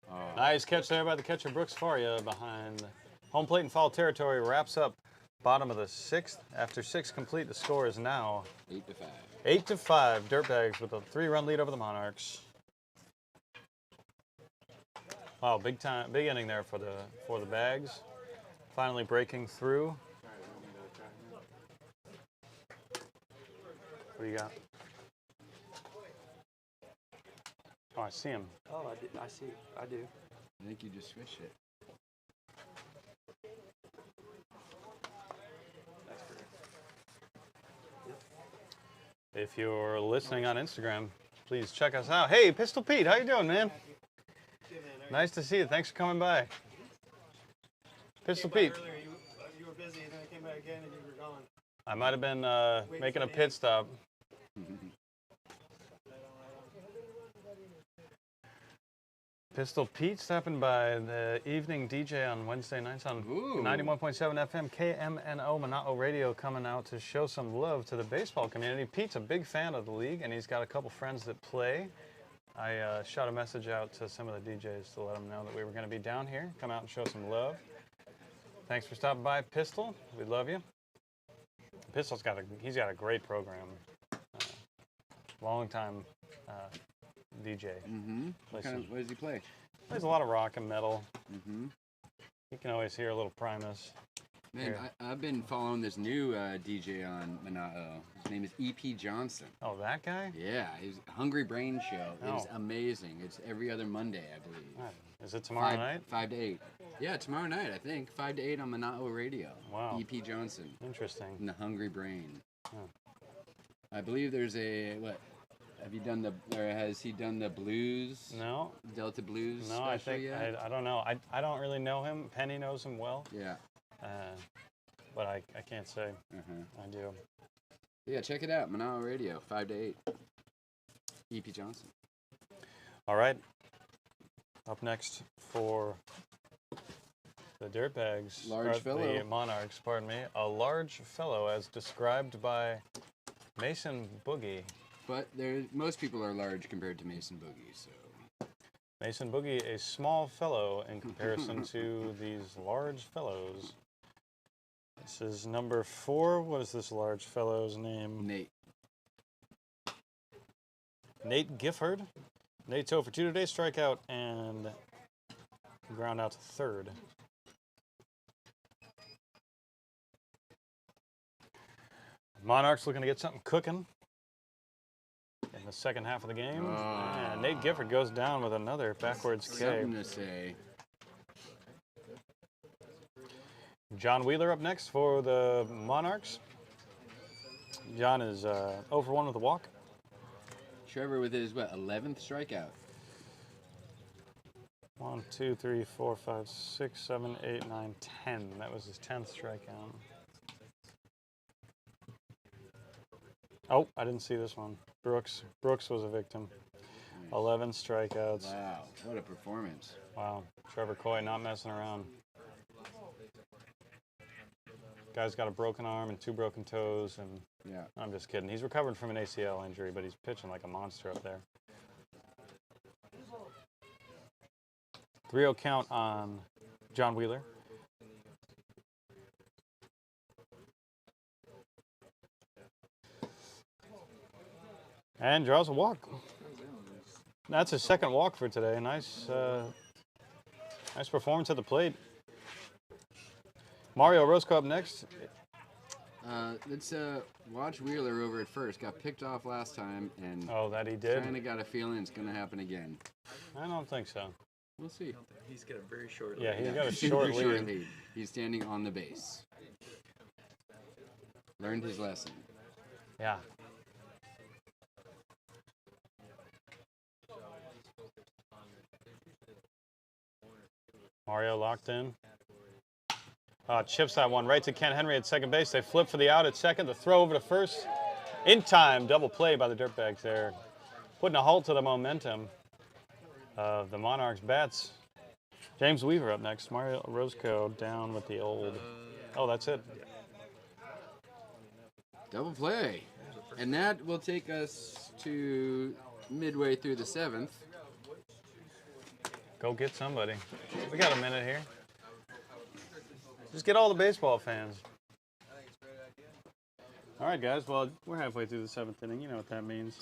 Oh. Nice catch there by the catcher Brooks Faria behind home plate in foul territory. Wraps up bottom of the 6th. After 6 complete, the score is now 8-5. 8-5. Dirtbags with a 3-run lead over the Monarchs. Wow, big inning there for the Bags. Finally breaking through. What do you got? Oh, I see him. Oh, I see. I do. I think you just switched it. That's correct. If you're listening on Instagram, please check us out. Hey, Pistol Pete, how you doing, man? Nice to see you. Thanks for coming by. Pistol Pete. Earlier, you were busy, and then I came back again, and you were gone. I might have been making a pit stop. Pistol Pete stopping by the evening DJ on Wednesday nights on 91.7 FM KMNO Mana'o Radio, coming out to show some love to the baseball community. Pete's a big fan of the league, and he's got a couple friends that play. I shot a message out to some of the DJs to let them know that we were going to be down here. Come out and show some love. Thanks for stopping by, Pistol. We love you. Pistol's got a great program. Long time DJ. Mm-hmm. What does he play? Plays a lot of rock and metal. Mm-hmm. You can always hear a little Primus. Man, I've been following this new DJ on Mana'o. His name is E.P. Johnson. Oh, that guy? Yeah, his Hungry Brain show is Oh. amazing. It's every other Monday, I believe. Right. Is it tomorrow night? 5 to 8. Yeah, tomorrow night, I think. 5 to 8 on Mana'o Radio. Wow. E.P. Johnson. Interesting. And the Hungry Brain. Huh. I believe there's a, what? Have you done has he done the blues? No. Delta Blues No, I special think, yet? I don't know. I don't really know him. Penny knows him well. Yeah. But I can't say I do. Yeah, check it out. Mana'o Radio, 5 to 8. E.P. Johnson. All right. Up next for the Dirtbags. Large or fellow. The Monarchs, pardon me. A large fellow as described by Mason Boogie. But most people are large compared to Mason Boogie, so. Mason Boogie, a small fellow in comparison to these large fellows. This is number 4. What is this large fellow's name? Nate. Nate Gifford. Nate's 0 for 2 today, strikeout and ground out to third. Monarchs looking to get something cooking in the second half of the game. And Nate Gifford goes down with another backwards K. Something to say. John Wheeler up next for the Monarchs. John is 0 for 1 with a walk. Trevor with his, 11th strikeout? 1, 2, 3, 4, 5, 6, 7, 8, 9, 10. That was his 10th strikeout. Oh, I didn't see this one. Brooks was a victim. 11 strikeouts. Wow, what a performance. Wow, Trevor Coy not messing around. Guy's got a broken arm and 2 broken toes, and yeah, I'm just kidding. He's recovered from an ACL injury, but he's pitching like a monster up there. 3-0 count on John Wheeler. And draws a walk. That's his second walk for today. Nice performance at the plate. Mario Roscoe up next. Let's watch Wheeler over at first. Got picked off last time, and that he did. Kind of got a feeling it's going to happen again. I don't think so. We'll see. He's got a very short lead. Yeah, he's got a short lead. He's standing on the base. Learned his lesson. Yeah. Mario locked in. Chips that one right to Ken Henry at second base. They flip for the out at second. The throw over to first. In time, double play by the Dirtbags there. Putting a halt to the momentum of the Monarchs bats. James Weaver up next. Mario Roscoe down with the old. Oh, that's it. Double play. And that will take us to midway through the 7th. Go get somebody. We got a minute here. Just get all the baseball fans. All right, guys. Well, we're halfway through the 7th inning. You know what that means.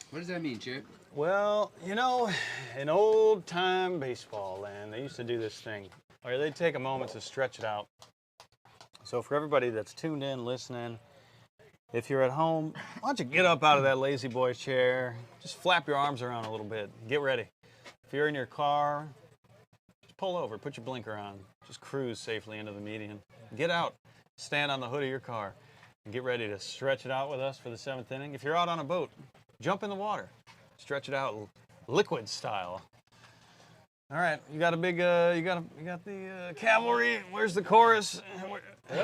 What does that mean, Chip? Well, in old-time baseball land, they used to do this thing where they'd take a moment to stretch it out. So for everybody that's tuned in, listening, if you're at home, why don't you get up out of that lazy boy chair, just flap your arms around a little bit, get ready. If you're in your car, just pull over, put your blinker on, just cruise safely into the median. Get out, stand on the hood of your car, and get ready to stretch it out with us for the 7th inning. If you're out on a boat, jump in the water, stretch it out liquid style. All right, you got a big, you got the cavalry. Where's the chorus? A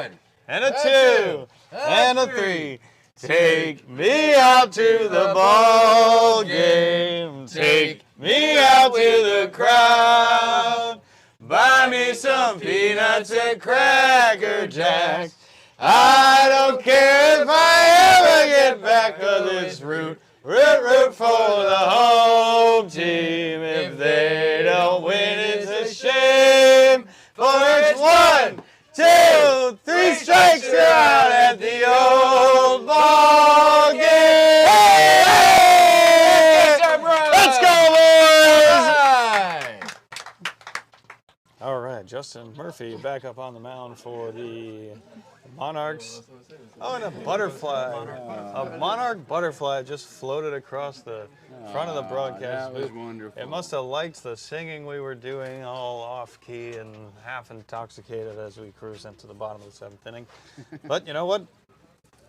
1. And a 2. And a 3. Take me out to the ball game. Take me out to the crowd. Buy me some peanuts and Cracker Jacks. I don't care if I ever get back, 'cause it's root for the home team. If they don't win, it's a shame. For it's 1, 2, 3 strikes, you're out at the old ball game. Let's go, boys! All right, Justin Murphy back up on the mound for the Monarchs. Oh, and a butterfly. A monarch butterfly just floated across the front of the broadcast That was booth. wonderful. It must have liked the singing we were doing, all off-key and half intoxicated as we cruise into the bottom of the 7th inning. But you know what?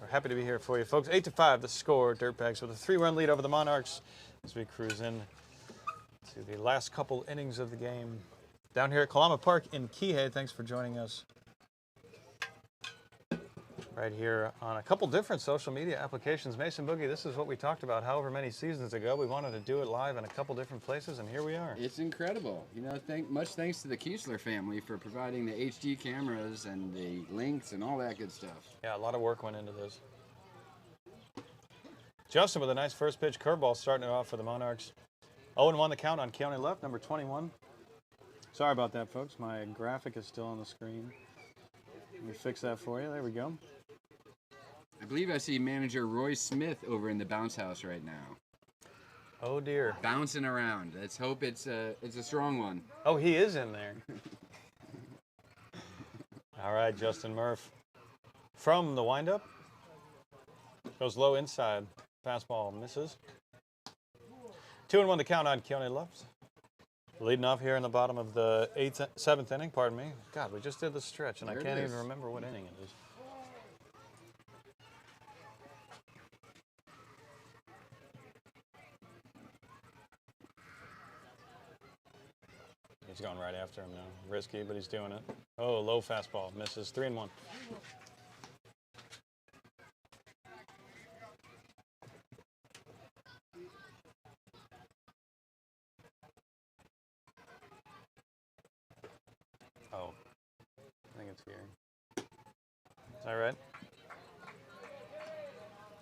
We're happy to be here for you, folks. 8-5, the score. Dirtbags with a 3-run lead over the Monarchs as we cruise in to the last couple innings of the game. Down here at Kalama Park in Kihei. Thanks for joining us. Right here on a couple different social media applications. Mason Boogie, this is what we talked about however many seasons ago. We wanted to do it live in a couple different places, and here we are. It's incredible. You know, much thanks to the Kiesler family for providing the HD cameras and the links and all that good stuff. Yeah, a lot of work went into this. Justin with a nice first pitch curveball starting it off for the Monarchs. 0-1 the count on Keone left, number 21. Sorry about that, folks. My graphic is still on the screen. Let me fix that for you. There we go. I believe I see manager Roy Smith over in the bounce house right now. Oh dear. Bouncing around. Let's hope it's a strong one. Oh, he is in there. All right, Justin Murph from the windup. Goes low inside. Fastball misses. 2-1 the count on Keone Love. Leading off here in the bottom of the 7th inning, pardon me. God, we just did the stretch, and There I it can't even is. remember what inning it is. He's going right after him now. Risky, but he's doing it. Oh, low fastball. Misses. 3-1. Oh, I think it's here. Is that right?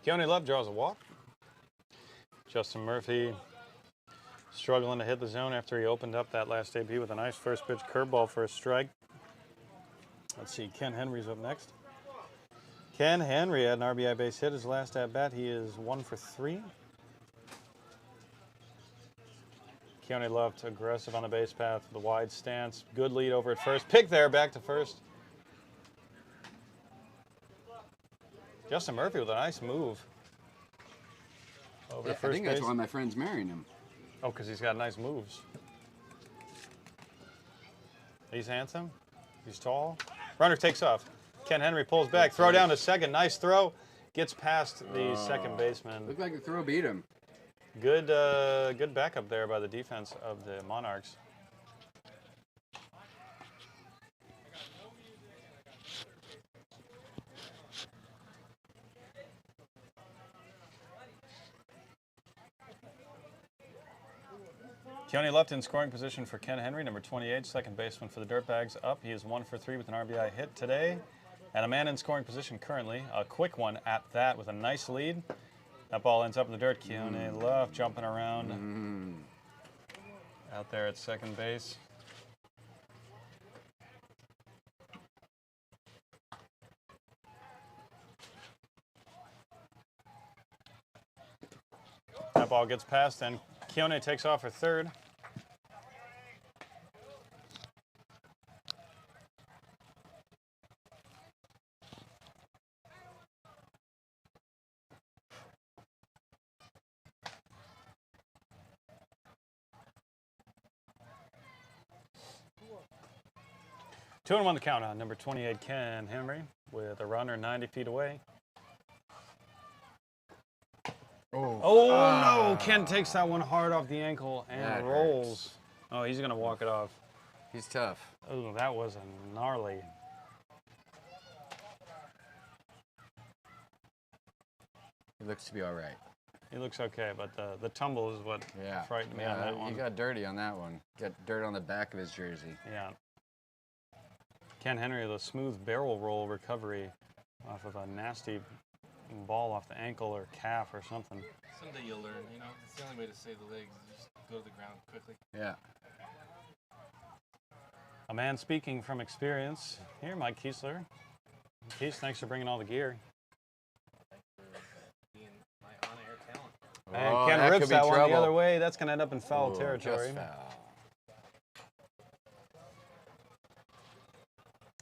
Keone Love draws a walk. Justin Murphy struggling to hit the zone after he opened up that last debut with a nice first pitch curveball for a strike. Let's see, Ken Henry's up next. Ken Henry had an RBI base hit his last at bat. He is 1 for 3. Keone Love aggressive on the base path with a wide stance. Good lead over at first. Pick there, back to first. Justin Murphy with a nice move over to I first think base. that's why my friend's marrying him. Oh, because he's got nice moves. He's handsome. He's tall. Runner takes off. Ken Henry pulls back. Throw down to second. Nice throw. Gets past the second baseman. Looked like the throw beat him. Good, good backup there by the defense of the Monarchs. Keone Love in scoring position for Ken Henry, number 28, second baseman for the Dirtbags. Up, he is 1 for 3 with an RBI hit today. And a man in scoring position currently, a quick one at that with a nice lead. That ball ends up in the dirt. Keone Love jumping around out there at second base. That ball gets past, and Keone takes off for third. Two and 1 the count on number 28, Ken Henry, with a runner 90 feet away. Oh, no! Ken takes that one hard off the ankle and That rolls. hurts. Oh, he's going to walk it off. He's tough. Oh, that was a gnarly. He looks to be all right. He looks okay, but the tumble is what frightened me on that one. He got dirty on that one. Got dirt on the back of his jersey. Yeah. Ken Henry with a smooth barrel roll recovery off of a nasty ball off the ankle or calf or something. Someday you'll learn, you know. It's the only way to save the legs is just go to the ground quickly. Yeah. A man speaking from experience. Here, Mike Kiesler. Kies, thanks for bringing all the gear. Being my on-air talent. And Oh, Ken that rips could be that one trouble. the other way. That's going to end up in foul Ooh, territory. just foul.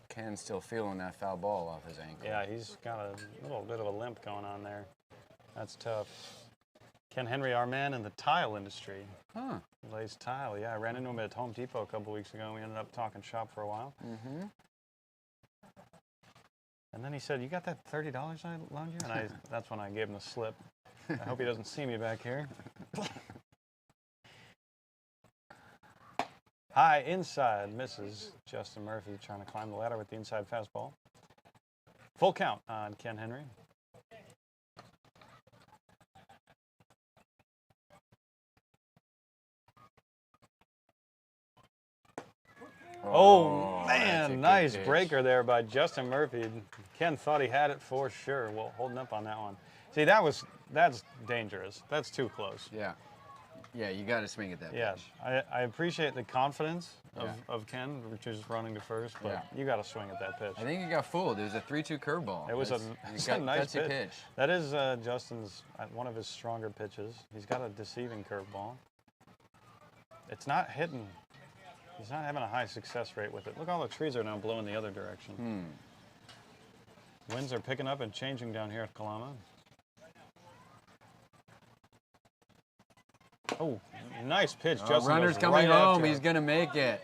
Ken's still feeling that foul ball off his ankle. Yeah, he's got a little bit of a limp going on there. That's tough. Ken Henry, our man in the tile industry. Huh. He lays tile. Yeah, I ran into him at Home Depot a couple weeks ago. We ended up talking shop for a while. Mm-hmm. And then he said, "You got that $30 I loaned you?" And that's when I gave him the slip. I hope he doesn't see me back here. High inside misses. Justin Murphy trying to climb the ladder with the inside fastball. Full count on Ken Henry. Oh, that's a man, good nice pitch. breaker there by Justin Murphy. Ken thought he had it for sure. Well, holding up on that one. See, that's dangerous. That's too close. Yeah. Yeah, you got to swing at that Yeah, pitch. I appreciate the confidence Yeah. of Ken, which is running to first, but Yeah. you got to swing at that pitch. I think he got fooled. It was a 3-2 curveball. It was It's a nice gutsy pitch. That is Justin's one of his stronger pitches. He's got a deceiving curveball. It's not hitting. He's not having a high success rate with it. Look, all the trees are now blowing the other direction. Winds are picking up and changing down here at Kalama. Oh, nice pitch. Oh, Justin runner's goes coming right home. after He's him. going to make it.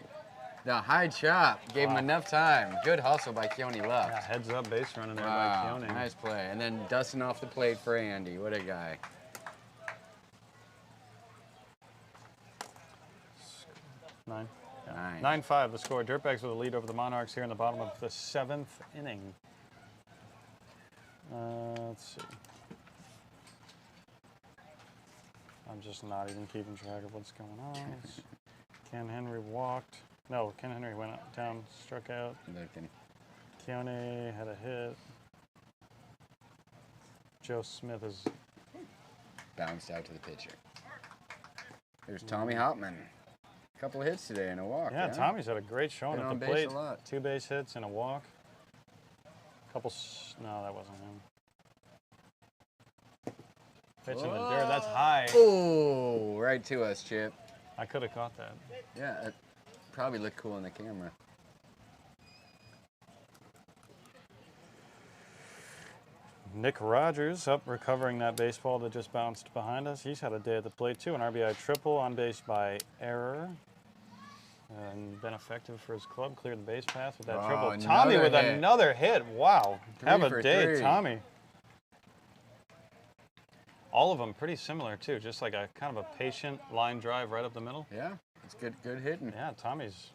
The high chop gave him enough time. Good hustle by Keone Yeah, Left. heads up base running there Wow, by Kihei. nice play. And then dusting off the plate for Andy. What a guy. 9. Nine. 9-5 the score. Dirtbags with a lead over the Monarchs here in the bottom of the 7th inning. Let's see. I'm just not even keeping track of what's going on. Ken Henry walked. No, Ken Henry went down, struck out. Looking. Keone had a hit. Joe Smith is Bounced out to the pitcher. There's Tommy Hopman. A couple of hits today and a walk. Yeah, Tommy's had a great showing Been at on the base plate. a lot. 2 base hits and a walk. No, that wasn't him. Pitch in the dirt. That's high. Oh, right to us, Chip. I could have caught that. Yeah, it probably looked cool on the camera. Nick Rogers up recovering that baseball that just bounced behind us. He's had a day at the plate too. An RBI triple on base by error. And been effective for his club. Cleared the base path with that Oh, triple. Tommy with another hit. another hit. Wow. 3 Have a for day, 3. Tommy. All of them pretty similar too. Just like a kind of a patient line drive right up the middle. Yeah, it's good hitting. Yeah, Tommy's.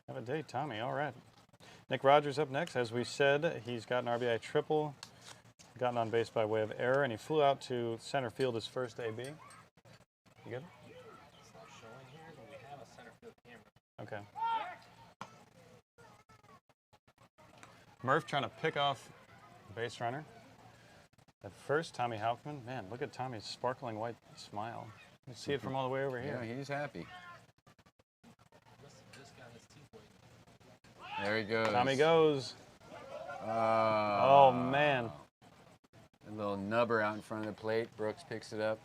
Have a day, Tommy. All right. Nick Rogers up next. As we said, he's got an RBI triple, gotten on base by way of error, and he flew out to center field his first AB. You good? It's not showing here, but we have a center field camera. Okay. Murph trying to pick off the base runner. At first, Tommy Hauptman. Man, look at Tommy's sparkling white smile. You see it from all the way over here. Yeah, he's happy. Must have just got his teeth white. There he goes. Tommy goes. Oh, Oh, man. A little nubber out in front of the plate. Brooks picks it up,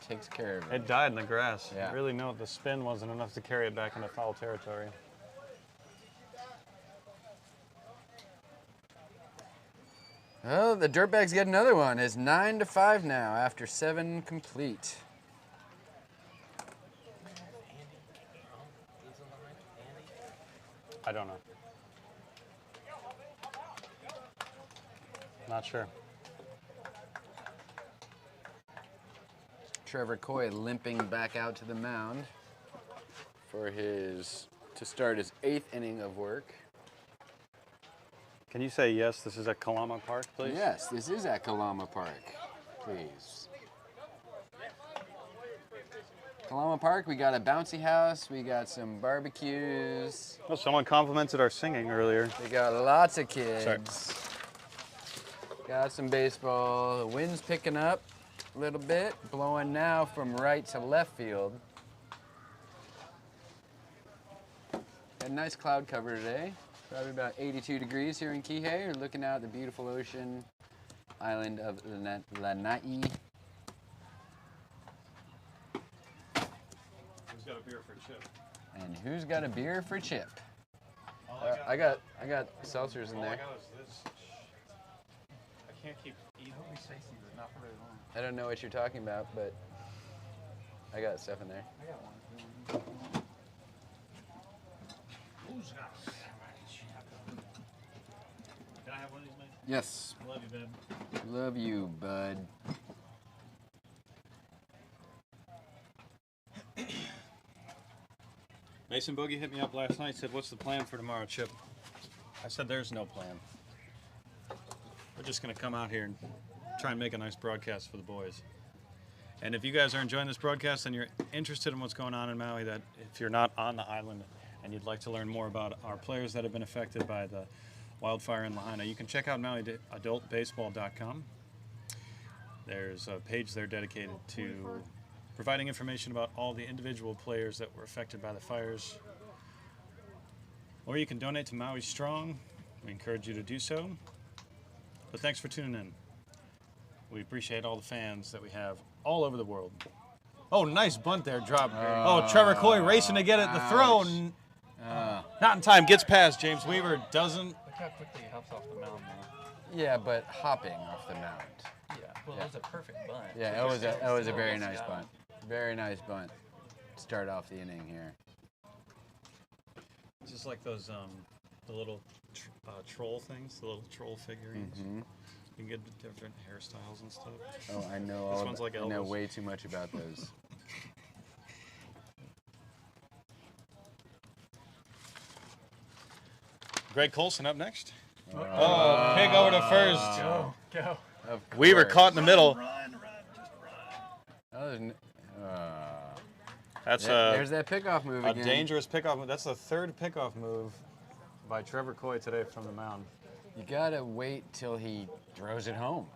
takes care of it. It died in the grass. Yeah. Really know the spin wasn't enough to carry it back into foul territory. Well, the Dirtbags get another one. It's 9-5 now after 7 complete. I don't know. Not sure. Trevor Coy limping back out to the mound to start his 8th inning of work. Can you say yes, this is at Kalama Park, please? Yes, this is at Kalama Park, please. Kalama Park, we got a bouncy house, we got some barbecues, Well, someone complimented our singing earlier. we got lots of kids. Sorry. Got some baseball. The wind's picking up a little bit, blowing now from right to left field. Got a nice cloud cover today. Probably about 82 degrees here in Kihei. We're looking out at the beautiful ocean island of Lanai. Who's got a beer for Chip? And who's got a beer for Chip? I got seltzers in there. I can't keep eating. Not for very long. I don't know what you're talking about, but I got stuff in there. I got one. Can I have one of these, man? Yes. I love you, babe. Love you, bud. Mason Boogie hit me up last night, said, what's the plan for tomorrow, Chip? I said, there's no plan. We're just going to come out here and try and make a nice broadcast for the boys. And if you guys are enjoying this broadcast and you're interested in what's going on in Maui, that if you're not on the island and you'd like to learn more about our players that have been affected by the wildfire in Lahaina, you can check out MauiAdultBaseball.com. There's a page there dedicated to providing information about all the individual players that were affected by the fires. Or you can donate to Maui Strong. We encourage you to do so. But thanks for tuning in. We appreciate all the fans that we have all over the world. Oh, nice bunt there, drop. Oh, Trevor Coy racing to get it, the throw. Not in time, gets past James Weaver, doesn't. Look how quickly he hops off the mound now. Yeah, but hopping off the mound. Yeah, well, it was a perfect bunt. Yeah, that was a very nice bunt. Very nice bunt. Start off the inning here. Just like those the little troll things, the little troll figurines. Mm-hmm. You can get different hairstyles and stuff. Oh, I know. This all one's about- like I know Elvis. way too much about those. Greg Colson up next. Oh, pick over to first. Go. Of Weaver course. caught in the middle. Oh, That's there's that pickoff move a again. dangerous pickoff move. That's the third pickoff move by Trevor Coy today from the mound. You gotta wait till he throws it home.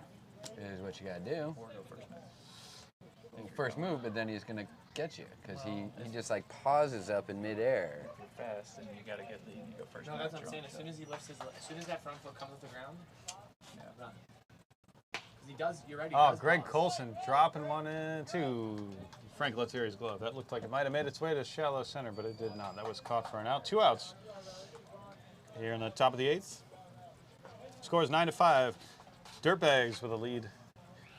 Is what you gotta do. Or go first move. First move, but then he's gonna get you because he just like pauses up in midair. Fast, and you gotta get the you go first. No, move, that's what I'm throw saying. him, As so- soon as he lifts his, as soon as that front foot comes off the ground, Yeah. run. Because he does. You're right. He Oh, does Greg pause. Colson dropping one into Frank Lettieri's glove. That looked like it might have made its way to shallow center, but it did not. That was caught for an out. 2 outs here in the top of the 8th. Score is 9-5. Dirtbags with a lead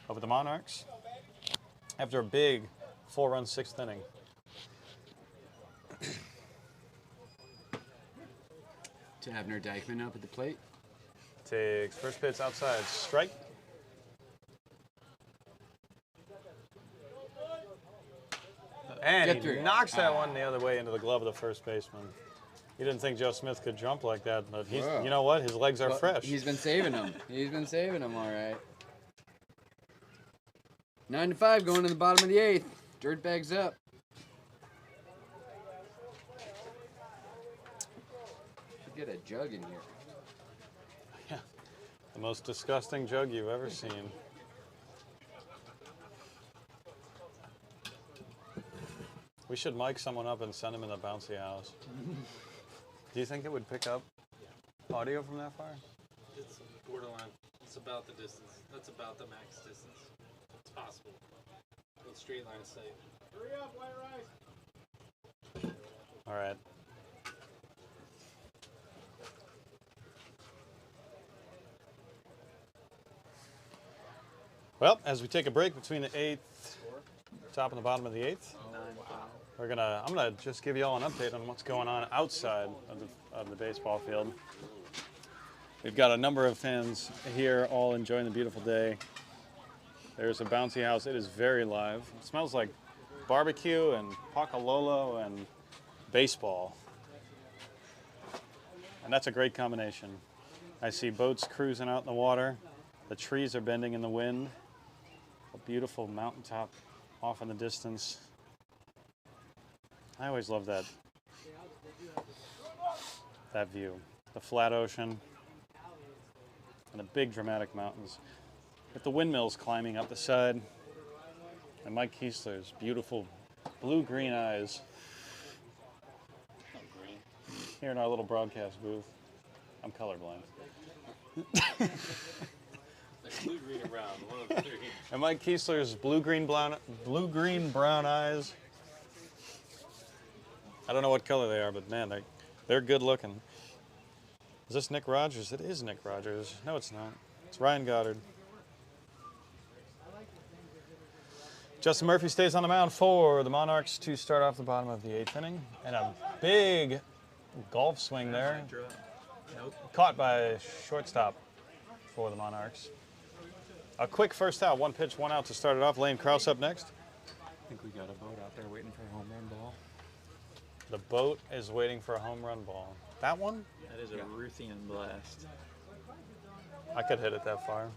over the Monarchs after a big 4-run 6th inning. To Abner Dykeman up at the plate. Takes first pitch outside. Strike. And Get he through. knocks that one the other way into the glove of the first baseman. He didn't think Joe Smith could jump like that, but he's, Wow. you know what? His legs are Well, fresh. He's been saving them. He's been saving them all right. 9-5 going to the bottom of the 8th. Dirtbags up. Should get a jug in here. The most disgusting jug you've ever seen. We should mic someone up and send him in the bouncy house. Do you think it would pick up audio from that far? It's borderline. It's about the distance. That's about the max distance. It's possible. It's straight line of sight. Hurry up, white rice. All right. Well, as we take a break between the 8th, top and the bottom of the 8th, I'm gonna just give you all an update on what's going on outside of the baseball field. We've got a number of fans here, all enjoying the beautiful day. There's a bouncy house. It is very live. It smells like barbecue and Pakalolo and baseball. And that's a great combination. I see boats cruising out in the water. The trees are bending in the wind. A beautiful mountaintop off in the distance. I always love that view. The flat ocean and the big dramatic mountains with the windmills climbing up the side. And Mike Kiesler's beautiful blue-green eyes here in our little broadcast booth. I'm colorblind. Like blue, green, and brown. One of the three. And Mike Kiesler's blue-green brown eyes. I don't know what color they are, but man, they're good looking. Is this Nick Rogers? It is Nick Rogers. No, it's not. It's Ryan Goddard. Justin Murphy stays on the mound for the Monarchs to start off the bottom of the 8th inning. And a big golf swing there. Nope. Caught by shortstop for the Monarchs. A quick first out, 1 pitch, 1 out to start it off. Lane Krause up next. I think we got a boat out there waiting for a home run ball. The boat is waiting for a home run ball. That one? That is a Ruthian blast. I could hit it that far.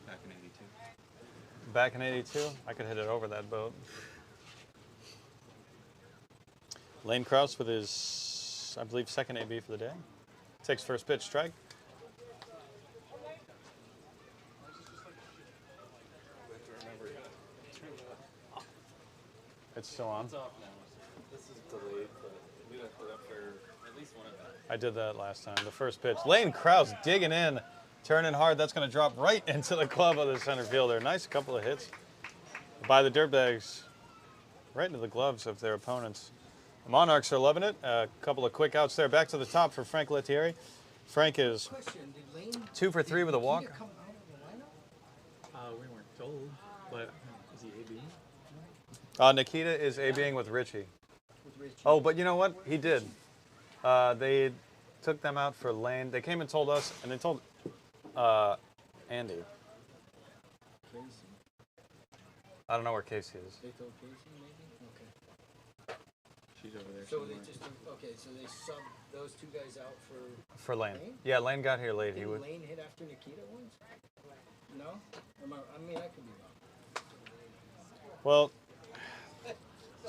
Back in 82. Back in 82, I could hit it over that boat. Lane Krause with his, I believe, second AB for the day. Takes first pitch, strike. It's still on. It's off now. This is delayed, but we left it up for at least one of them. I did that last time. The first pitch. Lane Krause digging in, turning hard. That's going to drop right into the glove of the center fielder. Nice couple of hits by the Dirtbags. Right into the gloves of their opponents. The Monarchs are loving it. A couple of quick outs there. Back to the top for Frank Lettieri. Frank is 2 for 3 with a walk. We weren't told, but is he AB? Nikita is ABing with Richie. Oh, but you know what? He did. They took them out for lane. They came and told us, and they told Andy. Casey? I don't know where Casey is. They told Casey, maybe? Okay. She's over there. So somewhere. they just, okay, so they subbed those two guys out for For Lane. Lane? Yeah, Lane got here late. He Didn't would. Lane hit after Nikita once? No? I mean, I could be wrong. Well,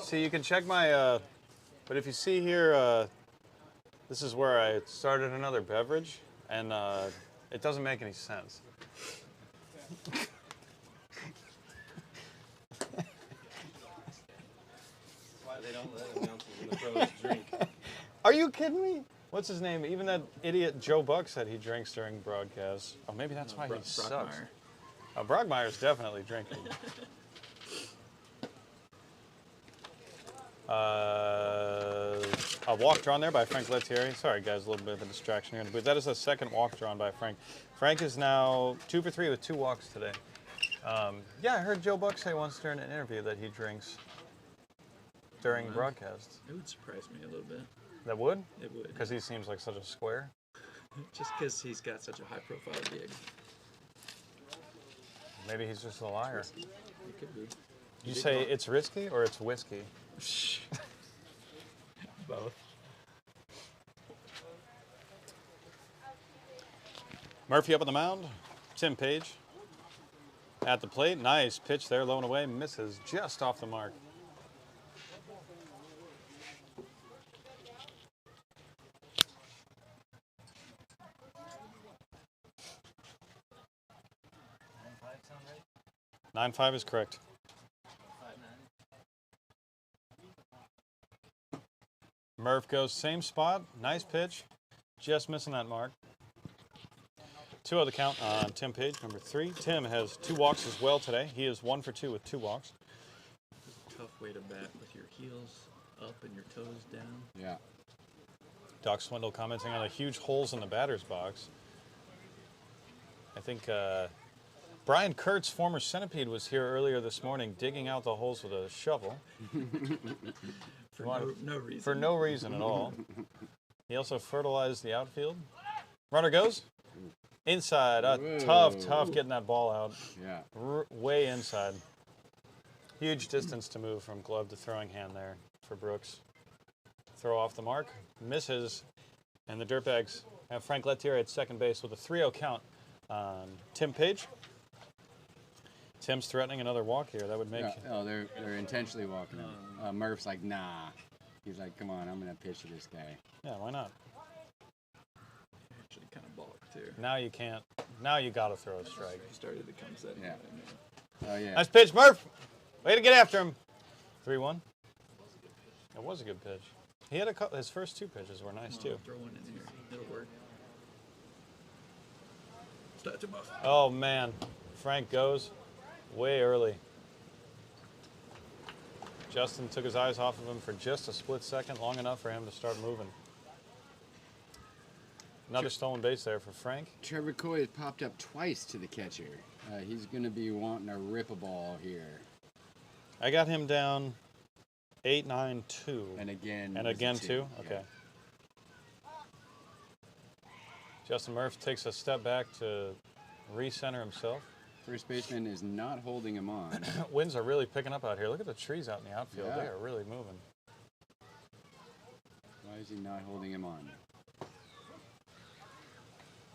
see, you can check my. But if you see here, this is where I started another beverage, and it doesn't make any sense. Why they don't let announcers in the pros drink. Are you kidding me? What's his name? Even that idiot Joe Buck said he drinks during broadcasts. Oh, maybe that's why he sucks. Brockmeyer's definitely drinking. A walk drawn there by Frank Lettieri. Sorry, guys, a little bit of a distraction here in the booth. That is a second walk drawn by Frank. Frank is now 2 for 3 with 2 walks today. Yeah, I heard Joe Buck say once during an interview that he drinks during broadcasts. It would surprise me a little bit. That would? It would. Because he seems like such a square. Just because he's got such a high-profile gig. Maybe he's just a liar. It could be. You say it's risky or it's whiskey? Both. Murphy up on the mound. Tim Page at the plate. Nice pitch there, low and away. Misses just off the mark. Sound right? 9-5 is correct. 5-9. Murph goes same spot. Nice pitch. Just missing that mark. 2-0 the count on Tim Page, number 3. Tim has 2 walks as well today. He is 1 for 2 with 2 walks. Tough way to bat with your heels up and your toes down. Yeah. Doc Swindle commenting on the huge holes in the batter's box. I think Brian Kurtz, former Centipede, was here earlier this morning digging out the holes with a shovel. For no reason. For no reason at all. He also fertilized the outfield. Runner goes. Inside. Tough getting that ball out. Yeah. Way inside. Huge distance to move from glove to throwing hand there for Brooks. Throw off the mark. Misses. And the Dirtbags have Frank Lettieri at second base with a 3-0 count on Tim Page. Tim's threatening another walk here. That would make... Oh, they're intentionally walking him. Murph's like, nah. He's like, come on, I'm going to pitch to this guy. Yeah, why not? Actually kind of balked too. Now you can't. Now you got to throw a strike. He started to come set. Yeah. Oh, yeah. Nice pitch, Murph. Way to get after him. 3-1. It was a good pitch. He had his first 2 pitches were nice too. Throw one in here. It'll work. Touch him up. Oh man, Frank goes way early. Justin took his eyes off of him for just a split second, long enough for him to start moving. Another stolen base there for Frank. Trevor Coy has popped up twice to the catcher. He's going to be wanting to rip a ball here. I got him down 8-9-2. And again. And was a again 2. too? Okay. Justin Murph takes a step back to recenter himself. First baseman is not holding him on. Winds are really picking up out here. Look at the trees out in the outfield. Yeah. They are really moving. Why is he not holding him on?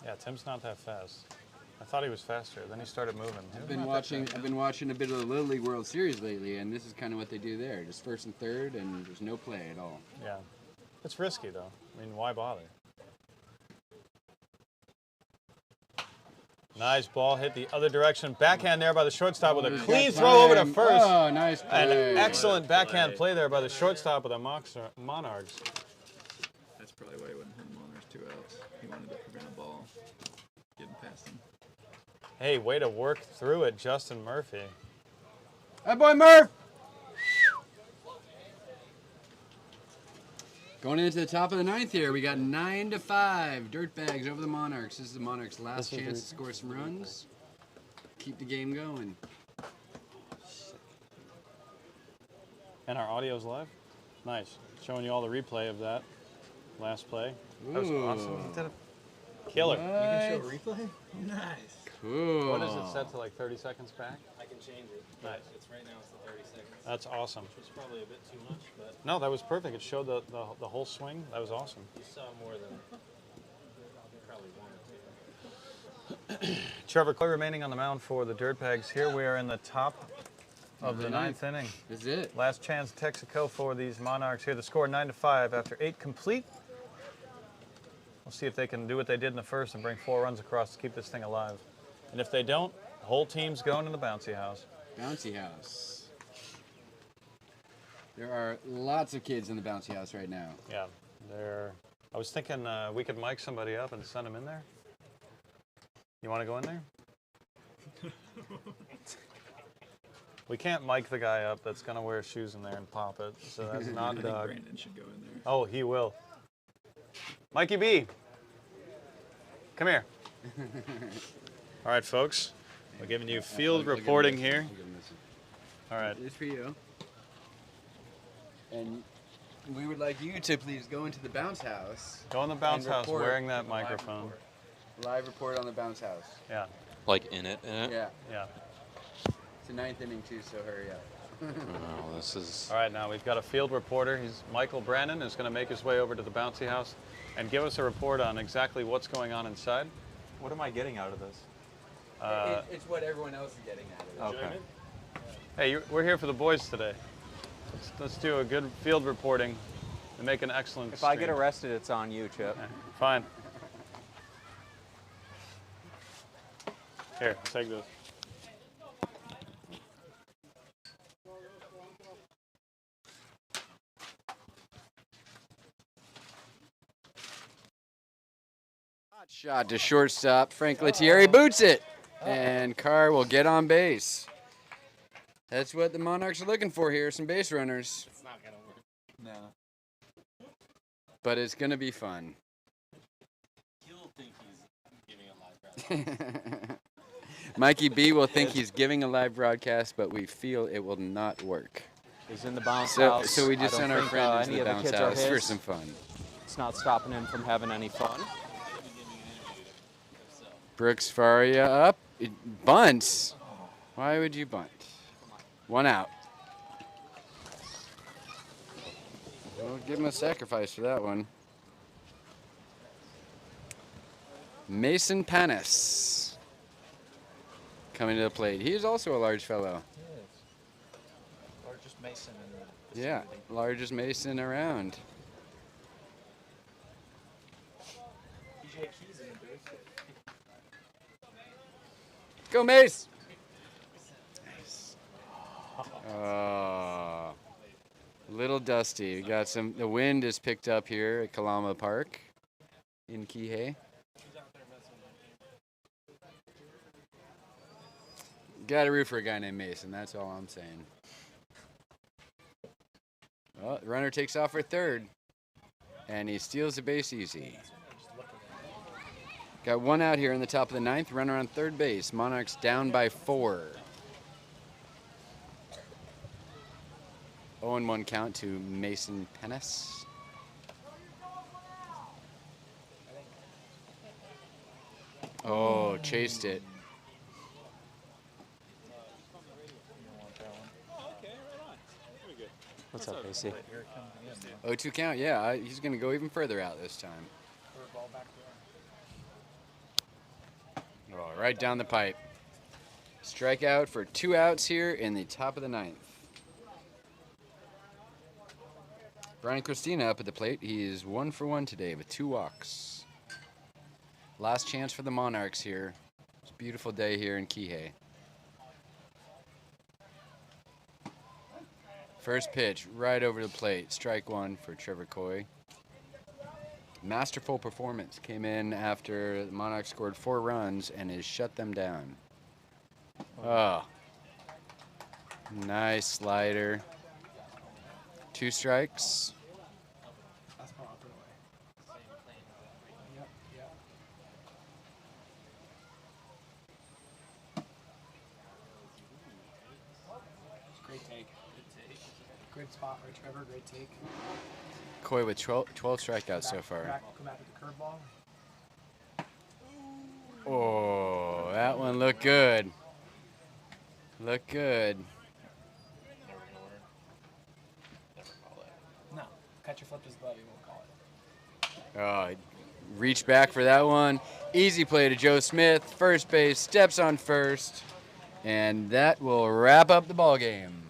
Yeah, Tim's not that fast. I thought he was faster. Then he started moving. I've been watching a bit of the Little League World Series lately, and this is kind of what they do there. Just first and third, and there's no play at all. Yeah. It's risky, though. I mean, why bother? Nice ball, hit the other direction. Backhand there by the shortstop with a clean throw over to first. Oh, nice play. An excellent backhand play there by the shortstop of the Monarchs. That's probably why he wouldn't hit him on. There's 2 outs. He wanted to prevent a ball getting past him. Hey, way to work through it, Justin Murphy. That boy Murph! Going into the top of the 9th here, we got 9-5. Dirtbags over the Monarchs. This is the Monarchs' last chance to score some runs. Keep the game going. And our audio's live? Nice. Showing you all the replay of that last play. That was awesome. He did a killer. What? You can show a replay? Nice. Cool. What is it set to, like 30 seconds back? I can change it. Nice. It's right now. It's the 30 seconds. That's awesome. Which was probably a bit too much, but No, that was perfect. It showed the whole swing. That was awesome. you saw more than probably one or two. Trevor Coy remaining on the mound for the Dirtbags. Here we are in the top of the ninth inning. This is it. Last chance Texaco for these Monarchs here. The score 9-5 after 8 complete. We'll see if they can do what they did in the first and bring 4 runs across to keep this thing alive. And if they don't, the whole team's going in the bouncy house. Bouncy house. There are lots of kids in the bouncy house right now. Yeah, I was thinking we could mic somebody up and send them in there. You want to go in there? We can't mic the guy up that's going to wear shoes in there and pop it. So that's not Doug. Brandon should go in there. Oh, he will. Mikey B, come here. All right, folks. We're giving you field reporting here. All right. This is for you. And we would like you to please go into the bounce house. Go in the bounce and house report wearing that microphone. Live report on the bounce house. Yeah, Like in it. Yeah. yeah. It's the 9th inning too, so hurry up. Oh, this is. All right, now we've got a field reporter. He's Michael Brandon, who's going to make his way over to the bouncy house and give us a report on exactly what's going on inside. What am I getting out of this? It's what everyone else is getting out of it. Okay. Hey, we're here for the boys today. Let's do a good field reporting and make an excellent If I get stream. arrested, it's on you, Chip. Fine. Here, take this. Hot shot to shortstop. Frank Lettieri boots it. And Carr will get on base. That's what the Monarchs are looking for here, some base runners. It's not gonna work. No. But it's going to be fun. He'll think he's giving a live broadcast. Mikey B will think he's giving a live broadcast, but we feel it will not work. He's in the bounce So, house. so we just I don't sent our think, friend into any the of the bounce kids are house for his. some fun. It's not stopping him from having any fun. Brooks Faria up. Bunts. Why would you bunt? 1 out. We'll give him a sacrifice for that one. Mason Panis coming to the plate. He is also a large fellow. Largest mason in the Yeah, vicinity. largest Mason around. DJ Keys in the booth. Go Mace! Nice. Oh, little dusty. We got some. The wind is picked up here at Kalama Park in Kihei. Got to root for a guy named Mason. That's all I'm saying. Well, the runner takes off for third, and he steals the base easy. Got 1 out here in the top of the 9th. Runner on third base. Monarchs down by 4. 0-1 count to Mason Penis. Oh, chased it. What's up, AC? 0-2 count. Yeah, he's going to go even further out this time. Oh, right down the pipe. Strikeout for 2 outs here in the top of the 9th. Brian Christina up at the plate. He is 1 for 1 today with 2 walks. Last chance for the Monarchs here. It's a beautiful day here in Kihei. First pitch right over the plate. Strike 1 for Trevor Coy. Masterful performance. Came in after the Monarchs scored 4 runs and has shut them down. Oh. Nice slider. 2 strikes. Great take. Good spot for Trevor. Great take. Koi with 12 strikeouts so far. Come back with the curveball. Oh, that one looked good. Looked good. No. Catcher flipped his glove. He won't call it. Oh, reach back for that one. Easy play to Joe Smith. First base, steps on first. And that will wrap up the ball game.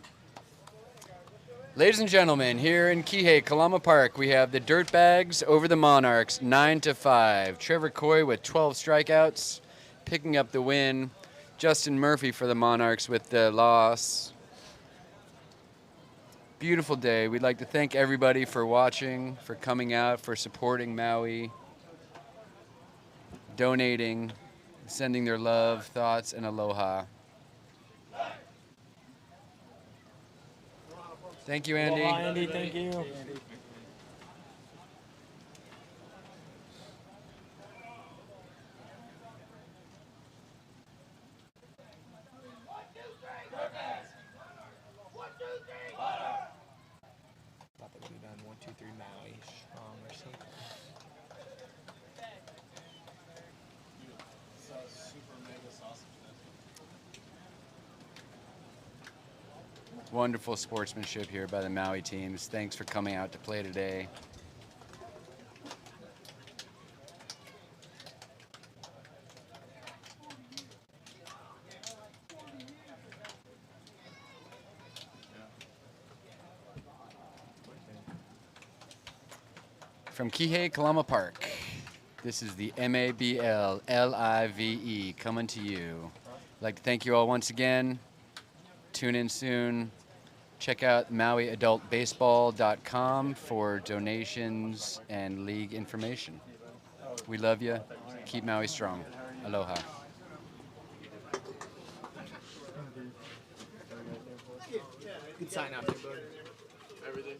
Ladies and gentlemen, here in Kihei, Kalama Park, we have the Dirtbags over the Monarchs, 9-5. Trevor Koi with 12 strikeouts, picking up the win. Justin Murphy for the Monarchs with the loss. Beautiful day. We'd like to thank everybody for watching, for coming out, for supporting Maui, donating, sending their love, thoughts, and aloha. Thank you, Andy. Aloha, Andy. Thank you. Thought they would have done 1, 2, 3 Maui strong or something. Super mega sausage. Wonderful sportsmanship here by the Maui teams. Thanks for coming out to play today. From Kihei, Kalama Park, this is the MABL LIVE coming to you. I'd like to thank you all once again. Tune in soon. Check out MauiAdultBaseball.com for donations and league information. We love you. Keep Maui strong. Aloha. Good sign out there, bud. Everything.